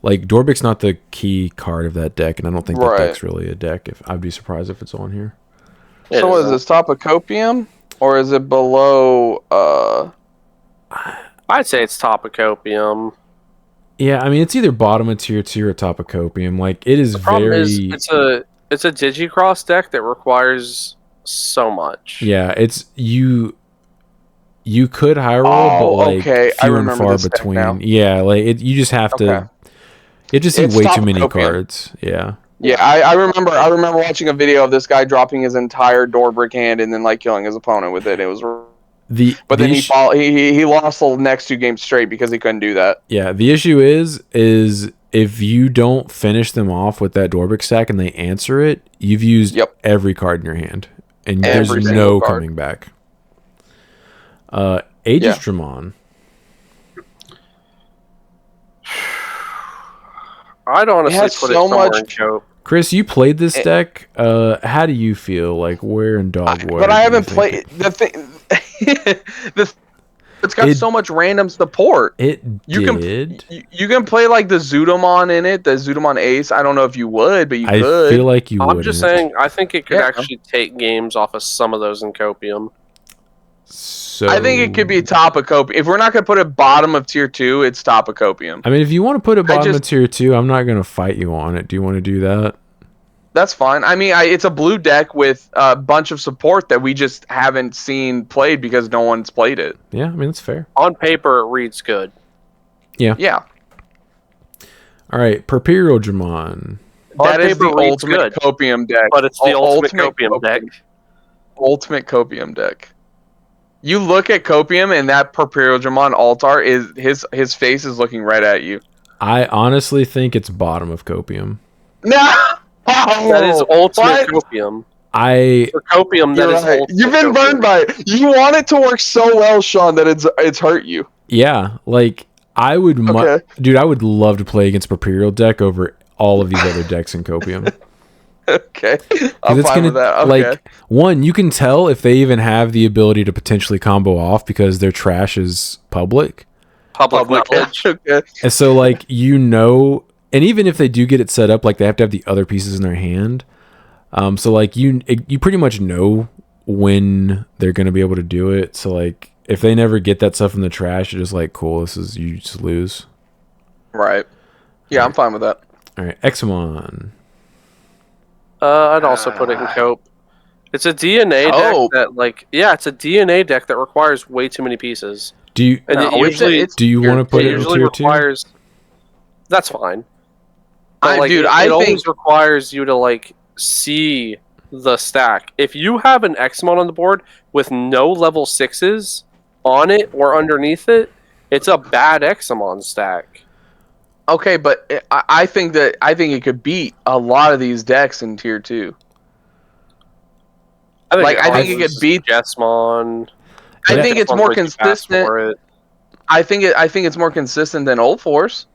like Dorbik's not the key card of that deck, and I don't think that deck's really a deck. I'd be surprised if it's on here. So what is this, top of Copium, or is it below? I'd say it's top of Copium. Yeah, I mean it's either bottom of tier 2 or top of Copium. Like it is the problem is it's a Digicross deck that requires so much. Yeah, it's you could high roll, but like few and far between. Yeah, like you just have to. You just see way too many cards. Yeah. Yeah, I remember watching a video of this guy dropping his entire Dorbrick hand and then like killing his opponent with it. It was he lost the next 2 games straight because he couldn't do that. Yeah, the issue is if you don't finish them off with that Dorbrick stack and they answer it, you've used every card in your hand, and there's no coming back. Aegis Dramon. I'd honestly put it somewhere in Cope. Chris, you played this deck. How do you feel? Like where in Dog War? But I haven't played the thing. It's got so much random support. You can play like the Zudomon in it, the Zudomon Ace. I don't know if you would, but you could. I feel like you would. I'm just saying, I think it could actually take games off of some of those in Copium. So I think it could be top of Copium. If we're not going to put it bottom of tier 2, it's top of Copium. I mean, if you want to put it bottom of tier 2, I'm not going to fight you on it. Do you want to do that? That's fine. I mean, it's a blue deck with a bunch of support that we just haven't seen played because no one's played it. Yeah, I mean, that's fair. On paper, it reads good. Yeah. Yeah. All right, Perpetual Dramon. That is the ultimate Copium deck. But it's the ultimate Copium deck. Ultimate Copium deck. You look at Copium and that Perpetual Dramon altar is his face is looking right at you. I honestly think it's bottom of Copium. No, that is ultimate Copium. For Copium, that is ultimate. You've been burned by it. You want it to work so well, Sean, that it's hurt you. Yeah, like I would, dude. I would love to play against Perpetual deck over all of these other decks in Copium. Okay, I'm fine with that. Okay. Like, one, you can tell if they even have the ability to potentially combo off because their trash is public. Public knowledge. Okay. And so, like, and even if they do get it set up, like, they have to have the other pieces in their hand. So, like, you pretty much know when they're going to be able to do it. So, like, if they never get that stuff in the trash, you're just like, cool, you just lose. Right. Yeah, I'm fine with that. All right, Examon. I'd also put it in Cope. It's a DNA deck that, like, it's a DNA deck that requires way too many pieces. Do you want to put it in tier 2? That's fine. But, like, it always requires you to, like, see the stack. If you have an Examon on the board with no level 6s on it or underneath it, it's a bad Examon stack. Okay, but I think it could beat a lot of these decks in tier 2. I think it could beat Jessmon. I think it's more consistent. I think it's more consistent than Old Force.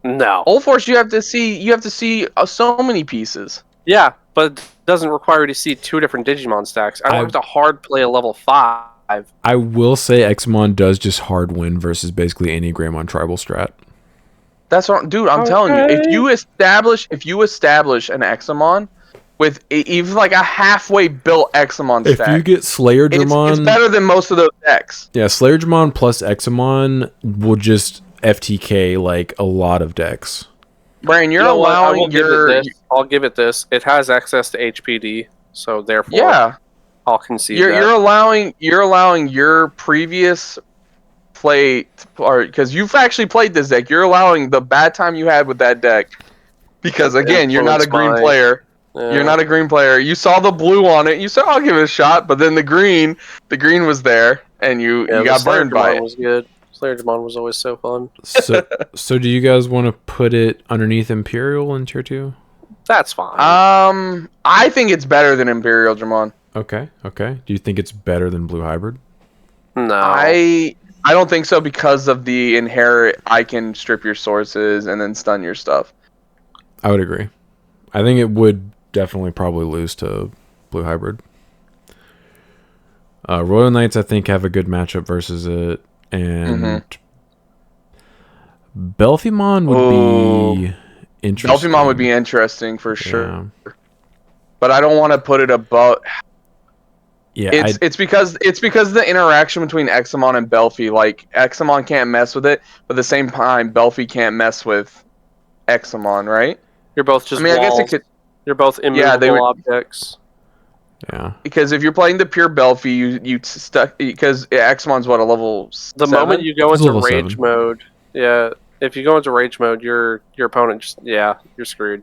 No, Old Force you have to see so many pieces. Yeah, but it doesn't require you to see 2 different Digimon stacks. I don't have to hard play a level 5. I will say Examon does just hard win versus basically any Greymon tribal strat. That's what, dude. I'm telling you, if you establish an Examon with even like a halfway built Examon stack, if you get Slayer Dramon, it's better than most of those decks. Yeah, Slayer Dramon plus Examon will just FTK like a lot of decks. Brian, you're allowing I'll give it this. It has access to HPD, so therefore, I'll concede that. You're allowing your previous play, or because you've actually played this deck, you're allowing the bad time you had with that deck. Because again, you're not a green player. Yeah. You're not a green player. You saw the blue on it. You said, "I'll give it a shot," but then the green was there, and you got burned by it. Was good. Slayer Dramon was always so fun. So do you guys want to put it underneath Imperial in tier 2? That's fine. I think it's better than Imperial Dramon. Okay. Do you think it's better than Blue Hybrid? No. I I don't think so because of the inherent. I can strip your sources and then stun your stuff. I would agree. I think it would definitely probably lose to Blue Hybrid. Royal Knights, I think, have a good matchup versus it, and Belphimon would be interesting. Belphimon would be interesting for sure, but I don't want to put it above. Yeah, it's because the interaction between Examon and Belphi, like Examon can't mess with it, but at the same time, Belphi can't mess with Examon, right? You're both just walls. I guess it could. You're both immovable objects. Yeah. Because if you're playing the pure Belphi, you stuck because Examon's what, a level 7? The moment you go into rage mode, if you go into rage mode, your opponent just you're screwed.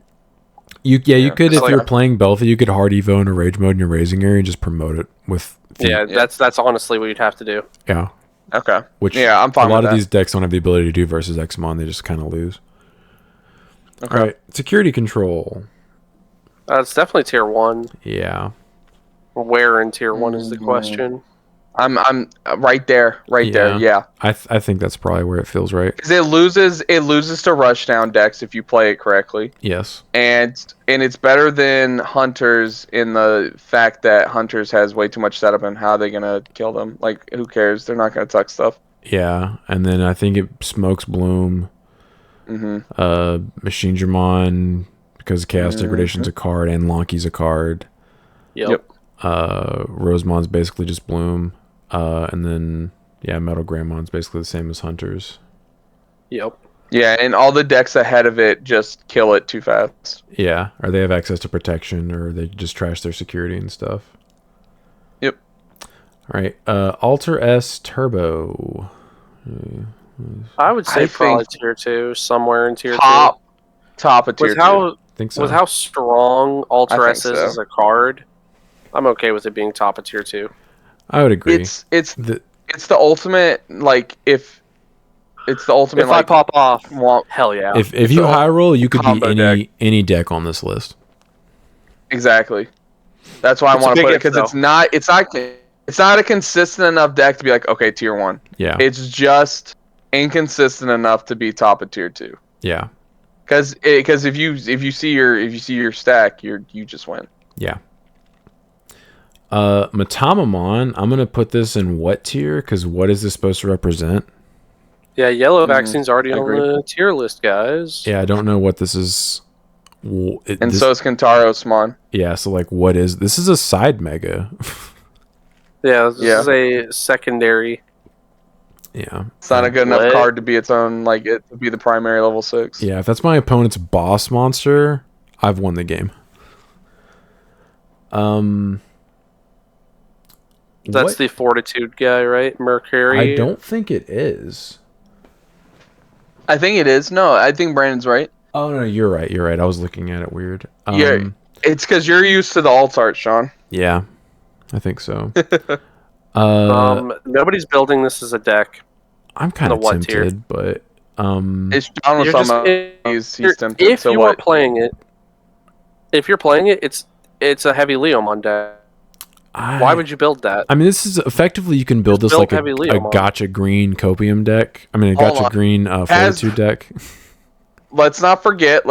You could if you're playing Belphi, you could hard evo in a rage mode in your raising area and just promote it with. That's honestly what you'd have to do. Yeah. Okay. Which I'm fine. A lot of these decks don't have the ability to do versus Examon. They just kind of lose. Okay. All right. Security control. It's definitely tier 1. Yeah. Where in tier 1 is the question? I'm right there, there. Yeah. I think that's probably where it feels right. Because it loses to rushdown decks if you play it correctly. Yes. And it's better than Hunters in the fact that Hunters has way too much setup and how are they gonna kill them? Like, who cares? They're not gonna tuck stuff. Yeah, and then I think it smokes Bloom. Machine Dramon, because Chaos Degradation's a card and Lonky's a card. Yep. Rosemon's basically just Bloom. And then Metal Grandmon's basically the same as Hunters. Yep. Yeah, and all the decks ahead of it just kill it too fast. Yeah, or they have access to protection, or they just trash their security and stuff. Yep. All right, Alter S Turbo. I would say probably tier 2, somewhere in tier 2. Top of tier 2. Think so. With how strong Alter S is as a card, I'm okay with it being top of tier 2. I would agree. It's the ultimate, like, if it's the ultimate. If I pop off, hell yeah. If you high roll, you could beat any deck on this list. Exactly. That's why I want to put it, because it's not a consistent enough deck to be like, okay, tier 1. Yeah. It's just inconsistent enough to be top of tier 2. Yeah. Because if you see your stack, you just win. Yeah. Matamamon, I'm gonna put this in what tier? Because what is this supposed to represent? Yeah, yellow vaccine's already on the tier list, guys. Yeah, I don't know what this is. So is Kentaro'smon. Yeah, so like, what is this? Is a side mega. This is a secondary. Yeah, it's not a good enough card to be its own, like it to be the primary level 6. Yeah, if that's my opponent's boss monster, I've won the game. That's the Fortitude guy, right? Mercury. I don't think it is. I think it is. No, I think Brandon's right. Oh no, you're right. You're right. I was looking at it weird. Yeah, it's because you're used to the alt art, Sean. Yeah, I think so. Nobody's building this as a deck. I'm kind of tempted, but it's John was talking about he's tempted. If you are playing it, it's a heavy Leomon deck. Why would you build that? I mean, this is effectively, you can build this like a gotcha green copium deck. I mean, a gotcha green Fortitude deck. Let's not forget.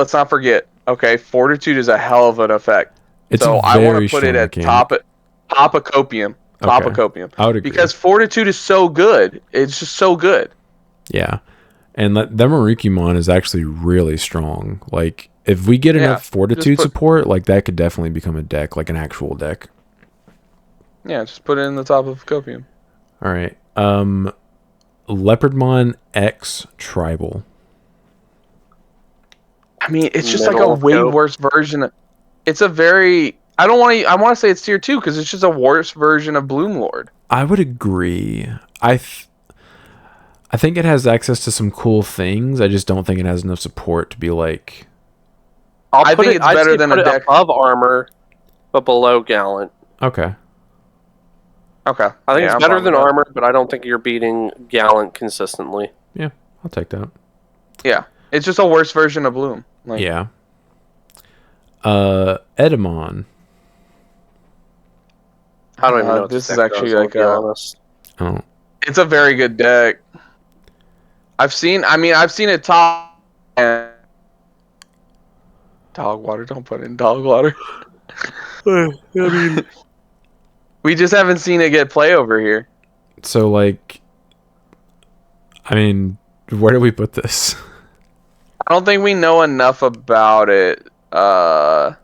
Okay, Fortitude is a hell of an effect. So I want to put it at top of copium. Top of copium. I would agree. Because Fortitude is so good. It's just so good. Yeah. And the Marikimon is actually really strong. Like, if we get enough Fortitude support, like, that could definitely become a deck, like an actual deck. Yeah, just put it in the top of copium. All right. Leopardmon X Tribal. I mean, it's just like a way worse version. It's a very... I want to say it's tier 2 because it's just a worse version of Bloomlord. I would agree. I think it has access to some cool things. I just don't think it has enough support to be like... I think it's better than a deck above armor, but below Gallant. Okay. I think it's better than armor, but I don't think you're beating Gallant consistently. Yeah, I'll take that. Yeah, it's just a worse version of Bloom. Like, yeah. Edamon. I don't even know. This is actually like Oh. It's a very good deck. I've seen it top and dog water. Don't put in dog water. I mean, we just haven't seen it get play over here. So like, I mean, where do we put this? I don't think we know enough about it. I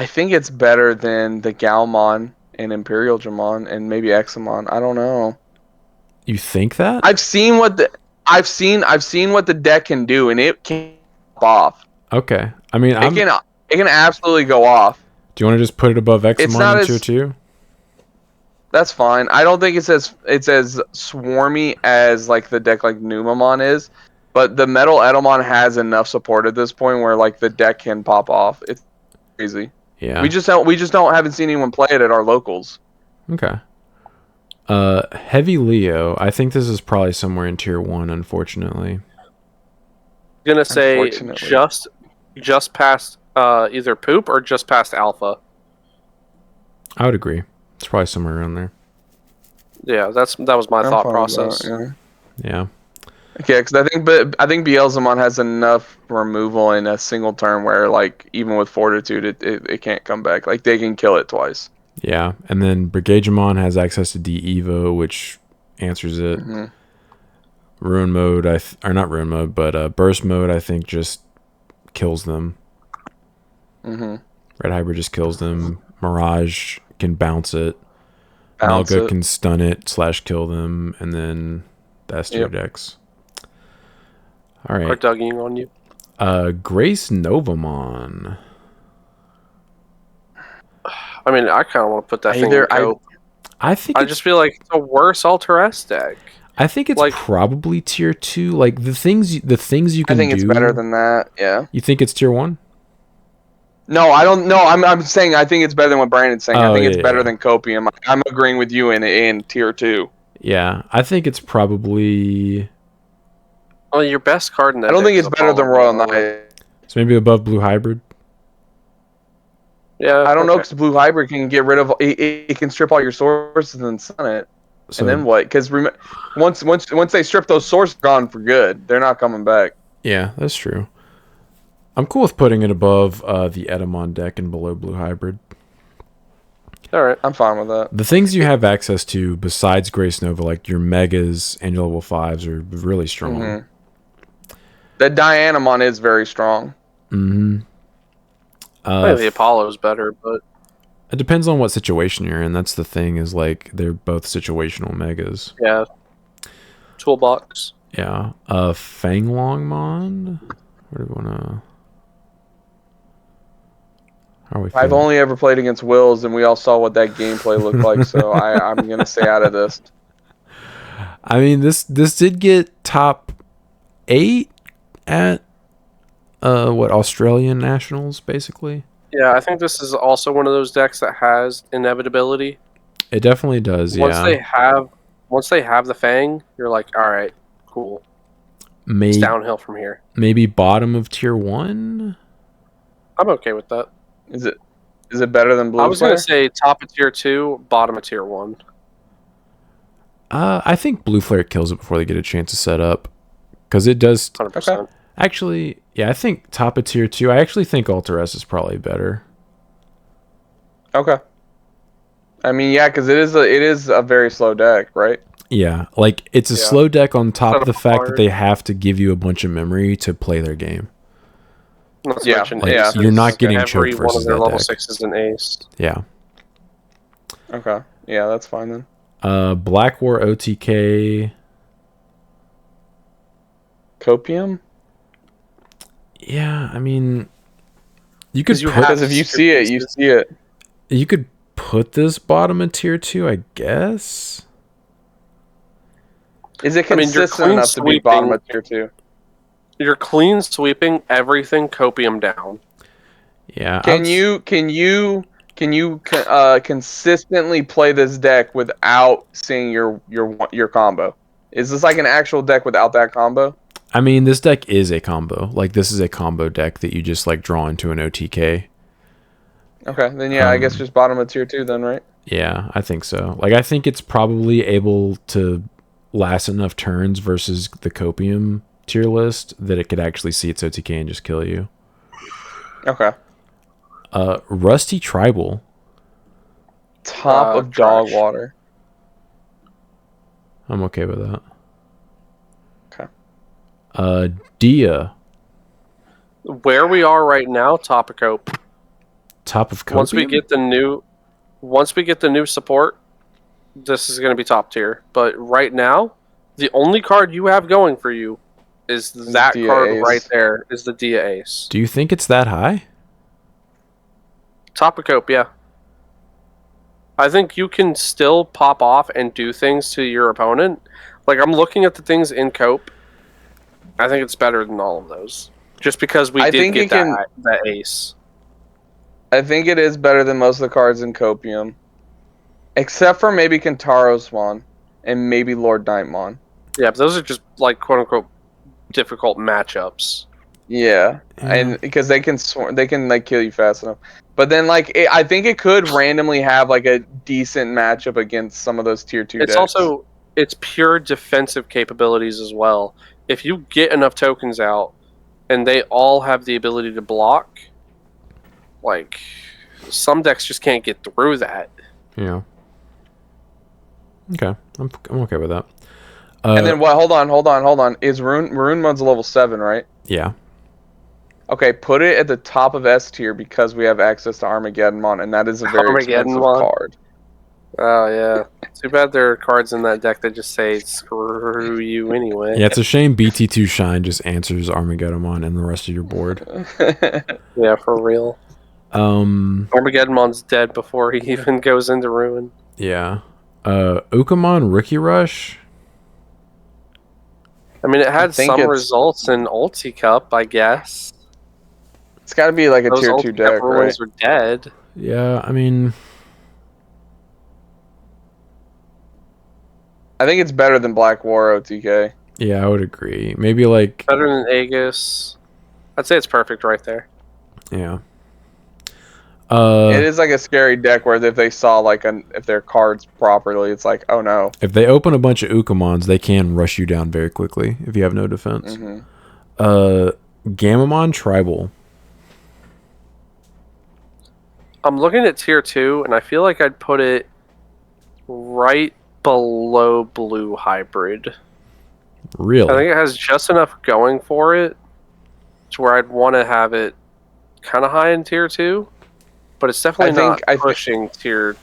think it's better than the Galmon and Imperial Dramon and maybe Examon. I don't know. You think that? I've seen what the deck can do, and it can pop off. Okay. I mean, it can absolutely go off. Do you want to just put it above Examon in tier 2? That's fine. I don't think it's as swarmy as like the deck like Numamon is, but the Metal Edelmon has enough support at this point where like the deck can pop off. It's crazy. Yeah. We just haven't seen anyone play it at our locals. Okay. Heavy Leo. I think this is probably somewhere in tier 1, unfortunately. I'm gonna say just past either poop or just past alpha. I would agree. It's probably somewhere around there. Yeah, that was my thought process. Yeah. Okay, because I think Beelzemon has enough removal in a single turn where like even with Fortitude it can't come back. Like they can kill it twice. Yeah, and then Brigademon has access to D-Evo, which answers it. Mm-hmm. Ruin mode, or not ruin mode, but burst mode, I think just kills them. Mm-hmm. Red Hybrid just kills them. Mirage can bounce it. Malga can stun it / kill them, and then that's tier decks. All right. Are dugging on you? Grace Novamon. I mean, I kind of want to put that thing in Cope. I just feel like it's a worse Alter S deck. I think it's like, probably tier 2. Like the things you can do. I think it's better than that. Yeah. You think it's tier 1? No, I don't know. I'm saying I think it's better than what Brandon's saying. I think it's better than Copium. I'm agreeing with you in tier 2. Yeah, I think it's probably. Well, your best card in that. I don't think it's better than Royal Knight. So maybe above Blue Hybrid. Yeah, I don't know because Blue Hybrid can get rid of it can strip all your sources and sun it, and then what? Because once they strip those sources, gone for good. They're not coming back. Yeah, that's true. I'm cool with putting it above the Edamon deck and below Blue Hybrid. All right, I'm fine with that. The things you have access to besides Grace Nova, like your Megas and your level 5s, are really strong. Mm-hmm. The Dianamon is very strong. Mm-hmm. The Apollo is better, but it depends on what situation you're in. That's the thing, is like they're both situational Megas. Yeah. Toolbox. Yeah. Fanglongmon. Where do we wanna? I've only ever played against Wills, and we all saw what that gameplay looked like. So I'm gonna stay out of this. I mean, this did get top 8 at Australian Nationals, basically. Yeah, I think this is also one of those decks that has inevitability. It definitely does. Once they have the Fang, you're like, all right, cool. It's downhill from here. Maybe bottom of tier 1. I'm okay with that. Is it better than Blue? I was gonna say top of tier 2, bottom of tier 1. I think Blue Flare kills it before they get a chance to set up, because it does. 100%. Okay. Actually, yeah, I think top of tier 2. I actually think Alter S is probably better. Okay. I mean, yeah, because it is a very slow deck, right? Yeah, like it's a slow deck on top of the fact that they have to give you a bunch of memory to play their game. You're not getting choked versus one of their that level deck. 6 is an ace. Yeah. Okay. Yeah, that's fine then. Black War OTK. Copium? Yeah, I mean, you could because if you see it, you see it. You could put this bottom of tier 2, I guess. Is it consistent enough to be bottom of tier 2? You're clean sweeping everything Copium down. Yeah. Can you consistently play this deck without seeing your combo? Is this like an actual deck without that combo? I mean, this deck is a combo. Like, this is a combo deck that you just like draw into an OTK. Okay, then yeah, I guess just bottom of tier 2 then, right? Yeah, I think so. Like, I think it's probably able to last enough turns versus the Copium tier list that it could actually see its OTK and just kill you. Okay. Rusty Tribal. Top of dog water. I'm okay with that. Okay. Dia. Where we are right now, top of cope. Top of copium? Once we get the new support, this is going to be top tier. But right now, the only card you have going for you is that Dia card Ace. right there. Is the Dia Ace. Do you think it's that high? Top of cope, yeah. I think you can still pop off and do things to your opponent. Like, I'm looking at the things in cope. I think it's better than all of those. Just because we did get that ace. I think it is better than most of the cards in Copium. Except for maybe Kentaro's Mon and maybe Lord Nightmon. Yeah, but those are just, like, quote-unquote, difficult matchups. Yeah, and because they can like kill you fast enough. But then I think it could randomly have like a decent matchup against some of those tier 2 decks. It's pure defensive capabilities as well. If you get enough tokens out and they all have the ability to block, like, some decks just can't get through that. Yeah. Okay, I'm okay with that. And then what? Hold on. Is Maroon Mon's level 7, right? Yeah. Okay, put it at the top of S tier because we have access to Armageddon Mon, and that is a very expensive card. Oh yeah. Too bad there are cards in that deck that just say screw you anyway. Yeah, it's a shame BT2 Shine just answers Armageddon and the rest of your board. Yeah, for real. Armageddon's dead before he even goes into ruin. Yeah. Ukamon Rookie Rush. I mean, it had some results in Ulti Cup, I guess. It's got to be like a tier 2 deck, right? Ruins are dead. Yeah, I mean, I think it's better than Black War OTK. Yeah, I would agree. Maybe like better than Aegis. I'd say it's perfect right there. Yeah. It is like a scary deck where if they saw if their cards properly, it's like, oh no. If they open a bunch of Ukamons, they can rush you down very quickly if you have no defense. Gamamon Tribal. I'm looking at tier 2, and I feel like I'd put it right below Blue Hybrid. Really? I think it has just enough going for it to where I'd want to have it kind of high in tier 2, but it's definitely not pushing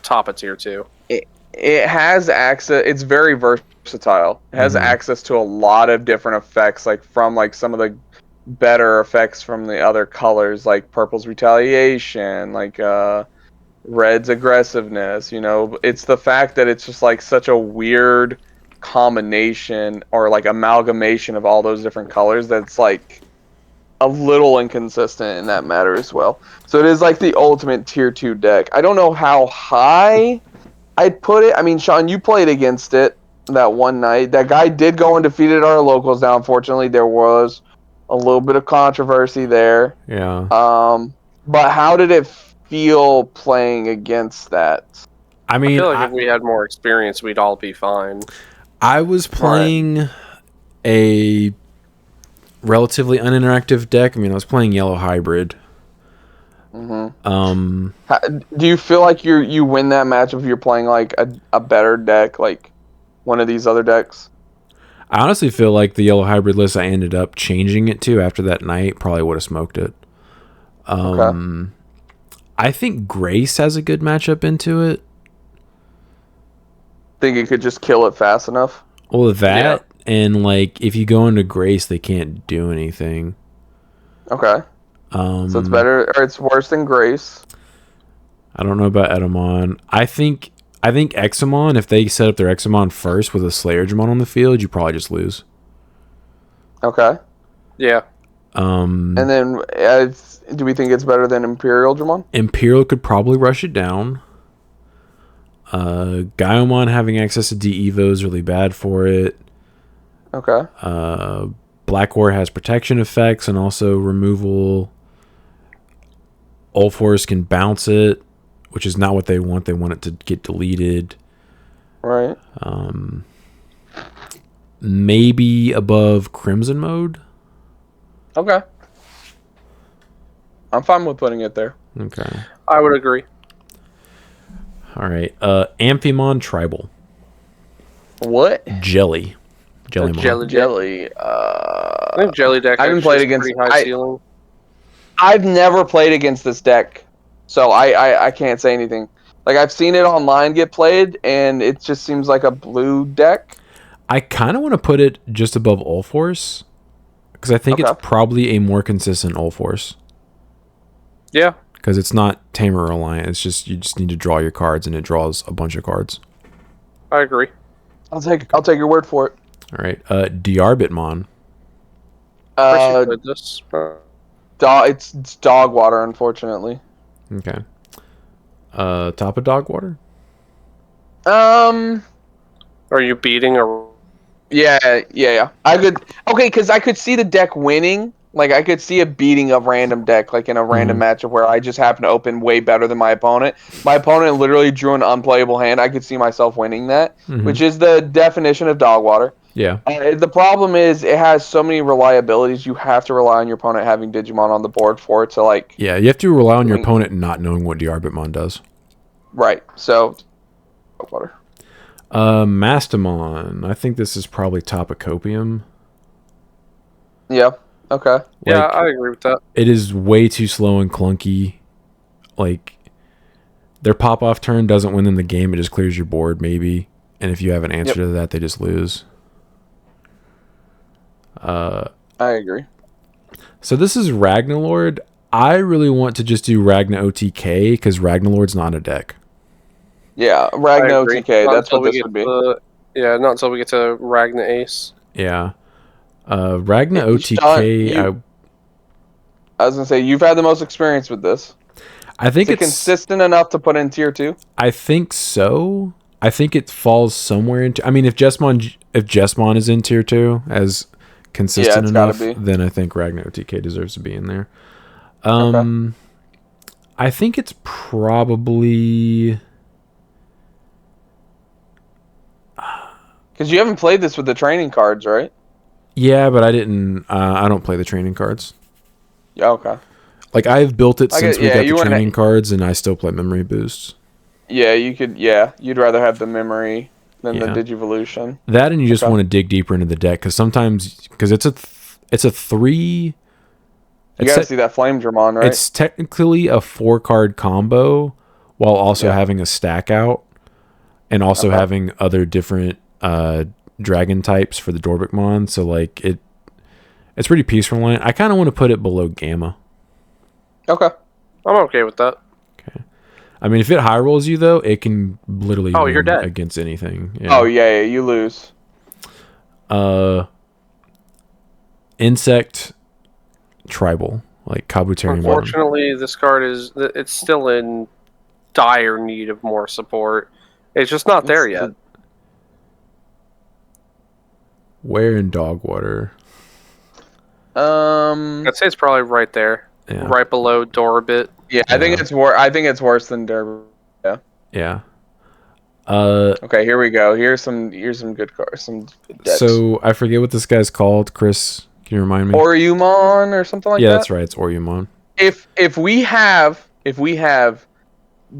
top of tier 2. It has access. It's very versatile. It has access to a lot of different effects, from some of the better effects from the other colors, like Purple's Retaliation, Red's Aggressiveness. It's the fact that it's just such a weird combination or amalgamation of all those different colors that's a little inconsistent in that matter as well. So it is the ultimate tier 2 deck. I don't know how high I'd put it. I mean, Sean, you played against it that one night. That guy did go and defeated our locals. Now, unfortunately, there was a little bit of controversy there. Yeah. But how did it feel playing against that? I mean, I feel like if we had more experience, we'd all be fine. I was playing a relatively uninteractive deck. I mean, I was playing Yellow Hybrid. Do you feel like you win that match if you're playing a better deck, like one of these other decks? I honestly feel like the Yellow Hybrid list I ended up changing it to after that night probably would have smoked it. Okay. I think Grace has a good matchup into it. Think it could just kill it fast enough? Well, that and if you go into Grace, they can't do anything. Okay. So it's better, or it's worse than Grace. I don't know about Edamon. I think Examon, if they set up their Examon first with a Slayergemon on the field, you probably just lose. Okay. Yeah. And then, do we think it's better than Imperial Dramon? Imperial could probably rush it down. Gaiomon having access to D-Evo is really bad for it. Okay. Black War has protection effects and also removal. Ulforce can bounce it, which is not what they want. They want it to get deleted. Right. maybe above Crimson Mode. Okay. I'm fine with putting it there. Okay. I would agree. All right. Amphimon Tribal. What? Jelly. Jelly. I think Jelly deck. I haven't played against. Pretty high ceiling. I've never played against this deck, so I can't say anything. Like, I've seen it online get played, and it just seems like a blue deck. I kind of want to put it just above Ulforce, because I think it's probably a more consistent Ulforce. Yeah. Because it's not Tamer reliant. It's just you just need to draw your cards, and it draws a bunch of cards. I agree. I'll take your word for it. All right. Diarbitmon. Played this. It's dog water, unfortunately. Okay. Top of dog water? Are you beating a... Yeah. Because I could see the deck winning. Like, I could see a beating of random deck, like in a random matchup where I just happen to open way better than my opponent. My opponent literally drew an unplayable hand. I could see myself winning that, which is the definition of dog water. Yeah. The problem is it has so many reliabilities. You have to rely on your opponent having Digimon on the board for it to, like... Yeah, you have to rely on your opponent not knowing what Diarbitmon does. Right. So, dog water. Mastamon. I think this is probably top of Copium. Yeah. Okay. Yeah, I agree with that. It is way too slow and clunky. Like, their pop-off turn doesn't win them the game. It just clears your board, maybe. And if you have an answer to that, they just lose. I agree. So this is Ragnalord. I really want to just do Ragna OTK, because Ragnalord's not a deck. Yeah, Ragna OTK. That's what this would be. Yeah, not until we get to Ragna Ace. Yeah. Ragna OTK. I was gonna say you've had the most experience with this. I think it's consistent enough to put in tier 2. I think so. I think it falls somewhere into. I mean, if Jesmon is in tier 2 as consistent enough, then I think Ragna OTK deserves to be in there. I think it's probably because you haven't played this with the training cards, right? Yeah, but I didn't. I don't play the training cards. Yeah, okay. Like, I've built it since we got the training cards, and I still play memory boosts. Yeah, you could. Yeah, you'd rather have the memory than the Digivolution. That, and you just want to dig deeper into the deck, because sometimes it's a 3. You gotta see that Flame Dramon, right? It's technically a 4-card combo, while also having a stack out, and also having other different dragon types for the Dorbikmon. So, like, it's pretty peaceful line. I kind of want to put it below Gamma. Okay. I'm okay with that. Okay. I mean, if it high rolls you, though, it can literally you're dead against anything. Yeah. Oh, yeah, you lose. Insect Tribal, like Kabuterimon. Unfortunately, this card it's still in dire need of more support. It's just not there yet. Where in dog water? I'd say it's probably right there, right below Dorabit. Yeah, I think it's worse than Derby. Yeah. Yeah. Okay, here we go. Here's some good cards. Some good decks. So I forget what this guy's called. Chris, can you remind me? Oriyumon or something like that. Yeah, that's right. It's Oriyumon. If we have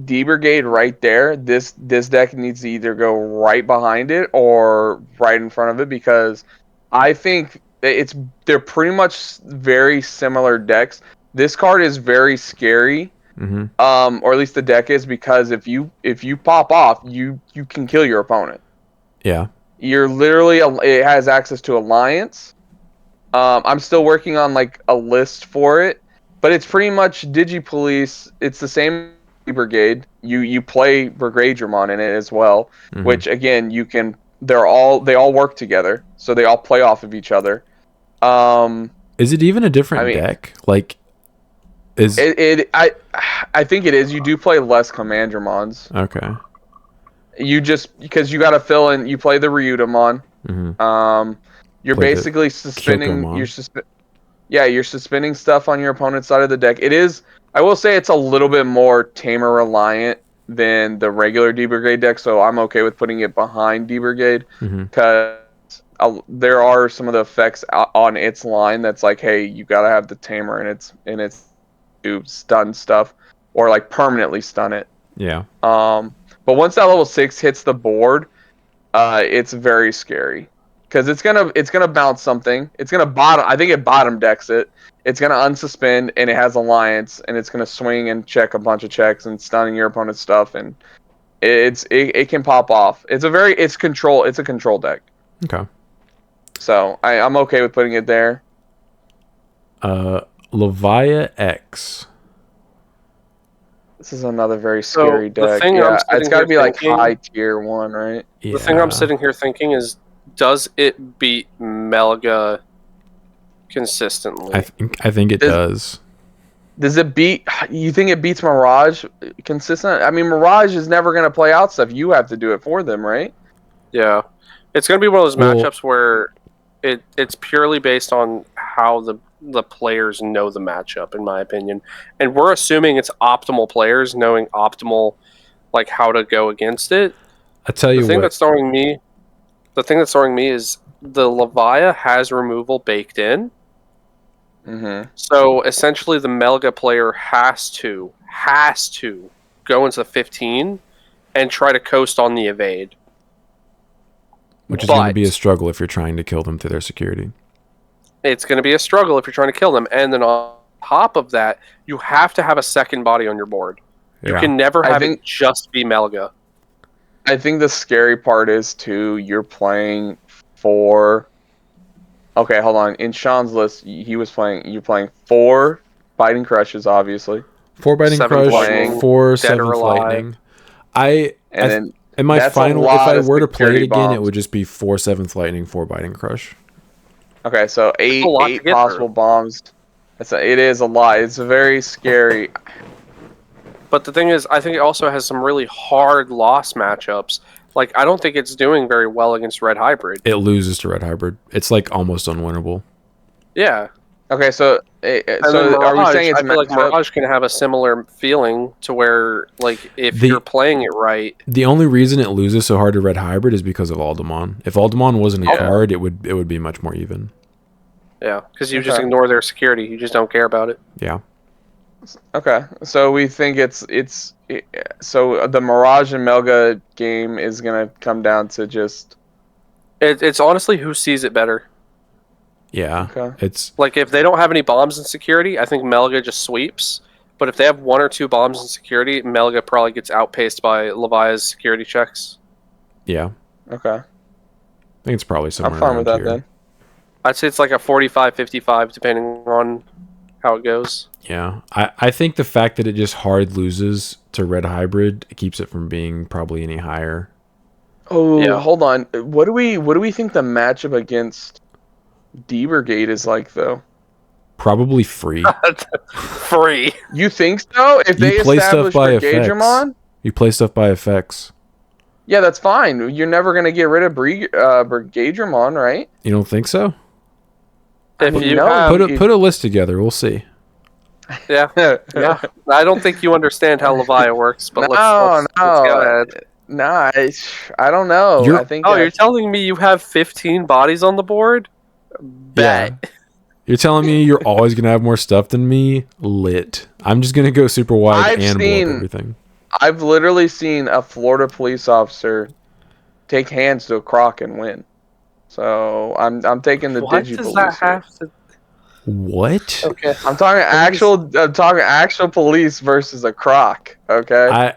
D Brigade right there, this deck needs to either go right behind it or right in front of it, because I think they're pretty much very similar decks. This card is very scary, or at least the deck is, because if you pop off, you can kill your opponent. Yeah, you're literally it has access to Alliance. I'm still working on like a list for it, but it's pretty much Digipolice. It's the same Brigade. You play Brigadier in it as well, which again you can. They all work together, so they all play off of each other. Is it even a different deck? Like, is it? I think it is. You do play less Commandramons. Okay. You just because you got to fill in. You play the Ryutamon. You're basically suspending. You're suspending stuff on your opponent's side of the deck. It is. I will say it's a little bit more Tamer reliant than the regular D Brigade deck, so I'm okay with putting it behind D Brigade because there are some of the effects on its line that's like, hey, you gotta have the tamer and it's to stun stuff or like permanently stun it. Yeah. But once that level 6 hits the board, it's very scary because it's gonna bounce something. It's gonna bottom. I think it bottom decks it. It's gonna unsuspend and it has alliance and it's gonna swing and check a bunch of checks and stunning your opponent's stuff and it can pop off. It's a control deck. Okay. So I'm okay with putting it there. Levia X. This is another very scary deck. It's got to be like high tier 1, right? Yeah. The thing I'm sitting here thinking is, does it beat Melga consistently? I think it does. Does it beat? You think it beats Mirage consistent? I mean, Mirage is never going to play out stuff. You have to do it for them, right? Yeah, it's going to be one of those matchups where it's purely based on how the players know the matchup, in my opinion. And we're assuming it's optimal players knowing optimal, like, how to go against it. I tell you the thing that's throwing me is the Levia has removal baked in. Mm-hmm. So essentially, the Melga player has to go into the 15 and try to coast on the evade. Which is going to be a struggle if you're trying to kill them through their security. It's going to be a struggle if you're trying to kill them. And then on top of that, you have to have a second body on your board. Yeah. You can never have it just be Melga. I think the scary part is, too, you're playing for... Okay, hold on. In Sean's list, you're playing 4 Biting Crushes, obviously. 4 Biting Crush, 4 7th Lightning. In my final, if I were to play it again, it would just be 4 7th Lightning, 4 Biting Crush. Okay, so 8 possible bombs. It is a lot. It's very scary. But the thing is, I think it also has some really hard loss matchups. Like, I don't think it's doing very well against Red Hybrid. It loses to Red Hybrid. It's like almost unwinnable. Yeah. Okay, so Mirage, are we saying it's I feel like Mirage can have a similar feeling to where, like, if you're playing it right. The only reason it loses so hard to Red Hybrid is because of Aldemon. If Aldemon wasn't a card, it would be much more even. Yeah, because you just ignore their security. You just don't care about it. Yeah. Okay, so we think so the Mirage and Melga game is gonna come down to just. It's honestly who sees it better. Yeah. Okay. It's like if they don't have any bombs in security, I think Melga just sweeps. But if they have 1 or 2 bombs in security, Melga probably gets outpaced by Levia's security checks. Yeah. Okay. I think it's probably somewhere. I'm fine with that here. then. I'd say it's like a 45-55 depending on how it goes. Yeah. I think the fact that it just hard loses to Red Hybrid keeps it from being probably any higher. Oh, yeah. Hold on. What do we think the matchup against Debergate is like though? Probably free. Free. You think so? If they play stuff by Brigadramon? Effects. You play stuff by effects. Yeah, that's fine. You're never gonna get rid of Brigadramon, right? You don't think so? If you put a list together, we'll see. Yeah, yeah. I don't think you understand how Levia works, but let's go ahead. Nah, I don't know. You're telling me you have 15 bodies on the board? Bet. Yeah. You're telling me you're always gonna have more stuff than me? Lit. I'm just gonna go super wide and blow up everything. I've literally seen a Florida police officer take hands to a croc and win. So I'm taking the Digi police. What does that have to? What? Okay. I'm talking actual police versus a croc. Okay.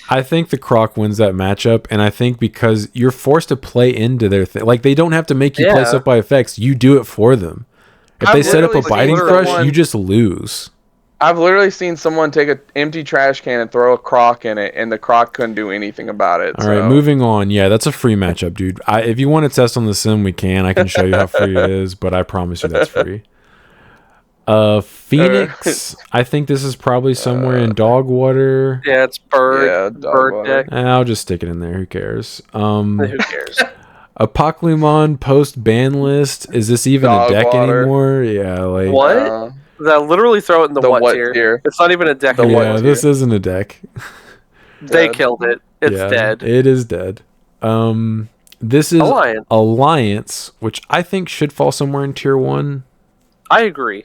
I think the croc wins that matchup, and I think because you're forced to play into their thing. Like, they don't have to make you play stuff by effects. You do it for them. If they set up a Biting Crush, you just lose. I've literally seen someone take an empty trash can and throw a croc in it, and the croc couldn't do anything about it. All right, moving on. Yeah, that's a free matchup, dude. If you want to test on the sim, we can. I can show you how free it is, but I promise you that's free. Phoenix. I think this is probably somewhere in Dogwater. Yeah, it's bird deck. I'll just stick it in there. Who cares? Who cares? Apocalypse post ban list. Is this even a deck anymore? Yeah, like what? That literally throw it in the what tier. It's not even a deck. This isn't a deck. They killed it. It's dead. It is dead. This is Alliance, which I think should fall somewhere in tier 1. I agree.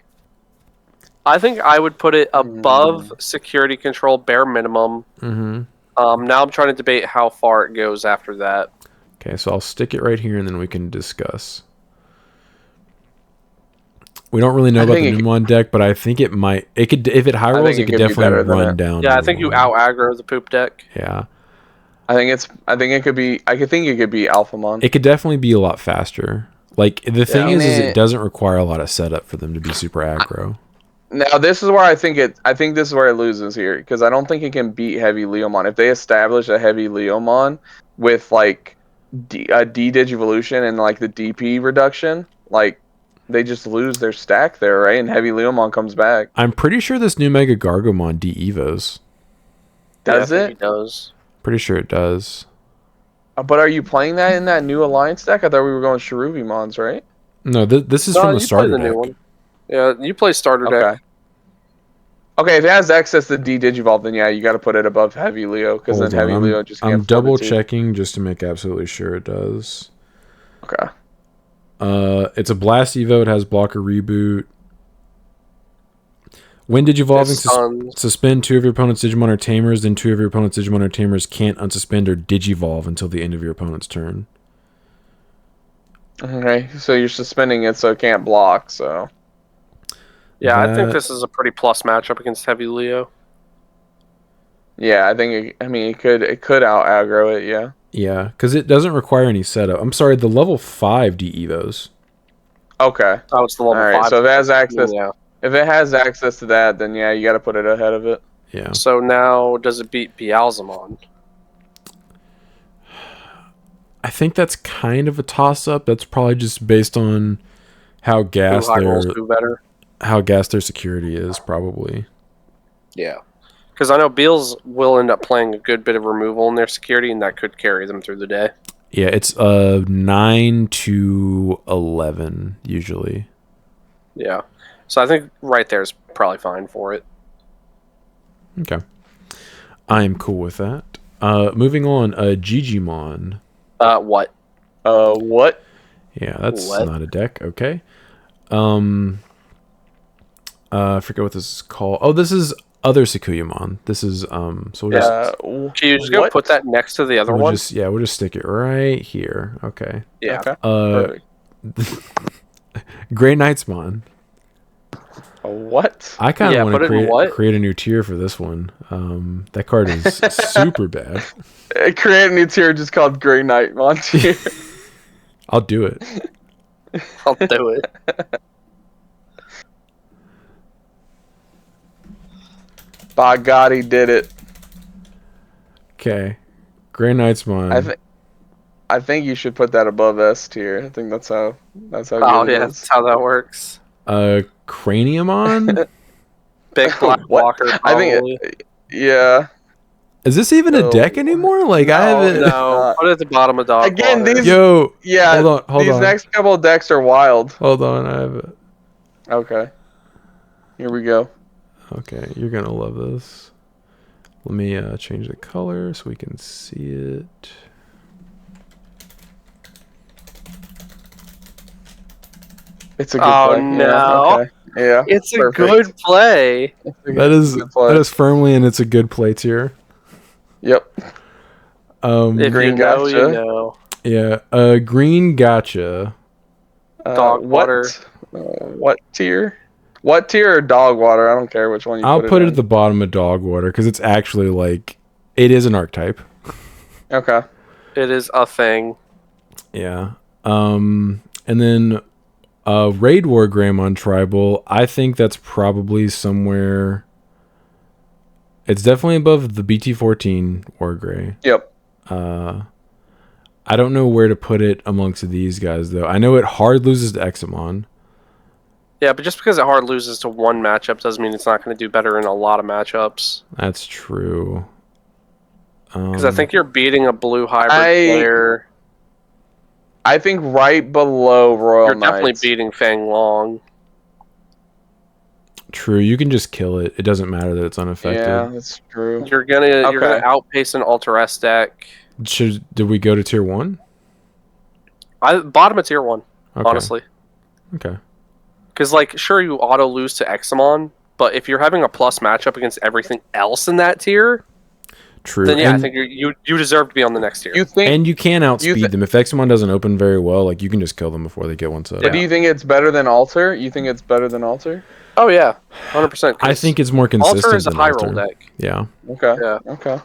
I think I would put it above Security Control, bare minimum. Mm-hmm. Now I'm trying to debate how far it goes after that. Okay, so I'll stick it right here, and then we can discuss. We don't really know about the Numon deck, but I think it might. It could, if it high rolls, it could definitely run down. Yeah, I think you out aggro the poop deck. Yeah. I think it could be Alphamon. It could definitely be a lot faster. Like the thing is it doesn't require a lot of setup for them to be super aggro. Now this is where I think this is where it loses here, because I don't think it can beat Heavy Leomon. If they establish a Heavy Leomon with like a D-Digivolution and like the DP reduction, like they just lose their stack there, right? And Heavy Leomon comes back. I'm pretty sure this new Mega Gargomon de-evos. Does it? It does. Pretty sure it does. But are you playing that in that new Alliance deck? I thought we were going Cherubimons, right? No, this is from the starter deck. New one. Yeah, you play starter deck. Okay, if it has access to D-Digivolve, then yeah, you got to put it above Heavy Leo, because then Heavy Leo just can't. I'm double checking just to make absolutely sure it does. Okay. It's a Blast Evo. It has Blocker Reboot. When Digivolving, suspend 2 of your opponent's Digimon or Tamers, then 2 of your opponent's Digimon or Tamers can't unsuspend or Digivolve until the end of your opponent's turn. Okay, so you're suspending it so it can't block, so... Yeah, I think this is a pretty plus matchup against Heavy Leo. Yeah, I think it could out aggro it, yeah. Yeah, because it doesn't require any setup. I'm sorry, the level 5 de-evos. Okay. Oh, it's the level 5. Right, so if it has access, if it has access to that, then yeah, you got to put it ahead of it. Yeah. So now, does it beat Beelzemon? I think that's kind of a toss-up. That's probably just based on how gassed their security is, probably. Yeah. Because I know Beals will end up playing a good bit of removal in their security, and that could carry them through the day. Yeah, it's 9 to 11, usually. Yeah. So I think right there is probably fine for it. Okay. I'm cool with that. Moving on, Digimon. What? What? Yeah, that's not a deck. Okay. I forget what this is called. Oh, this is other Sakuyamon. This is so we'll just can you just go put that next to the other one? We'll just stick it right here. Okay. Yeah. Okay. Grey Knightsmon. What? I kind of want to create a new tier for this one. That card is super bad. Create a new tier just called Grey Knightmon tier. I'll do it. I'll do it. By God, he did it. Okay. Grey Knightsmon. I think you should put that above S tier. I think that's how good it is. That's how that works. Craniumon? Big black walker. Probably. I think yeah. Is this even a deck anymore? Like, I haven't. No, put it at the bottom of dog. Again, water. these. Yeah. Hold on. These next couple of decks are wild. Hold on, I have it. Okay. Here we go. Okay, you're gonna love this. Let me change the color so we can see it. It's a good play. No. Yeah, okay. Yeah. It's a good play. That is firmly in it's a good play tier. Yep. If green gotcha. You know. Yeah. Green gotcha. Dog water. What tier? What tier or dog water? I don't care which one you I'll put it in. at the bottom of dog water because it's actually like it is an archetype. Okay. It is a thing. Yeah. And then Raid War Greymon Tribal, I think that's probably somewhere. It's definitely above the BT14 War Grey. Yep. I don't know where to put it amongst these guys though. I know it hard loses to Examon. Yeah, but just because it hard loses to one matchup doesn't mean it's not going to do better in a lot of matchups. That's true. Because I think you're beating a blue hybrid player. I think right below Royal You're Knights. definitely beating Fang Long. True, you can just kill it. It doesn't matter that it's unaffected. Yeah, that's true. You're gonna outpace an Ultra S deck. Did we go to tier 1? Bottom of tier 1, honestly. Okay. Because, like, sure, you auto lose to Examon, but if you're having a plus matchup against everything else in that tier, true. then yeah, I think you deserve to be on the next tier. And you can outspeed them. If Examon doesn't open very well, like, you can just kill them before they get one set. But do you think it's better than Alter? You think it's better than Alter? Oh, yeah. 100%. I think it's more consistent Alter is a than high Alter. roll deck. Yeah. Okay. Yeah. Okay.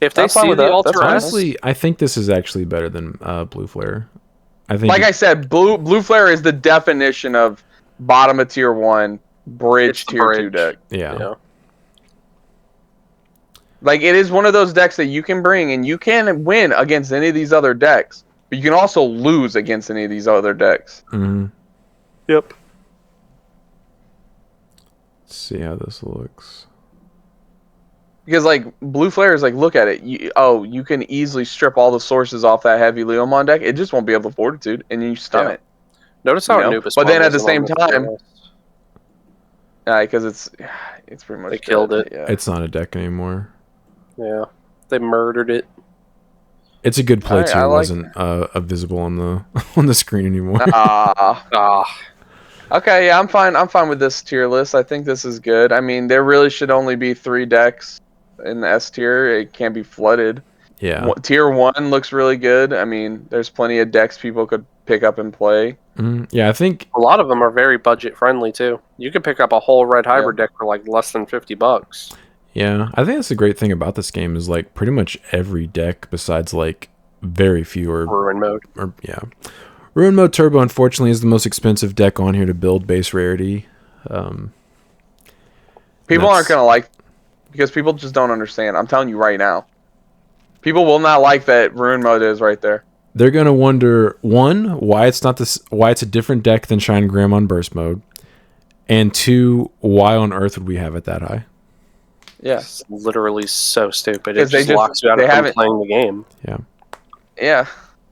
If they see the Alter, honestly, I think this is actually better than Blue Flare. I think, like I said, Blue Flare is the definition of bottom of tier 1, bridge tier 2 deck. Yeah. Like, it is one of those decks that you can bring, and you can win against any of these other decks, but you can also lose against any of these other decks. Mm-hmm. Yep. Let's see how this looks. Because, like, Blue Flare is like, look at it. You can easily strip all the sources off that heavy Leomon deck. It just won't be able to Fortitude, and you stun it. Notice how Anubis. But then at the same time, because it's pretty much they killed it. Yeah. It's not a deck anymore. Yeah, they murdered it. It's a good play too. It like wasn't visible on the on the screen anymore. Okay, yeah, I'm fine. I'm fine with this tier list. I think this is good. I mean, there really should only be 3 decks in the S tier. It can't be flooded. Yeah. Tier 1 looks really good. I mean, there's plenty of decks people could pick up and play. Yeah, I think a lot of them are very budget friendly too. You can pick up a whole red hybrid deck for like less than $50. Yeah, I think that's the great thing about this game is like pretty much every deck besides like very few or Ruin Mode. Ruin Mode Turbo unfortunately is the most expensive deck on here to build base rarity. People aren't gonna like, because people just don't understand. I'm telling you right now, people will not like that Ruin Mode is right there. They're gonna wonder, one, why it's a different deck than Shine Gram on Burst Mode, and 2, why on earth would we have it that high? Yeah, it's literally so stupid. It just locks you out of playing the game. Yeah. Yeah.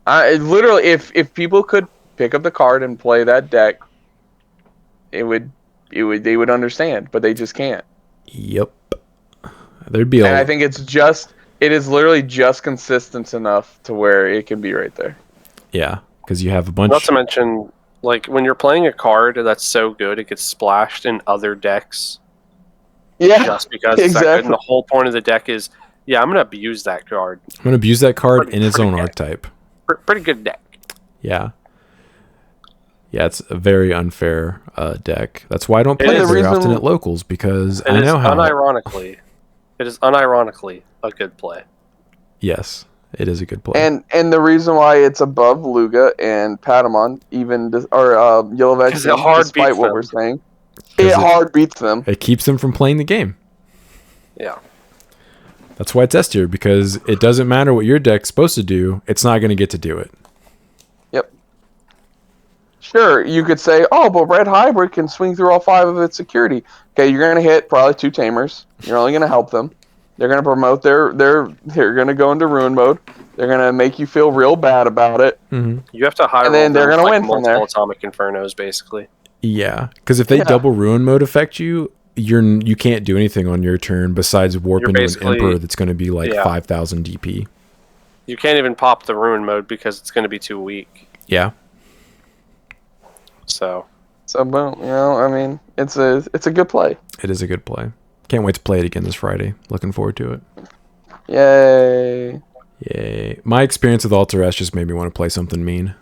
Literally, if people could pick up the card and play that deck, they would understand, but they just can't. Yep. There'd be and I think it is literally just consistent enough to where it can be right there. Yeah, because you have a bunch. Not to mention, like, when you're playing a card that's so good, it gets splashed in other decks. Yeah, just because it's that good. And the whole point of the deck is, I'm going to abuse that card. I'm going to abuse that card in its own archetype. Pretty good deck. Yeah. Yeah, it's a very unfair deck. That's why I don't play it very often at locals, because I know how. It is unironically a good play. Yes, it is a good play. And the reason why it's above Luga and Patamon, or Yellow Vaccine, despite what we're saying, it hard beats them. It keeps them from playing the game. Yeah. That's why it's S tier, because it doesn't matter what your deck's supposed to do, it's not going to get to do it. Yep. Sure, you could say, oh, but Red Hybrid can swing through all 5 of its security. Okay, you're going to hit probably 2 Tamers. You're only going to help them. They're going to promote they're going to go into Ruin Mode. They're going to make you feel real bad about it. Mm-hmm. You have to high roll, and then they're going to win from there. Atomic Infernos, basically. Yeah, because if they double Ruin Mode affect you, you can't do anything on your turn besides warp into an Emperor that's going to be like 5,000 DP. You can't even pop the Ruin Mode because it's going to be too weak. Yeah. So boom, I mean, it's a good play. It is a good play. Can't wait to play it again this Friday. Looking forward to Yay. it. Yay. My experience with Alter S just made me want to play something mean.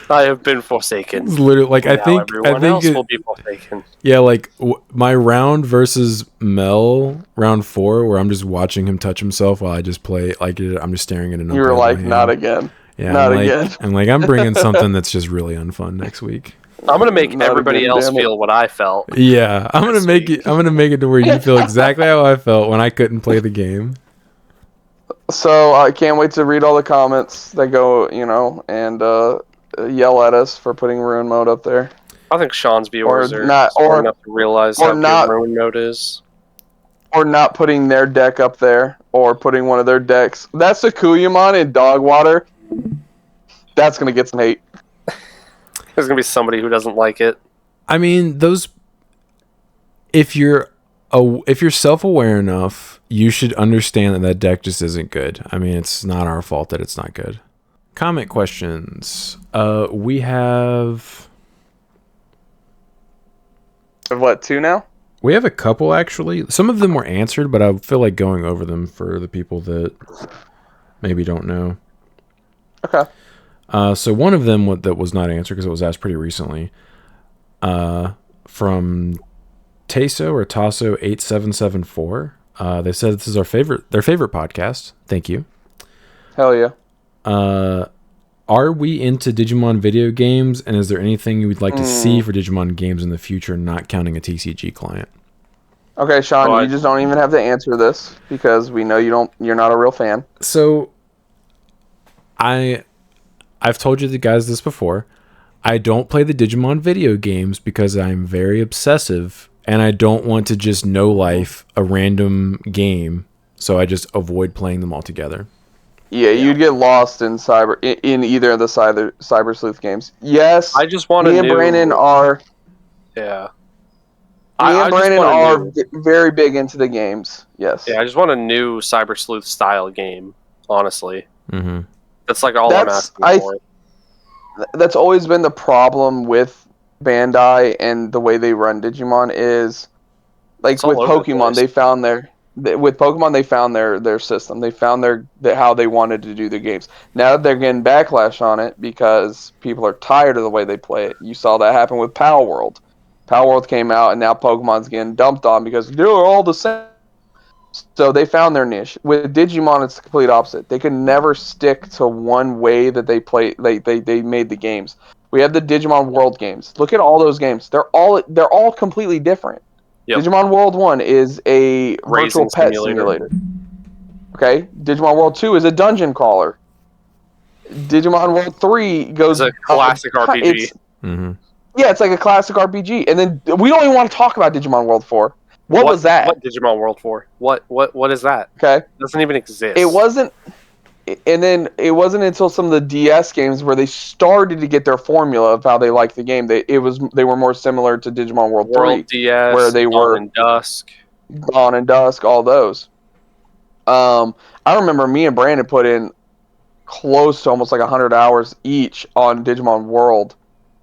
I have been forsaken. It's literally like I think else will be forsaken. Yeah, like my round versus Mel, round 4, where I'm just watching him touch himself while I just play. Like I'm just staring at an. You were like, not again. Yeah, not again. I'm bringing something that's just really unfun next week. I'm gonna make everybody else feel what I felt. Yeah, I'm gonna make it to where you feel exactly how I felt when I couldn't play the game. So I can't wait to read all the comments that go, and yell at us for putting Ruin Mode up there. I think Sean's viewers are smart enough to realize how good Ruin Mode is. Or not putting their deck up there, or putting one of their decks. That's a Kuyamon in Dogwater. That's gonna get some hate. There's gonna be somebody who doesn't like it. I mean, if you're self-aware enough, you should understand that deck just isn't good. I mean, it's not our fault that it's not good. Comment questions. We have... What, 2 now? We have a couple, actually. Some of them were answered, but I feel like going over them for the people that maybe don't know. Okay. So one of them that was not answered because it was asked pretty recently. From Taso or Taso 8774. They said this is their favorite podcast. Thank you. Hell yeah. Are we into Digimon video games, and is there anything you would like to see for Digimon games in the future, not counting a TCG client? Okay, Sean, you just don't even have to answer this because we know you're not a real fan. So I've told you guys this before. I don't play the Digimon video games because I'm very obsessive and I don't want to just no life a random game, so I just avoid playing them altogether. Yeah, you'd get lost in either of the Cyber Sleuth games. Yes, I just want me and Brandon are. Yeah. Me and Brandon are very big into the games. Yes. Yeah, I just want a new Cyber Sleuth style game. Honestly, that's like all I'm asking for. That's always been the problem with Bandai and the way they run Digimon is, like with Pokemon, they found their system. They found how they wanted to do their games. Now they're getting backlash on it because people are tired of the way they play it. You saw that happen with Power World. Power World came out, and now Pokemon's getting dumped on because they're all the same. So they found their niche. With Digimon, it's the complete opposite. They could never stick to one way that they play. They made the games. We have the Digimon World games. Look at all those games. They're all completely different. Yep. Digimon World 1 is a virtual pet simulator. Okay? Digimon World 2 is a dungeon crawler. Digimon World 3 goes... It's a classic RPG. Yeah, it's like a classic RPG. And then we don't even want to talk about Digimon World 4. What was that? What Digimon World 4? What is that? Okay. It doesn't even exist. It wasn't... And then it wasn't until some of the DS games where they started to get their formula of how they liked the game. They were more similar to Digimon World 3. DS, where they were Dawn and Dusk, all those. I remember me and Brandon put in close to almost like 100 hours each on Digimon World.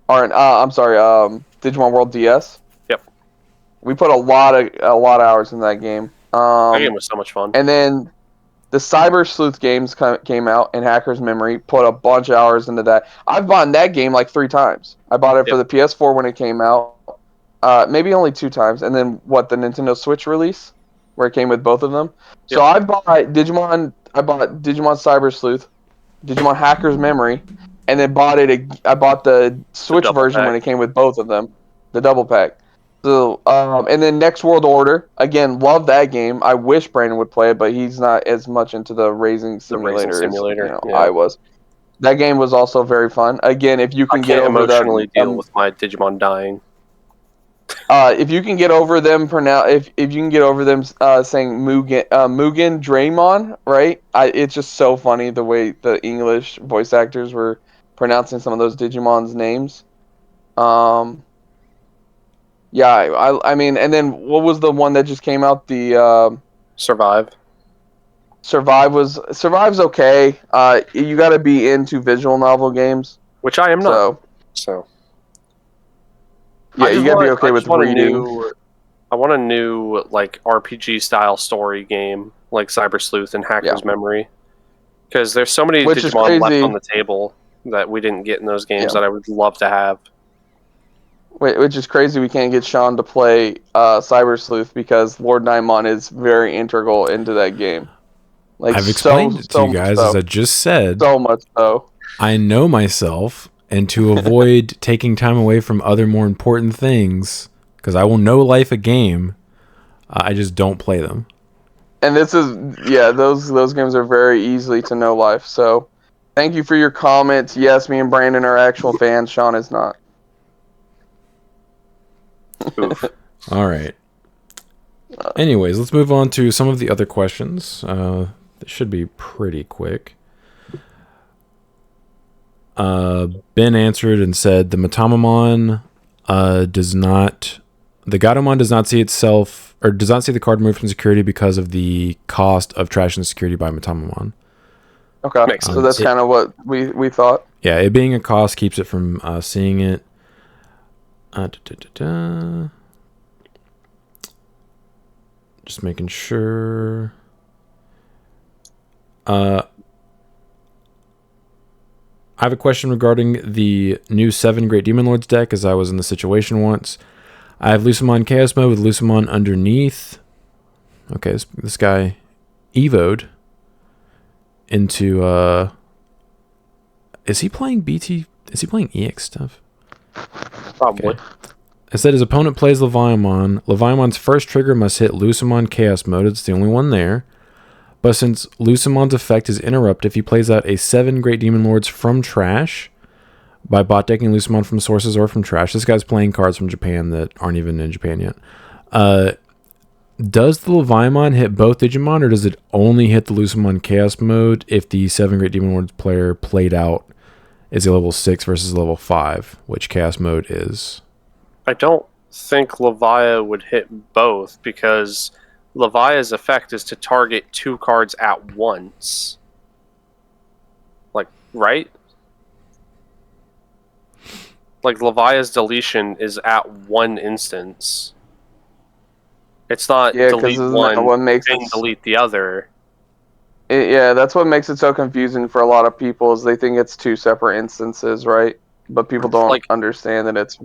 Digimon World DS. Yep. We put a lot of hours in that game. That game was so much fun. And then the Cyber Sleuth games came out, and Hacker's Memory put a bunch of hours into that. I've bought that game like 3 times. I bought it for the PS4 when it came out, maybe only 2 times, and then the Nintendo Switch release, where it came with both of them. Yep. So I bought Digimon Cyber Sleuth, Digimon Hacker's Memory, and then I bought the Switch version when it came with both of them, the double pack. So, and then Next World Order, again, love that game. I wish Brandon would play it, but he's not as much into the racing simulator as I was. That game was also very fun. Again, if you can get over emotionally deal with my Digimon dying. If you can get over them if you can get over them saying Mugen Draymon, right? It's just so funny the way the English voice actors were pronouncing some of those Digimon's names. Yeah, I mean, and then what was the one that just came out? The Survive. Survive's okay. You got to be into visual novel games, which I am not. So yeah, you got to be okay with reading. I want a new like RPG style story game like Cyber Sleuth and Hacker's Memory, because there's so many Digimon left on the table that we didn't get in those games that I would love to have. Which is crazy we can't get Sean to play Cyber Sleuth because Lord Naimon is very integral into that game. Like, I've explained it to you guys, as I just said. So much so. I know myself, and to avoid taking time away from other more important things, because I will know life a game, I just don't play them. And this is, those games are very easily to know life. So thank you for your comments. Yes, me and Brandon are actual fans. Sean is not. All right. Anyways, let's move on to some of the other questions. They should be pretty quick. Ben answered and said the Matamamon the Gatomon does not see itself, or does not see the card removed from security because of the cost of trash and security by Matamamon. Okay, so that's kind of what we thought. Yeah, it being a cost keeps it from seeing it. Just making sure. I have a question regarding the new 7 Great Demon Lords deck, as I was in the situation once. I have Lucamon Chaos Mode with Lucamon underneath. Okay, this guy evoed into... is he playing BT? Is he playing EX stuff? Probably. Okay. It said his opponent plays Leviamon. Leviamon's first trigger must hit Lucamon Chaos Mode. It's the only one there. But since Lucamon's effect is interruptive, he plays out a 7 Great Demon Lords from trash by bot decking Lucamon from sources or from trash. This guy's playing cards from Japan that aren't even in Japan yet. Does the Leviamon hit both Digimon, or does it only hit the Lucamon Chaos Mode if the 7 Great Demon Lords player played out is a level 6 versus level 5, which Chaos Mode is? I don't think Levia would hit both, because Levia's effect is to target 2 cards at once. Like, right? Like, Levia's deletion is at one instance. It's not delete one and delete the other. Yeah, that's what makes it so confusing for a lot of people, is they think it's 2 separate instances, right? But people don't understand that it's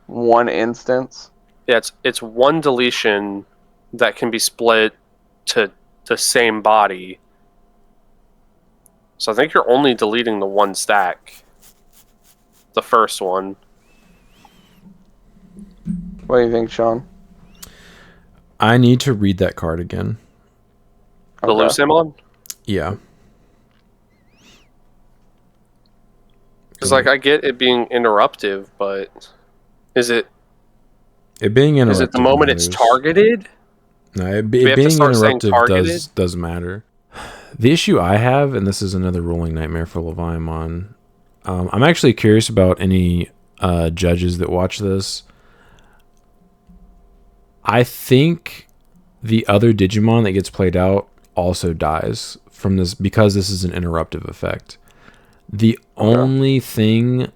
one instance. Yeah, it's one deletion that can be split to the same body. So I think you're only deleting the one stack. The first one. What do you think, Sean? I need to read that card again. The Lucamon? Yeah. Because, like, I get it being interruptive, but is it... It being interruptive... Is it the moment it's targeted? No, it being interruptive does matter. The issue I have, and this is another ruling nightmare for Leviamon, I'm actually curious about any judges that watch this. I think the other Digimon that gets played out also dies from this, because this is an interruptive effect. The only thing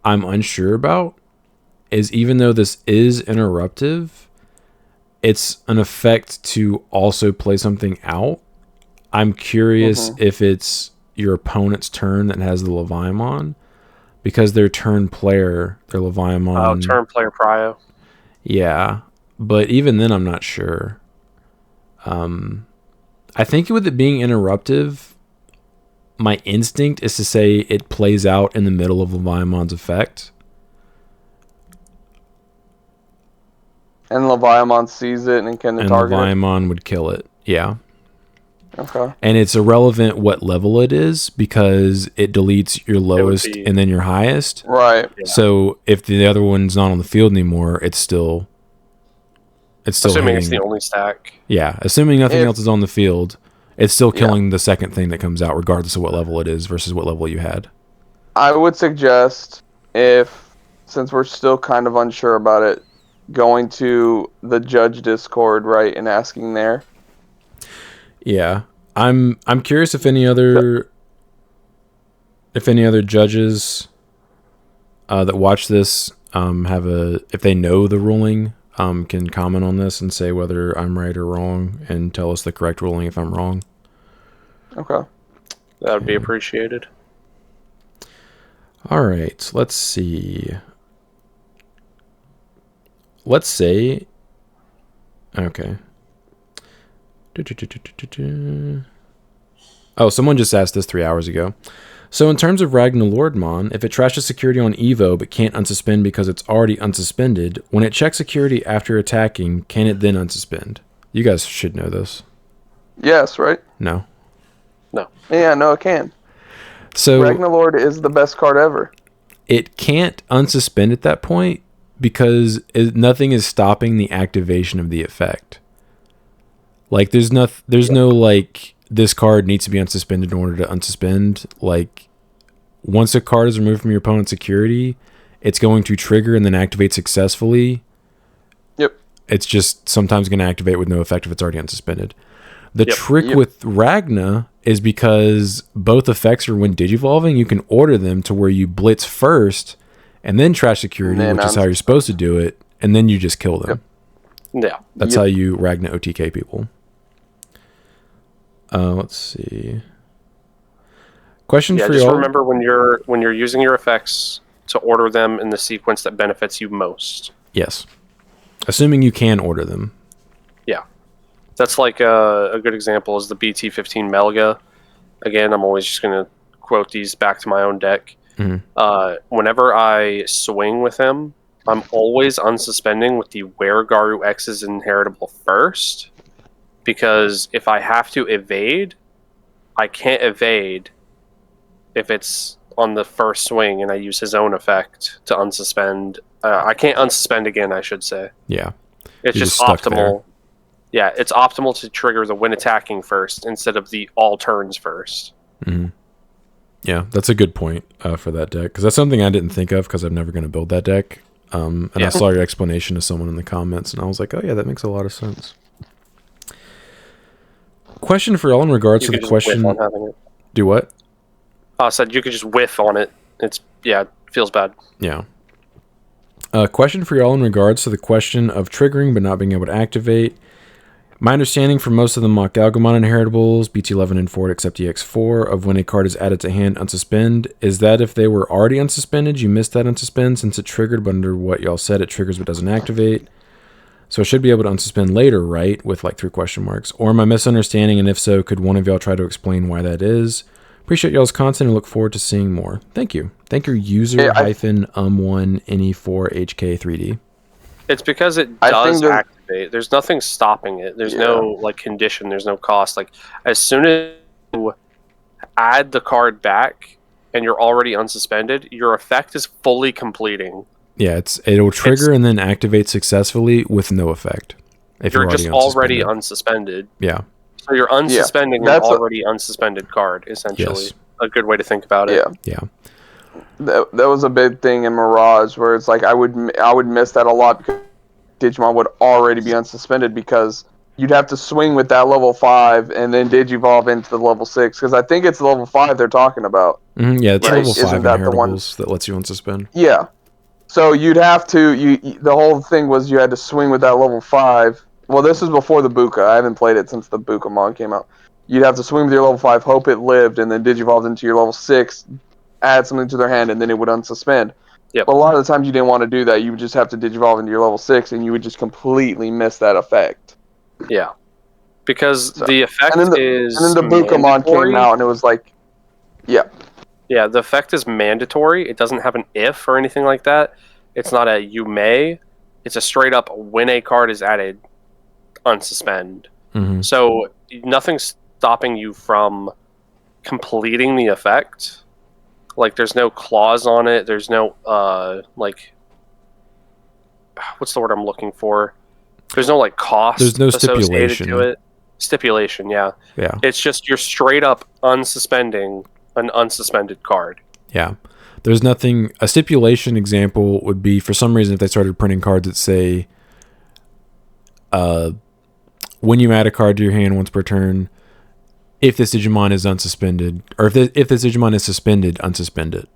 I'm unsure about is, even though this is interruptive, it's an effect to also play something out. I'm curious if it's your opponent's turn that has the Leviamon, because their turn player, their Leviamon... Oh, turn player prio. Yeah, but even then I'm not sure. I think with it being interruptive, my instinct is to say it plays out in the middle of Leviamon's effect. And Leviamon sees it and can target it? And Leviamon would kill it, yeah. Okay. And it's irrelevant what level it is, because it deletes your lowest and then your highest. Right. Yeah. So if the other one's not on the field anymore, it's still assuming it's the only stack. Yeah, assuming nothing else is on the field, it's still killing the second thing that comes out, regardless of what level it is versus what level you had. I would suggest, since we're still kind of unsure about it, going to the judge Discord, right, and asking there. Yeah, I'm curious if any other judges that watch this if they know the ruling, can comment on this and say whether I'm right or wrong, and tell us the correct ruling if I'm wrong. Okay, that would be appreciated. All right, let's see. Let's say, okay. Oh, someone just asked this 3 hours ago. So in terms of Ragnar Lordmon, if it trashes security on Evo but can't unsuspend because it's already unsuspended, when it checks security after attacking, can it then unsuspend? You guys should know this. Yes, right? No. No. Yeah, no, it can. So Ragnar Lord is the best card ever. It can't unsuspend at that point because nothing is stopping the activation of the effect. Like there's no like this card needs to be unsuspended in order to unsuspend. Like once a card is removed from your opponent's security, it's going to trigger and then activate successfully. Yep. It's just sometimes going to activate with no effect if it's already unsuspended. The trick with Ragna is because both effects are when digivolving, you can order them to where you blitz first and then trash security, which is how you're supposed to do it, and then you just kill them. Yeah. That's how you Ragna OTK people. Let's see. Question for just y'all. Remember when you're using your effects to order them in the sequence that benefits you most. Yes. Assuming you can order them. Yeah. That's like a good example is the BT15 Melga. Again, I'm always just going to quote these back to my own deck. Whenever I swing with him, I'm always unsuspending with the where Garu X is inheritable first. Because if I have to evade, I can't evade if it's on the first swing and I use his own effect to unsuspend. I can't unsuspend again, I should say. Yeah. It's just optimal. Yeah, it's optimal to trigger the when attacking first instead of the all turns first. Yeah, that's a good point for that deck, because that's something I didn't think of because I'm never going to build that deck. I saw your explanation to someone in the comments, and I was like, oh yeah, that makes a lot of sense. Question for y'all in regards to the question. Do what? I said you could just whiff on it. It feels bad. Yeah. Question for y'all in regards to the question of triggering but not being able to activate. My understanding for most of the mock Galgamon inheritables, BT11 and forward except EX4, of when a card is added to hand unsuspend, is that if they were already unsuspended, you missed that unsuspend since it triggered, but under what y'all said, it triggers but doesn't activate. So it should be able to unsuspend later, right? With like 3 question marks. Or am I misunderstanding? And if so, could one of y'all try to explain why that is? Appreciate y'all's content and look forward to seeing more. Thank you. Thank you, user-1-NE4HK3D. It's because it does activate. There's nothing stopping it. There's no like condition. There's no cost. Like as soon as you add the card back and you're already unsuspended, your effect is fully completing. Yeah, it'll trigger and then activate successfully with no effect. If you're just already unsuspended. Yeah. So you're unsuspending an already unsuspended card, essentially. Yes. A good way to think about it. Yeah. That was a big thing in Mirage, where it's like I would miss that a lot because Digimon would already be unsuspended because you'd have to swing with that level 5 and then Digivolve into the level 6, because I think it's level 5 they're talking about. Yeah, it's level 5 inheritables that lets you unsuspend. Yeah. So you'd have to the whole thing was you had to swing with that level 5. Well, this is before the Buka. I haven't played it since the Bukamon came out. You'd have to swing with your level 5, hope it lived, and then Digivolve into your level 6, add something to their hand, and then it would unsuspend. Yep. But a lot of the times you didn't want to do that. You would just have to Digivolve into your level 6, and you would just completely miss that effect. Yeah. Because the effect is And then the Bukamon came out, and it was like... Yeah. Yeah, the effect is mandatory. It doesn't have an if or anything like that. It's not a you may. It's a straight up when a card is added, unsuspend. So nothing's stopping you from completing the effect. Like there's no clause on it. There's no like what's the word I'm looking for? There's no like cost. There's no stipulation to it. Stipulation, yeah. Yeah. It's just you're straight up unsuspending an unsuspended card. Yeah. There's nothing. A stipulation example would be, for some reason, if they started printing cards that say, when you add a card to your hand once per turn, if this Digimon is unsuspended, or if this Digimon is suspended, unsuspend it.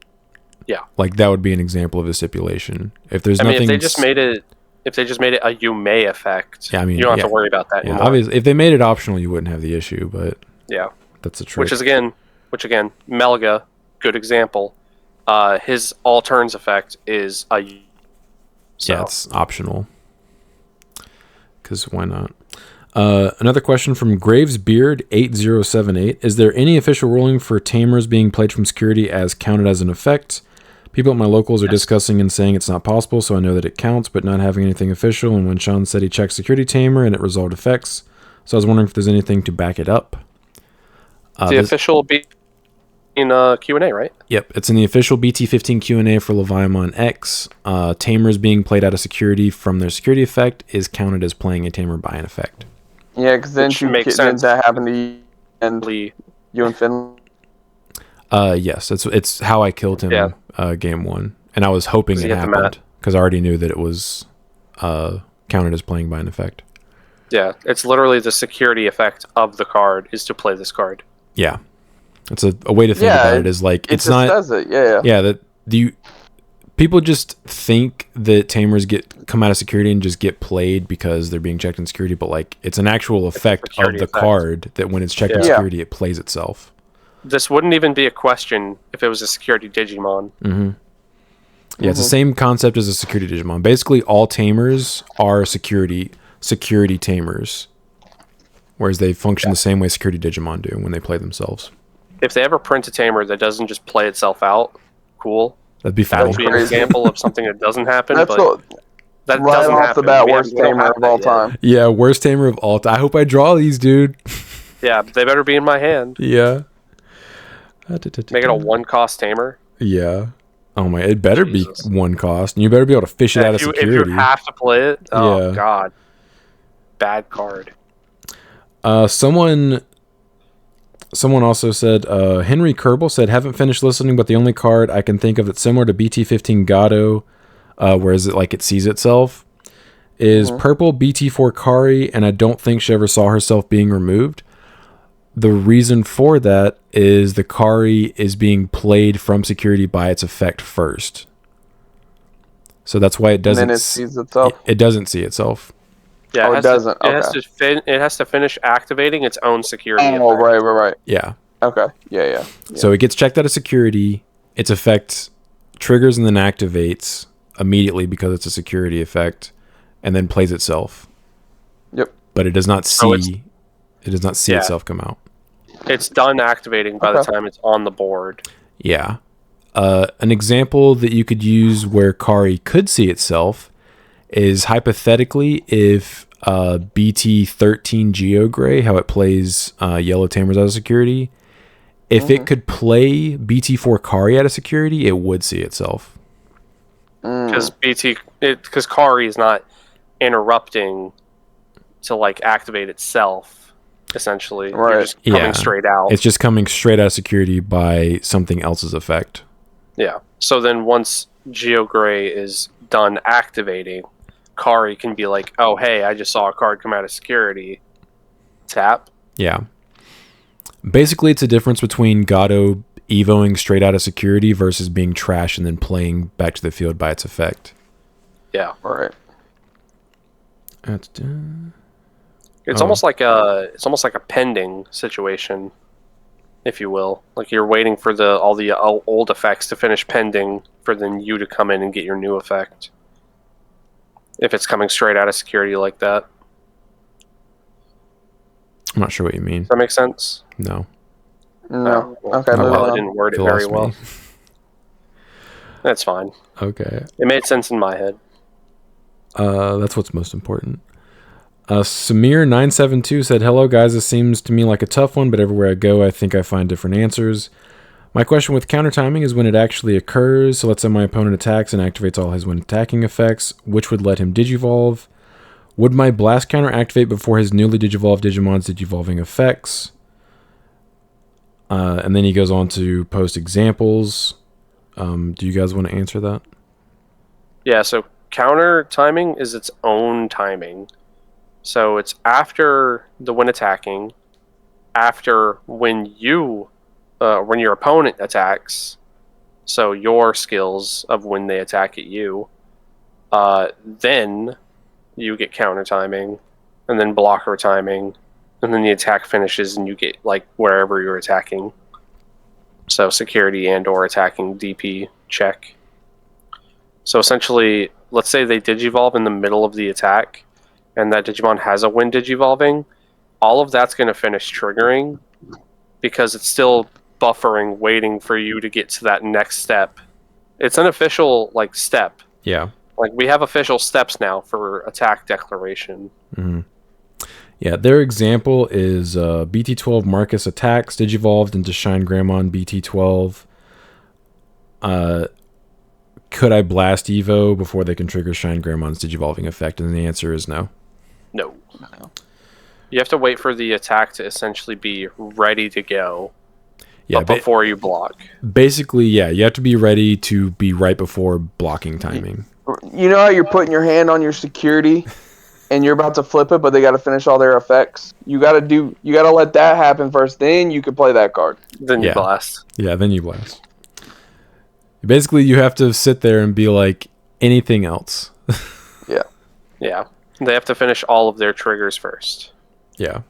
Yeah. Like that would be an example of a stipulation. If there's nothing, if they just made it a you may effect, yeah, I mean, you don't have to worry about that anymore. Obviously, if they made it optional, you wouldn't have the issue. But yeah, that's a trick. Which again, Melga, good example. His all turns effect is a. So. Yeah, it's optional. Because why not? Another question from Gravesbeard8078. Is there any official ruling for tamers being played from security as counted as an effect? People at my locals are discussing and saying it's not possible, so I know that it counts, but not having anything official. And when Sean said he checked security tamer and it resolved effects, so I was wondering if there's anything to back it up. The official be in Q&A, right? Yep, it's in the official BT15 Q&A for Leviamon X. Tamers being played out of security from their security effect is counted as playing a tamer by an effect. Yeah, because then didn't that happen to you and Finland? Yes, it's how I killed him game 1. And I was hoping it happened, because I already knew that it was counted as playing by an effect. Yeah, it's literally the security effect of the card is to play this card. Yeah. It's a way to think about it is like, it's not... Says it. Yeah. Yeah, people just think that tamers come out of security and just get played because they're being checked in security, but like it's an actual effect of the card that when it's checked in security, it plays itself. This wouldn't even be a question if it was a security Digimon. Mm-hmm. Yeah, it's the same concept as a security Digimon. Basically, all tamers are security tamers, whereas they function the same way security Digimon do when they play themselves. If they ever print a tamer that doesn't just play itself out, cool. That'd be funny. That would be an example of something that doesn't happen. That right doesn't off happen. the bat, worst tamer of all time. Yeah, worst tamer of all time. I hope I draw these, dude. Yeah, they better be in my hand. Yeah. Make it a 1-cost tamer. Yeah. Oh my! It better be 1 cost, and you better be able to fish it out of security. If you have to play it, oh god, bad card. Someone also said, Henry Kerbal said, haven't finished listening, but the only card I can think of that's similar to BT15 Gato, whereas it sees itself, is purple BT4 Kari, and I don't think she ever saw herself being removed. The reason for that is the Kari is being played from security by its effect first. So that's why it doesn't... And then it sees itself? It doesn't see itself. Yeah, it doesn't. It has to finish activating its own security. Oh, right. Yeah. Okay. Yeah. So it gets checked out of security. Its effect triggers and then activates immediately because it's a security effect, and then plays itself. Yep. But it does not see. It does not see itself come out. It's done activating by the time it's on the board. Yeah. An example that you could use where Kari could see itself is hypothetically if BT13 Geogray, how it plays yellow tamers out of security, if it could play BT4 Kari out of security, it would see itself. Because Kari is not interrupting to activate itself, essentially. Right. You're just coming straight out. It's just coming straight out of security by something else's effect. Yeah. So then once Geogray is done activating, Kari can be like, oh, hey, I just saw a card come out of security. Tap. Yeah. Basically, it's a difference between Gato evoing straight out of security versus being trash and then playing back to the field by its effect. Yeah. Right. It's almost like a pending situation, if you will. Like you're waiting for all the old effects to finish pending for then you to come in and get your new effect. If it's coming straight out of security like that. I'm not sure what you mean. Does that make sense? No. No. Okay. I didn't word it very well. That's fine. Okay. It made sense in my head. That's what's most important. Samir972 said, hello guys, this seems to me like a tough one, but everywhere I go, I think I find different answers. My question with counter timing is when it actually occurs. So let's say my opponent attacks and activates all his when attacking effects, which would let him digivolve. Would my blast counter activate before his newly digivolved Digimon's digivolving effects? And then he goes on to post examples. Do you guys want to answer that? Yeah, so counter timing is its own timing. So it's after the when attacking, after when your opponent attacks, so your skills of when they attack at you, then you get counter timing, and then blocker timing, and then the attack finishes and you get wherever you're attacking. So security and or attacking DP check. So essentially, let's say they digivolve in the middle of the attack, and that Digimon has a when digivolving, all of that's going to finish triggering because it's still buffering, waiting for you to get to that next step. It's an official step. Yeah. We have official steps now for attack declaration. Mm-hmm. Yeah, their example is BT12 Marcus attacks, digivolved into Shine Greymon BT12. Could I blast Evo before they can trigger Shine Greymon's digivolving effect? And the answer is no. No. You have to wait for the attack to essentially be ready to go. Yeah, but before you block. Basically, yeah, you have to be ready to be right before blocking timing. You know how you're putting your hand on your security and you're about to flip it, but they got to finish all their effects. You got to let that happen first. Then you can play that card. Then you blast. Yeah, then you blast. Basically, you have to sit there and be like anything else. Yeah. Yeah. They have to finish all of their triggers first. Yeah.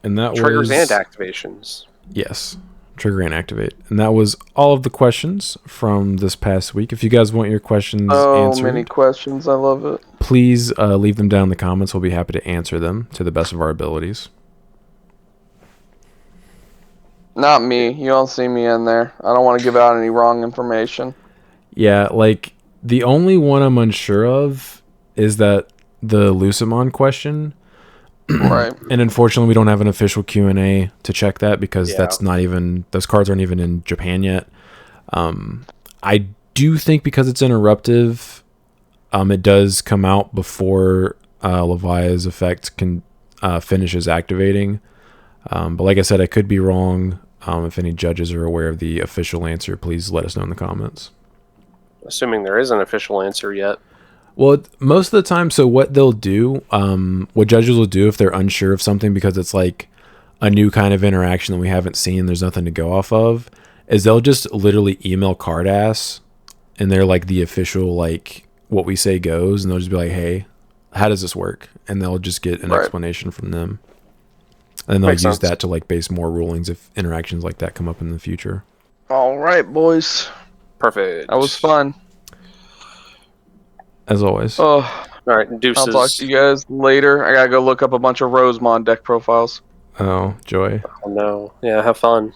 And that triggers and activations. Yes. Trigger and activate. And that was all of the questions from this past week. If you guys want your questions answered. So many questions. I love it. Please leave them down in the comments. We'll be happy to answer them to the best of our abilities. Not me. You don't see me in there. I don't want to give out any wrong information. Yeah, like the only one I'm unsure of is that the Lucimon question. Right. And unfortunately, we don't have an official Q&A to check that because that's not even, those cards aren't even in Japan yet. I do think because it's interruptive, it does come out before Levia's effect can finishes activating. But like I said, I could be wrong. If any judges are aware of the official answer, please let us know in the comments. Assuming there is an official answer yet. Well, most of the time, so what they'll do, what judges will do if they're unsure of something because it's like a new kind of interaction that we haven't seen, there's nothing to go off of, is they'll just literally email Cardass and they're like the official, like what we say goes, and they'll just be like, hey, how does this work? And they'll just get an explanation from them. And they'll use that to like base more rulings if interactions like that come up in the future. All right, boys. Perfect. That was fun. As always. Oh, all right, deuces. I'll talk to you guys later. I gotta go look up a bunch of Rosemon deck profiles. Oh, joy. Oh no. Yeah, have fun.